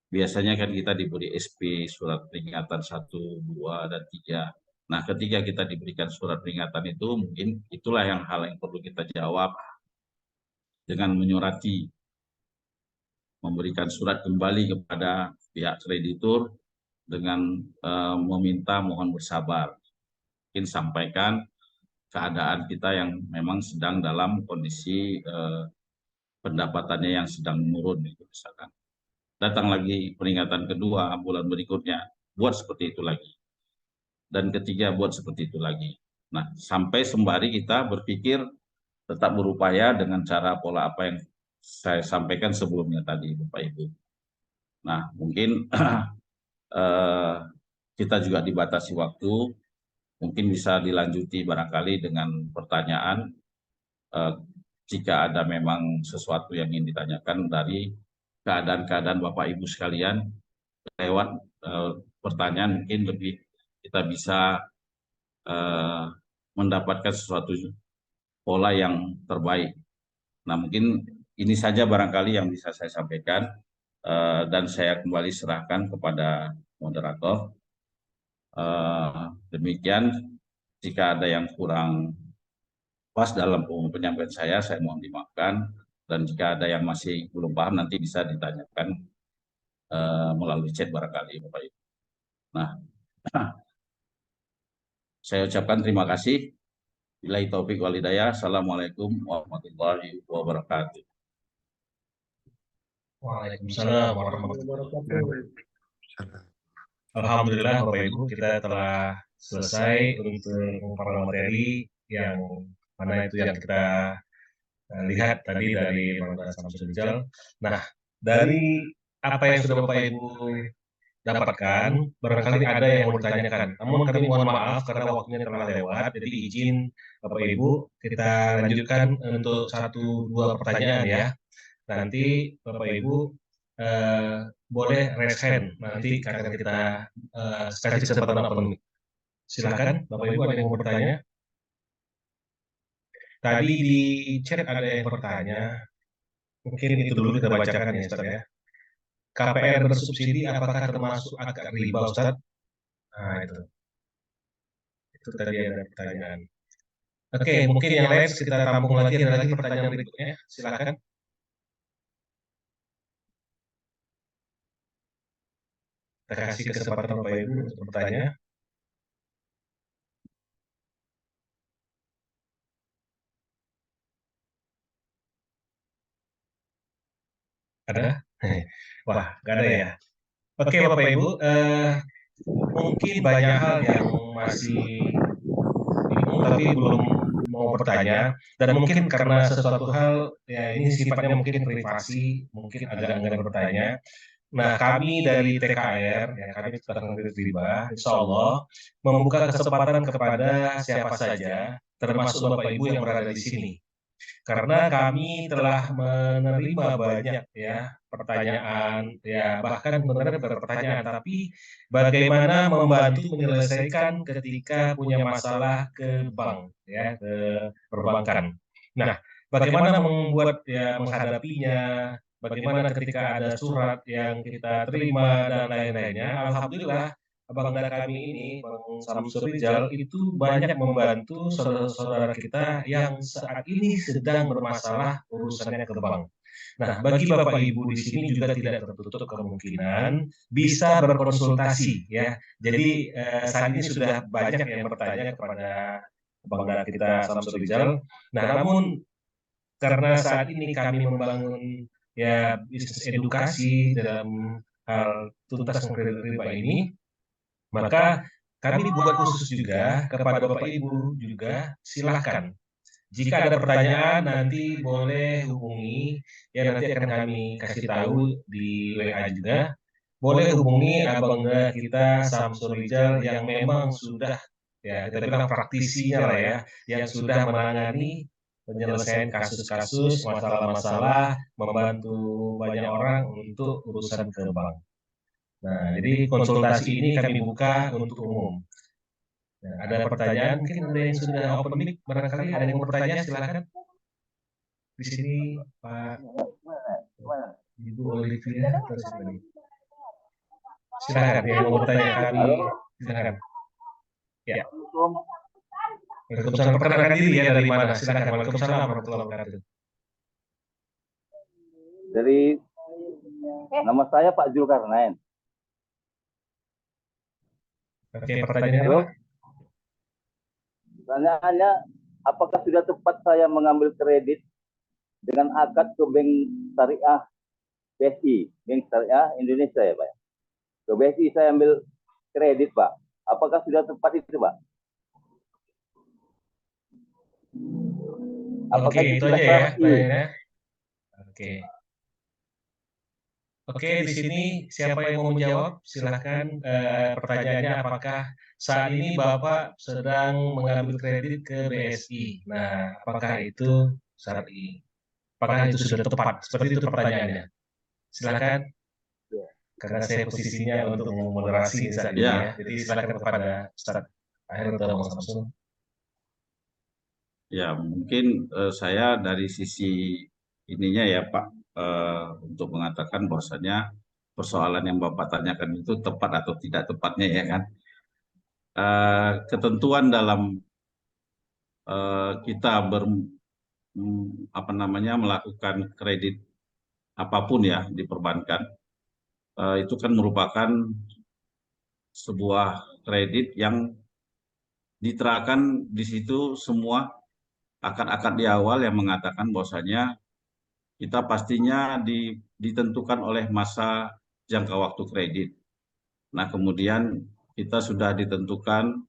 Biasanya kan kita diberi SP, surat peringatan 1, 2, dan 3. Nah, ketika kita diberikan surat peringatan itu, mungkin itulah hal yang perlu kita jawab dengan menyurati, memberikan surat kembali kepada pihak kreditur dengan meminta mohon bersabar. Mungkin sampaikan keadaan kita yang memang sedang dalam kondisi pendapatannya yang sedang menurun, misalkan. Datang lagi peringatan kedua bulan berikutnya, buat seperti itu lagi. Dan ketiga buat seperti itu lagi. Nah, sampai sembari kita berpikir tetap berupaya dengan cara pola apa yang saya sampaikan sebelumnya tadi, Bapak Ibu. Nah, mungkin kita juga dibatasi waktu, mungkin bisa dilanjuti barangkali dengan pertanyaan jika ada memang sesuatu yang ingin ditanyakan dari keadaan-keadaan Bapak Ibu sekalian, lewat pertanyaan mungkin lebih kita bisa mendapatkan sesuatu pola yang terbaik. Nah, mungkin ini saja barangkali yang bisa saya sampaikan, dan saya kembali serahkan kepada moderator. Demikian, jika ada yang kurang pas dalam penyampaian saya mohon dimaafkan, dan jika ada yang masih belum paham nanti bisa ditanyakan melalui chat barangkali Bapak Ibu. Nah, saya ucapkan terima kasih. Billahi taufik wal hidayah. Assalamualaikum warahmatullahi wabarakatuh. Waalaikumsalam warahmatullahi wabarakatuh. Alhamdulillah Bapak Ibu, kita telah selesai untuk pemaparan materi yang mana itu yang kita lihat tadi dari Bang Samsul Rijal. Nah, dari apa yang sudah Bapak Ibu dapatkan, barangkali ada yang mau ditanyakan. Namun kami mohon maaf karena waktunya telah lewat, jadi izin Bapak Ibu kita lanjutkan untuk 1-2 pertanyaan ya. Nanti Bapak Ibu boleh raise hand, nanti akan kita kasih kesempatan open mic. Silakan Bapak Ibu, ada yang mau bertanya? Tadi di chat ada yang bertanya, mungkin itu dulu kita bacakan ya Ustaz ya. KPR bersubsidi apakah termasuk agak riba Ustaz? Nah itu tadi ada pertanyaan. Oke, mungkin yang lain kita tampung lagi, ada lagi pertanyaan berikutnya, silakan. Kita kasih kesempatan Bapak Ibu untuk bertanya. Ada? Wah, nggak ada ya. Oke Bapak Ibu, mungkin banyak hal yang masih bingung tapi belum mau bertanya, dan mungkin karena sesuatu hal ya ini sifatnya mungkin privasi, mungkin agak enggan bertanya. Nah, kami dari TKR, ya kami Tadang Riba, insya Allah membuka kesempatan kepada siapa saja, termasuk Bapak Ibu yang berada di sini. Karena kami telah menerima banyak ya pertanyaan, ya bahkan sebenarnya bukan pertanyaan, tapi bagaimana membantu menyelesaikan ketika punya masalah ke bank, ya ke perbankan. Nah, bagaimana membuat ya menghadapinya, bagaimana ketika ada surat yang kita terima dan lain-lainnya. Alhamdulillah Bangda kami ini, Bang Samsul Rijal, itu banyak membantu saudara-saudara kita yang saat ini sedang bermasalah urusannya ke bank. Nah, bagi Bapak Ibu di sini juga tidak tertutup kemungkinan bisa berkonsultasi ya. Jadi saat ini sudah banyak yang bertanya kepada Bangda kita Samsul Rijal. Nah, namun karena saat ini kami membangun ya bisnis edukasi dalam hal tuntas riba ini, maka kami buat khusus juga kepada Bapak Ibu juga silahkan. Jika ada pertanyaan nanti boleh hubungi, ya nanti akan kami kasih tahu di WA juga. Boleh hubungi abangga kita Samsul Rijal yang memang sudah ya kita bilang praktisinya lah ya, yang sudah menangani penyelesaian kasus-kasus, masalah-masalah, membantu banyak orang untuk urusan ke bank. Nah, jadi konsultasi ini kami buka untuk umum. Nah, ada pertanyaan, mungkin ada yang sudah open mic, barangkali ada yang mau bertanya, silakan. Di sini Pak Ibu Olivia, terus tadi. Silakan yang mau bertanya kami, silakan. Ya. Waalaikumsalam. Perkenalkan diri ya dari mana? Silakan. Waalaikumsalam warahmatullahi wabarakatuh. Dari nama saya Pak Zulkarnain. Oke, pertanyaannya Halo. Pak. Pertanyaannya, apakah sudah tepat saya mengambil kredit dengan akad ke Bank Syariah BSI, Bank Syariah Indonesia ya Pak? Ke BSI saya ambil kredit Pak. Apakah sudah tepat itu Pak? Oke, itu aja ya pertanyaannya. Oke. Oke, di sini siapa yang mau menjawab? Silahkan pertanyaannya apakah saat ini Bapak sedang mengambil kredit ke BSI. Nah, apakah itu syar'i? Apakah itu sudah tepat? Seperti itu pertanyaannya. Silakan. Karena saya posisinya untuk moderasi saat ini ya. Jadi silakan kepada Ustaz Akhir atau Mas Samsul. Ya, mungkin saya dari sisi ininya ya Pak, untuk mengatakan bahwasanya persoalan yang Bapak tanyakan itu tepat atau tidak tepatnya ya kan. Ketentuan dalam kita melakukan kredit apapun ya di perbankan, itu kan merupakan sebuah kredit yang diterapkan di situ semua akad-akad di awal yang mengatakan bahwasanya kita pastinya ditentukan oleh masa jangka waktu kredit. Nah, kemudian kita sudah ditentukan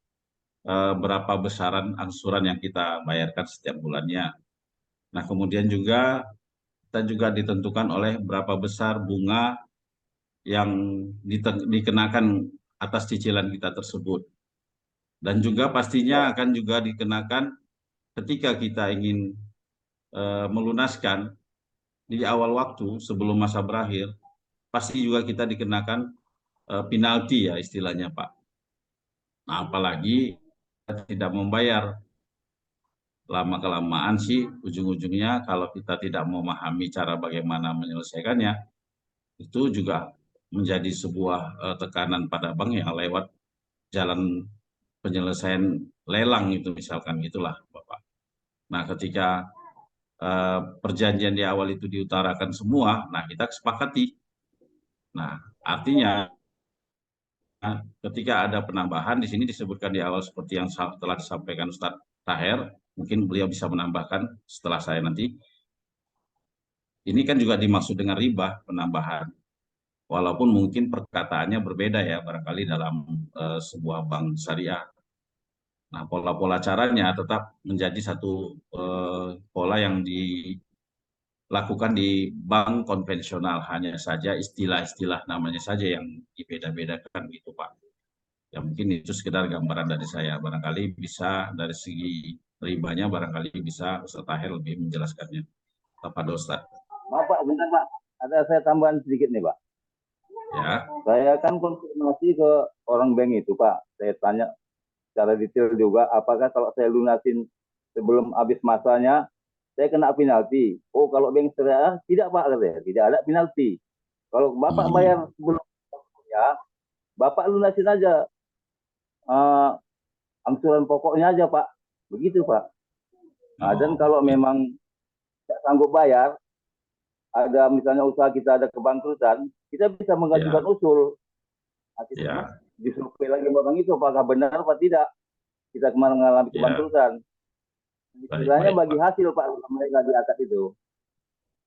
berapa besaran angsuran yang kita bayarkan setiap bulannya. Nah, kemudian juga kita juga ditentukan oleh berapa besar bunga yang dikenakan atas cicilan kita tersebut. Dan juga pastinya akan juga dikenakan ketika kita ingin melunaskan di awal waktu sebelum masa berakhir, pasti juga kita dikenakan penalti ya istilahnya Pak. Nah, apalagi kita tidak membayar, lama-kelamaan sih ujung-ujungnya kalau kita tidak memahami cara bagaimana menyelesaikannya, itu juga menjadi sebuah tekanan pada bank yang lewat jalan penyelesaian lelang itu misalkan itulah Bapak. Nah, ketika perjanjian di awal itu diutarakan semua, nah kita sepakati. Nah, artinya ketika ada penambahan di sini disebutkan di awal seperti yang telah disampaikan Ustadz Taher, mungkin beliau bisa menambahkan setelah saya nanti. Ini kan juga dimaksud dengan riba penambahan, walaupun mungkin perkataannya berbeda ya barangkali dalam sebuah bank syariah. Nah, pola-pola caranya tetap menjadi satu pola yang dilakukan di bank konvensional, hanya saja istilah-istilah namanya saja yang dibeda-bedakan gitu Pak. Ya mungkin itu sekedar gambaran dari saya. Barangkali bisa dari segi ribanya barangkali bisa Ustaz Tahir lebih menjelaskannya. Kepada Ustaz. Maaf Pak, bentar Pak. Ada saya tambahan sedikit nih Pak. Ya. Saya kan konfirmasi ke orang bank itu Pak. Saya tanya secara detail juga, apakah kalau saya lunasin sebelum habis masanya, saya kena penalti. Oh, kalau bank syariah tidak Pak, katanya. Tidak ada penalti. Kalau Bapak bayar sebelum ya, Bapak lunasin aja angsuran pokoknya aja Pak. Begitu Pak. Nah, dan kalau memang tidak sanggup bayar, ada misalnya usaha kita ada kebangkrutan, kita bisa mengajukan usul. Nah, kita disurvei lagi orang itu apakah benar apa tidak kita kemarin mengalami kebangkrutan. Istilahnya bagi hasil Pak mereka di atas itu.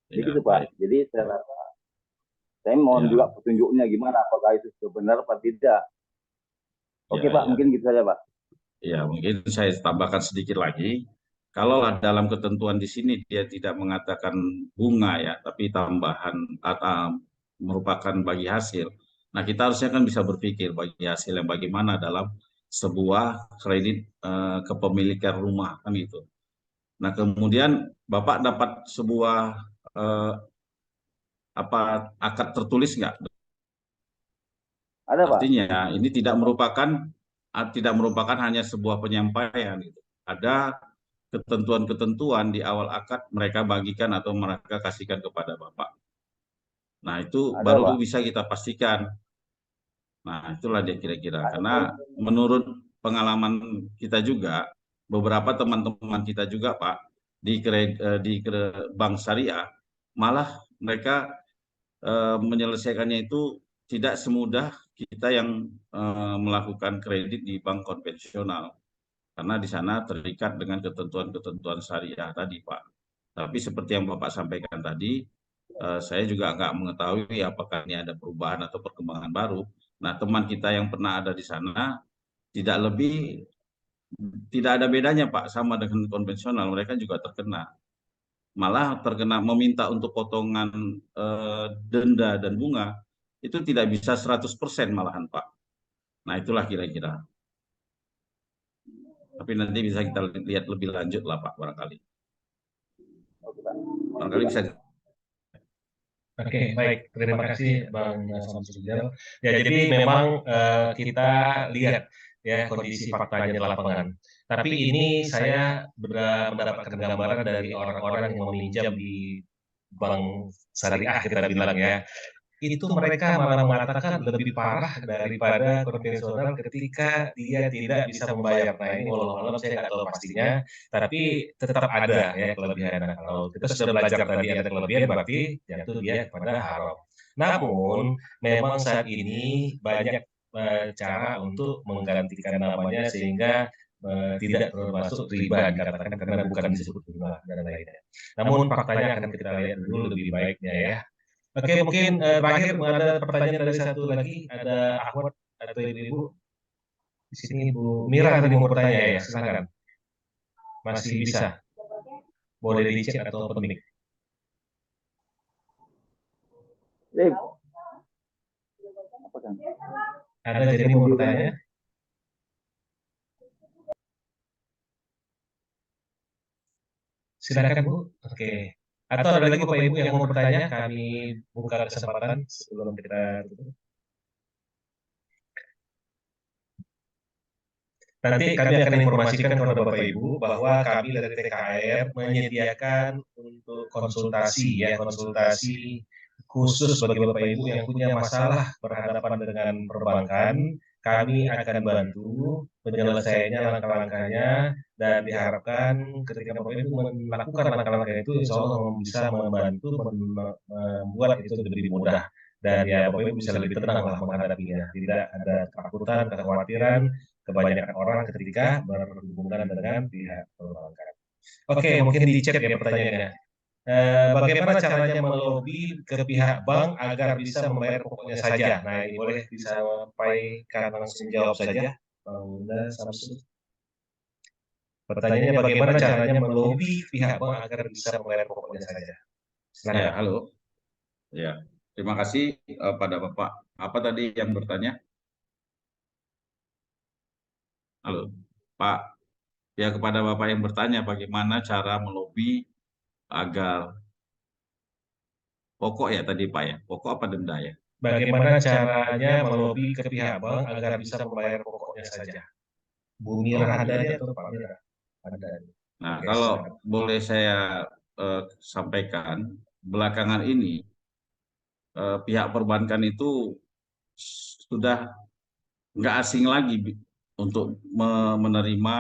Begitu Pak. Jadi saya mohon juga petunjuknya gimana, apakah itu benar apa tidak. Oke Pak, mungkin gitu saja Pak. Ya, mungkin saya tambahkan sedikit lagi. Kalau dalam ketentuan di sini dia tidak mengatakan bunga ya, tapi tambahan atau merupakan bagi hasil. Nah, kita harusnya kan bisa berpikir bagi hasil yang bagaimana dalam sebuah kredit kepemilikan rumah kan itu. Nah, kemudian Bapak dapat sebuah akad tertulis nggak? Ada Pak. Artinya ini tidak merupakan hanya sebuah penyampaian. Gitu. Ada ketentuan-ketentuan di awal akad mereka bagikan atau mereka kasihkan kepada Bapak. Nah, itu ada, baru Pak. bisa kita pastikan. Nah, itulah dia kira-kira. Karena menurut pengalaman kita juga, beberapa teman-teman kita juga, Pak, di bank syariah, malah mereka menyelesaikannya itu tidak semudah kita yang melakukan kredit di bank konvensional. Karena di sana terikat dengan ketentuan-ketentuan syariah tadi, Pak. Tapi seperti yang Bapak sampaikan tadi, saya juga nggak mengetahui apakah ini ada perubahan atau perkembangan baru. Nah, teman kita yang pernah ada di sana tidak ada bedanya, Pak, sama dengan konvensional. Mereka juga terkena. Malah terkena meminta untuk potongan denda dan bunga, itu tidak bisa 100% malahan, Pak. Nah, itulah kira-kira. Tapi nanti bisa kita lihat lebih lanjut lah Pak, barangkali. Barangkali bisa. Oke, baik. Terima kasih Bang Samsudin. Ya, jadi memang kita lihat ya kondisi faktanya di lapangan. Tapi ini saya mendapatkan gambaran dari orang-orang yang meminjam di bank syariah kita bilang ya. Itu mereka malah mengatakan lebih parah daripada konvensional ketika dia tidak bisa membayar. Nah, ini walau saya nggak tahu pastinya, tapi tetap ada ya kelebihan. Nah, kalau kita sudah belajar tadi ada kelebihan, berarti jatuh dia kepada haram. Namun, memang saat ini banyak cara untuk menggantikan namanya sehingga tidak termasuk riba dikatakan karena bukan disebut bunga dan lainnya. Namun faktanya akan kita lihat dulu lebih baiknya ya. Oke, mungkin terakhir ada pertanyaan dari satu lagi, ada Ahmad atau ibu-ibu di sini, Bu Mira tadi mau bertanya ya, silakan. Masih bisa, boleh di chat atau open mic. Ada jadi mau bertanya? Silakan Bu. Oke. Atau ada lagi Bapak Ibu yang mau bertanya, kami buka kesempatan sebelum kita tutup. Nanti kami akan informasikan kepada Bapak Ibu bahwa kami dari TKR menyediakan untuk konsultasi khusus bagi Bapak Ibu yang punya masalah berhadapan dengan perbankan. Kami akan bantu penyelesaiannya, langkah-langkahnya, dan diharapkan ketika Bapak Ibu melakukan langkah-langkah itu, insya Allah bisa membantu membuat itu lebih mudah. Dan ya Bapak Ibu bisa lebih tenang lah menghadapinya. Tidak ada ketakutan, kekhawatiran, kebanyakan orang ketika berhubungan dengan pihak perbankan. Oke, mungkin di chat ya pertanyaannya. Bagaimana caranya melobi ke pihak bank agar bisa membayar pokoknya saja? Nah, ini boleh disampaikan langsung jawab saja, Bang Bunda Samsul. Pertanyaannya bagaimana caranya melobi pihak bank agar bisa membayar pokoknya saja? Silakan. Ya, halo. Ya, terima kasih pada Bapak. Apa tadi yang bertanya? Halo, Pak. Ya, kepada Bapak yang bertanya bagaimana cara melobi agar pokok ya tadi Pak ya, pokok apa denda ya? Bagaimana caranya melobi ke pihak bank agar bisa membayar pokoknya saja? Bu Mira Hadadi atau Pak Mira Hadadi? Nah, Oke, kalau silakan. boleh saya sampaikan, belakangan ini pihak perbankan itu sudah nggak asing lagi untuk menerima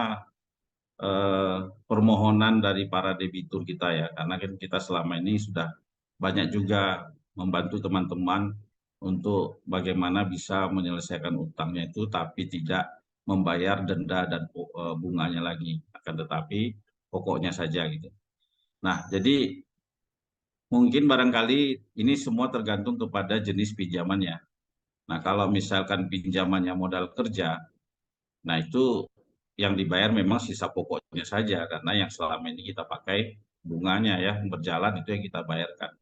permohonan dari para debitur kita ya, karena kan kita selama ini sudah banyak juga membantu teman-teman untuk bagaimana bisa menyelesaikan utangnya itu tapi tidak membayar denda dan bunganya lagi, akan tetapi pokoknya saja gitu. Nah, jadi mungkin barangkali ini semua tergantung kepada jenis pinjamannya. Nah, kalau misalkan pinjamannya modal kerja, nah itu yang dibayar memang sisa pokoknya saja karena yang selama ini kita pakai bunganya ya berjalan itu yang kita bayarkan.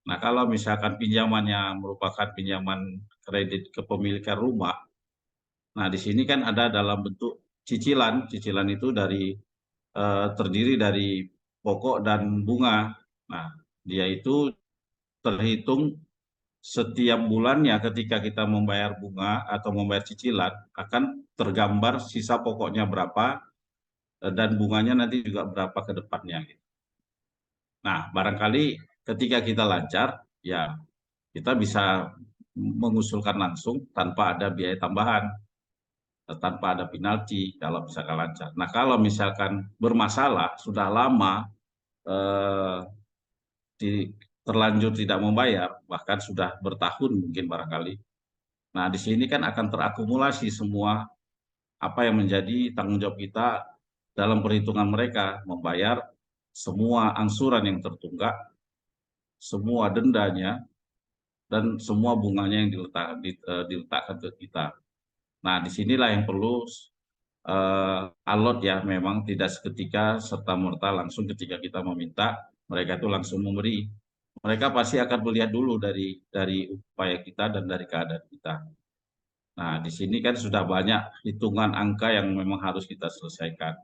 Nah, kalau misalkan pinjamannya merupakan pinjaman kredit kepemilikan rumah, nah di sini kan ada dalam bentuk cicilan. Cicilan itu terdiri dari pokok dan bunga. Nah, dia itu terhitung setiap bulannya ketika kita membayar bunga atau membayar cicilan akan tergambar sisa pokoknya berapa dan bunganya nanti juga berapa ke depannya. Nah, barangkali ketika kita lancar, ya kita bisa mengusulkan langsung tanpa ada biaya tambahan, tanpa ada penalti kalau misalkan lancar. Nah, kalau misalkan bermasalah, sudah lama eh, terlanjur tidak membayar, bahkan sudah bertahun mungkin barangkali. Nah, di sini kan akan terakumulasi semua apa yang menjadi tanggung jawab kita dalam perhitungan mereka, membayar semua angsuran yang tertunggak, semua dendanya, dan semua bunganya yang diletakkan ke kita. Nah, disinilah yang perlu alot ya, memang tidak seketika serta-merta langsung ketika kita meminta, mereka itu langsung memberi. Mereka pasti akan melihat dulu dari upaya kita dan dari keadaan kita. Nah, di sini kan sudah banyak hitungan angka yang memang harus kita selesaikan.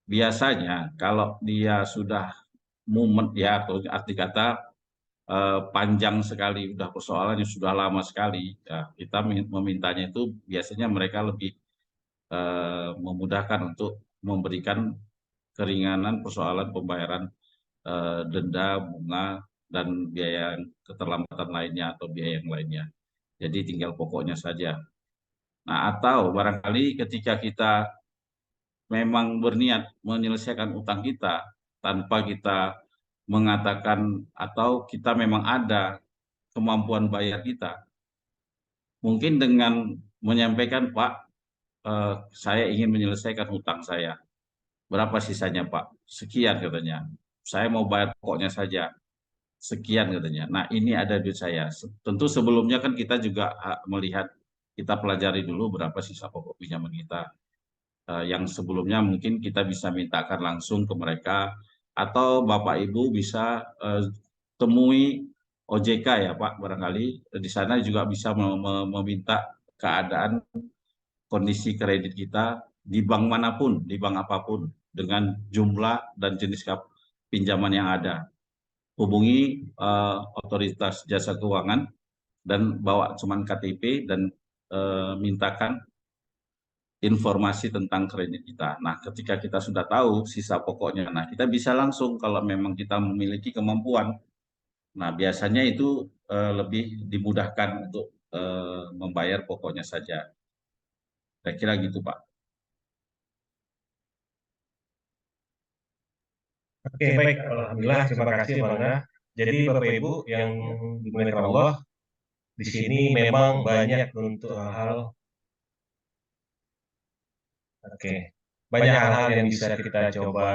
Biasanya kalau dia sudah mumet ya, atau arti kata panjang sekali, udah persoalannya sudah lama sekali, ya, kita memintanya itu biasanya mereka lebih memudahkan untuk memberikan keringanan persoalan pembayaran denda, bunga, dan biaya keterlambatan lainnya atau biaya yang lainnya. Jadi tinggal pokoknya saja. Nah, atau barangkali ketika kita memang berniat menyelesaikan utang kita tanpa kita mengatakan atau kita memang ada kemampuan bayar kita, mungkin dengan menyampaikan, Pak, saya ingin menyelesaikan hutang saya. Berapa sisanya, Pak? Sekian katanya. Saya mau bayar pokoknya saja. Sekian katanya. Nah, ini ada duit saya. Tentu sebelumnya kan kita juga melihat, kita pelajari dulu berapa sisa pokok pinjaman kita. Yang sebelumnya mungkin kita bisa mintakan langsung ke mereka, atau Bapak Ibu bisa temui OJK ya Pak, barangkali di sana juga bisa meminta keadaan kondisi kredit kita di bank manapun, di bank apapun, dengan jumlah dan jenis pinjaman yang ada. Hubungi otoritas jasa keuangan dan bawa cuman KTP dan mintakan informasi tentang kredit kita. Nah, ketika kita sudah tahu sisa pokoknya, nah kita bisa langsung kalau memang kita memiliki kemampuan. Nah, biasanya itu lebih dimudahkan untuk membayar pokoknya saja. Saya kira gitu, Pak. Oke, baik. Alhamdulillah, terima kasih Bang. Jadi Bapak Ibu yang dimuliakan Allah, di sini memang banyak untuk hal-hal, banyak hal-hal yang bisa kita coba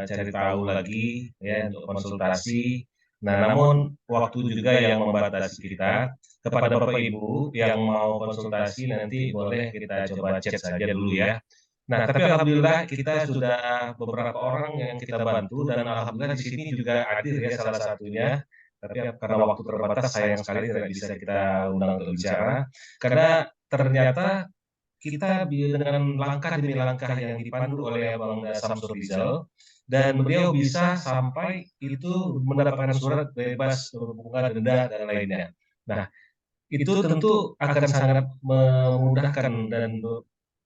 cari tahu lagi ya untuk konsultasi. Nah, namun waktu juga yang membatasi kita. Kepada Bapak Ibu yang mau konsultasi nanti boleh kita coba chat saja dulu ya. Nah, tapi alhamdulillah kita sudah beberapa orang yang kita bantu dan alhamdulillah di sini juga hadir ya salah satunya. Tapi karena waktu terbatas sayang sekali tidak bisa kita undang untuk bicara. Karena ternyata kita dengan langkah demi langkah yang dipandu oleh Bang Samsul Rizal dan beliau bisa sampai itu mendapatkan surat bebas bunga, denda dan lainnya. Nah, itu tentu akan sangat memudahkan dan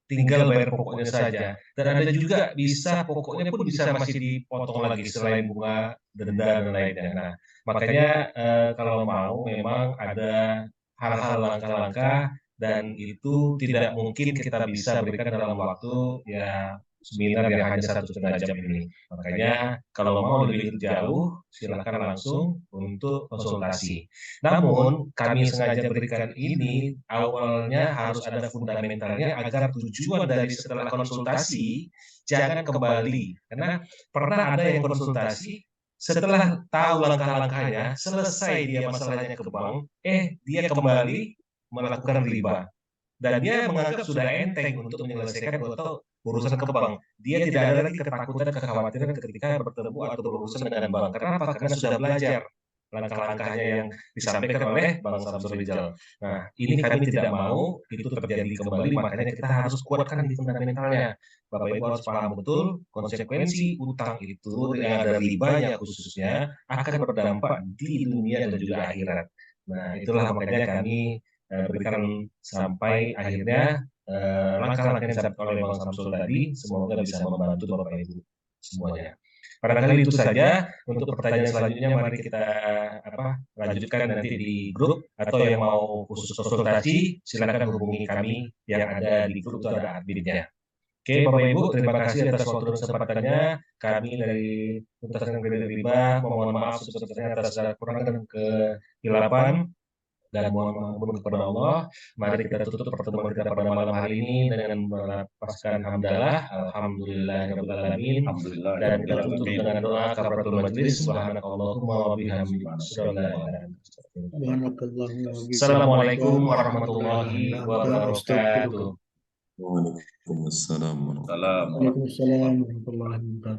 tinggal bayar pokoknya saja. Dan ada juga bisa pokoknya pun bisa masih dipotong lagi selain bunga, denda dan lainnya. Nah, makanya kalau mau memang ada hal-hal langkah-langkah dan itu tidak mungkin kita bisa berikan dalam waktu ya seminar yang hanya 1,5 jam ini. Makanya kalau mau lebih jauh silakan langsung untuk konsultasi. Namun kami sengaja berikan ini awalnya harus ada fundamentalnya agar tujuan dari setelah konsultasi jangan kembali. Karena pernah ada yang konsultasi setelah tahu langkah-langkahnya, selesai dia masalahnya ke bank, dia kembali melakukan riba. Dan dia menganggap sudah enteng untuk menyelesaikan atau urusan ke bank. Dia tidak ada lagi ketakutan, kekhawatiran ketika bertemu atau berurusan dengan bank. Kenapa? Karena sudah belajar langkah-langkahnya yang disampaikan oleh Bang Samsul Rizal. Nah, ini kami tidak mau itu terjadi kembali, makanya kita harus kuatkan di fundamentalnya. Bapak Ibu harus paham betul konsekuensi utang itu yang ada ribanya khususnya akan berdampak di dunia dan juga akhirat. Nah, itulah makanya kami berikan sampai akhirnya langkah-langkah yang disampaikan oleh Bang Samsul tadi semoga bisa membantu Bapak Ibu semuanya. Barangkali itu saja untuk pertanyaan selanjutnya mari kita lanjutkan nanti di grup atau yang mau khusus konsultasi silakan hubungi kami yang ada di grup itu ada adminnya. Oke, Bapak Ibu, terima kasih atas waktu dan kesempatannya. Kami dari Universitas Negeri Riba memohon maaf sebesar-besarnya atas segala kekurangan dan kehilapan dan mohon ampun kepada Allah. Mari kita tutup pertemuan kita pada malam hari ini dengan melepaskan hamdalah, alhamdulillahirabbil alamin. Dan kita tutup dengan doa kafaratul majlis. Subhanakallahumma wa bihamdika asyhadu an la ilaha illa anta Assalamualaikum warahmatullahi wabarakatuh. Waalaikumsalam warahmatullahi wabarakatuh. Waalaikumsalam warahmatullahi wabarakatuh.